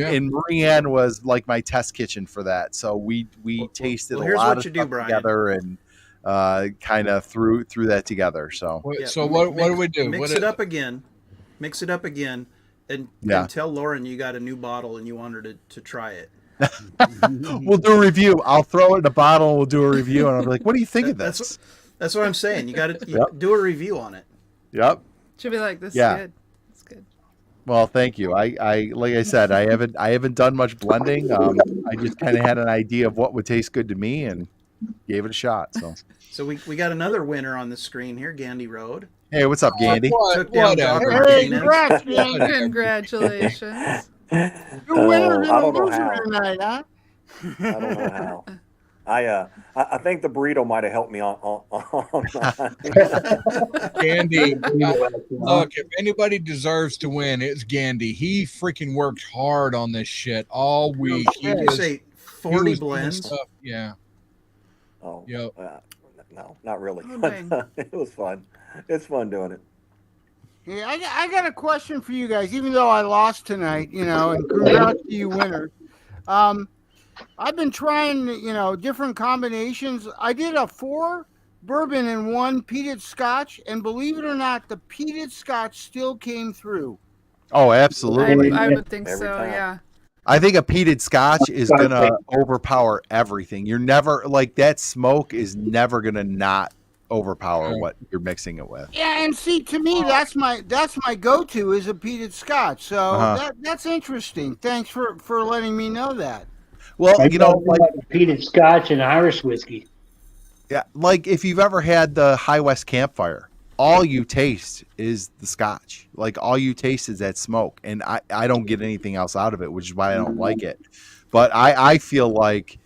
and Marianne was my test kitchen for that. So we tasted well, a here's lot what of you do, stuff Brian. together and kind of threw that together. So So what do we do? Mix it up again. Mix it up again, and tell Lauren you got a new bottle and you want her to try it. we'll do a review. I'll throw it in a bottle. And we'll do a review, and I'll be like, "What do you think of this?" That's what I'm saying. You got to do a review on it. Yep. Should be like, this Yeah. is good. It's good. Well, thank you. I like I said, I haven't done much blending. I just kind of had an idea of what would taste good to me and gave it a shot. So we got another winner on the screen here, Gandy Road. Hey, what's up, Gandy? Took down Dr. Whatever. Hey, Martinez. congrats, man. Congratulations. You're winners I and don't know losers how. tonight, huh? I don't know how. I think the burrito might have helped me on Gandy, look, if anybody deserves to win, it's Gandy. He freaking worked hard on this shit all week. Did you say 40 he was doing blends? stuff. Yeah. Oh, Yep. no, not really. Oh, dang. It was fun. It's fun doing it. Yeah, I got a question for you guys, even though I lost tonight, and congrats to you winners. I've been trying, different combinations. I did a 4 bourbon and 1 peated scotch, and believe it or not, the peated scotch still came through. Oh, absolutely. I would think Every so, time. yeah. I think a peated scotch is gonna overpower everything. You're never that smoke is never gonna not overpower what you're mixing it with. Yeah, and see, to me, that's my go-to is a peated scotch. So that's interesting. Thanks for letting me know that. Well, you know, like peated Scotch and Irish whiskey. yeah, like if you've ever had the High West campfire, all you taste is the Scotch. Like all you taste is that smoke, and I don't get anything else out of it, which is why I don't like it. But I feel like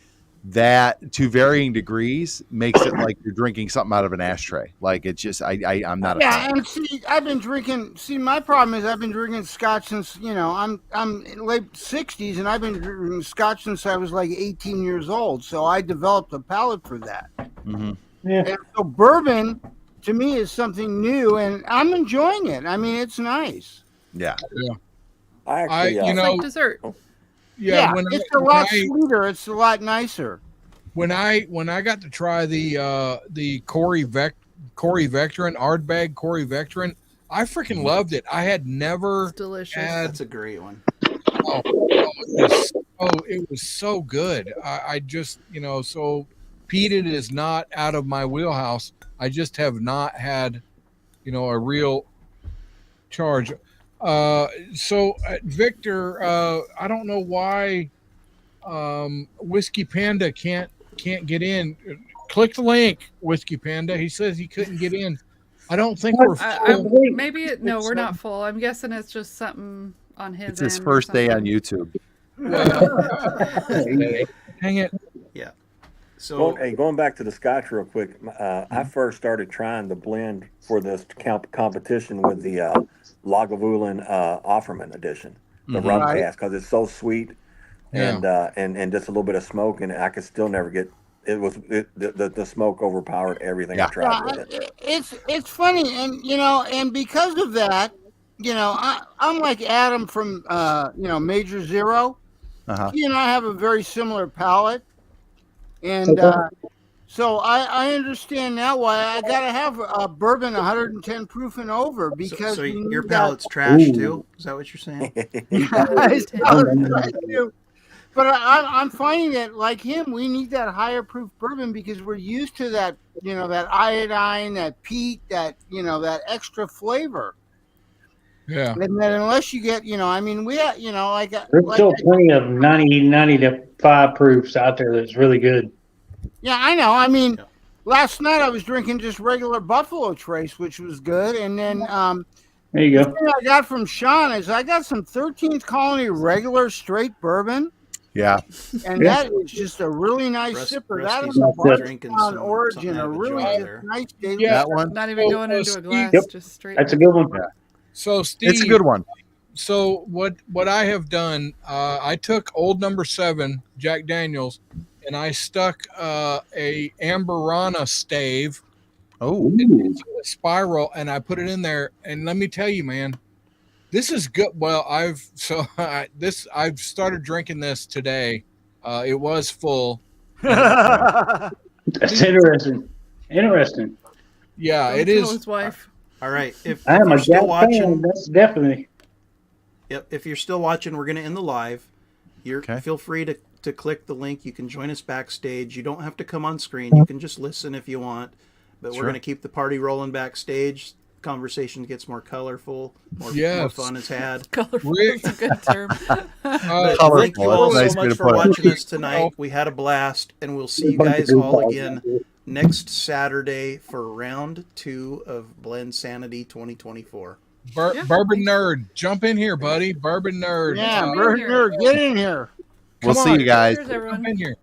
that to varying degrees makes it like you're drinking something out of an ashtray. Like it's just I'm not a fan. And see, I've been drinking. See, my problem is I've been drinking Scotch since I'm in late 60s, and I've been drinking Scotch since I was like 18 years old. So I developed a palate for that. Mm-hmm. Yeah. And so bourbon to me is something new, and I'm enjoying it. I mean, it's nice. Yeah. I actually, It's like dessert. Yeah, it's a lot sweeter. It's a lot nicer. When I got to try the Corey Vectran Ardbeg Corey Vectran, I freaking loved it. I had never It's delicious. That's a great one. It was so good. I just so peated is not out of my wheelhouse. I just have not had a real charge. So Victor, I don't know why Whiskey Panda can't get in. Click the link, Whiskey Panda. He says he couldn't get in. I don't think we're full. We're not full. I'm guessing it's just something on his It's his end first or day on something. YouTube. Dang it. Yeah. So going back to the Scotch real quick, I first started trying the blend for this competition with the Lagavulin Offerman edition, the rum cast, because it's so sweet and just a little bit of smoke, and I could still never get the smoke overpowered everything I tried with it. It's funny, and because of that, I'm like Adam from Major Zero. He and I have a very similar palate, and so I understand now why I gotta have a bourbon 110 proof and over, because so your palate's trash too. Is that what you're saying? But I'm finding that, like him, we need that higher proof bourbon because we're used to that, that iodine, that peat, that extra flavor. Yeah. And then unless you get, we have, There's still plenty of 90 to 5 proofs out there that's really good. Yeah, I know. I mean, last night I was drinking just regular Buffalo Trace, which was good. And then there you go. The thing I got from Sean is I got some 13th Colony regular straight bourbon. Yeah. And that is just a really nice sipper. That is a drinking on Origin, a really nice daily. That one. Not even going into a glass, just straight. That's a good one. Yeah. So Steve, It's a good one. So what I have done, I took Old Number 7 Jack Daniels, and I stuck a Amberana stave. Oh, It's a spiral, and I put it in there. And let me tell you, man, this is good. Well, I've started drinking this today. It was full. That's interesting. Interesting. Yeah, Don't it kill is. his wife. All right. If I am you're a still Jack watching, fan. That's definitely. Yep. If you're still watching, we're going to end the live. Okay. Feel free to click the link. You can join us backstage. You don't have to come on screen. You can just listen if you want. But we're going to keep the party rolling backstage. Conversation gets more colorful. More fun is had. Colorful is a good term. Thank you all Nice so way much to for put it. watching us tonight. We had a blast, and we'll see you guys all again next Saturday for round 2 of Blendsanity 2024. Bourbon Nerd, jump in here, buddy. Bourbon Nerd. Yeah, Bourbon Nerd, get in here. We'll see you guys. Cheers, everyone. Jump in here.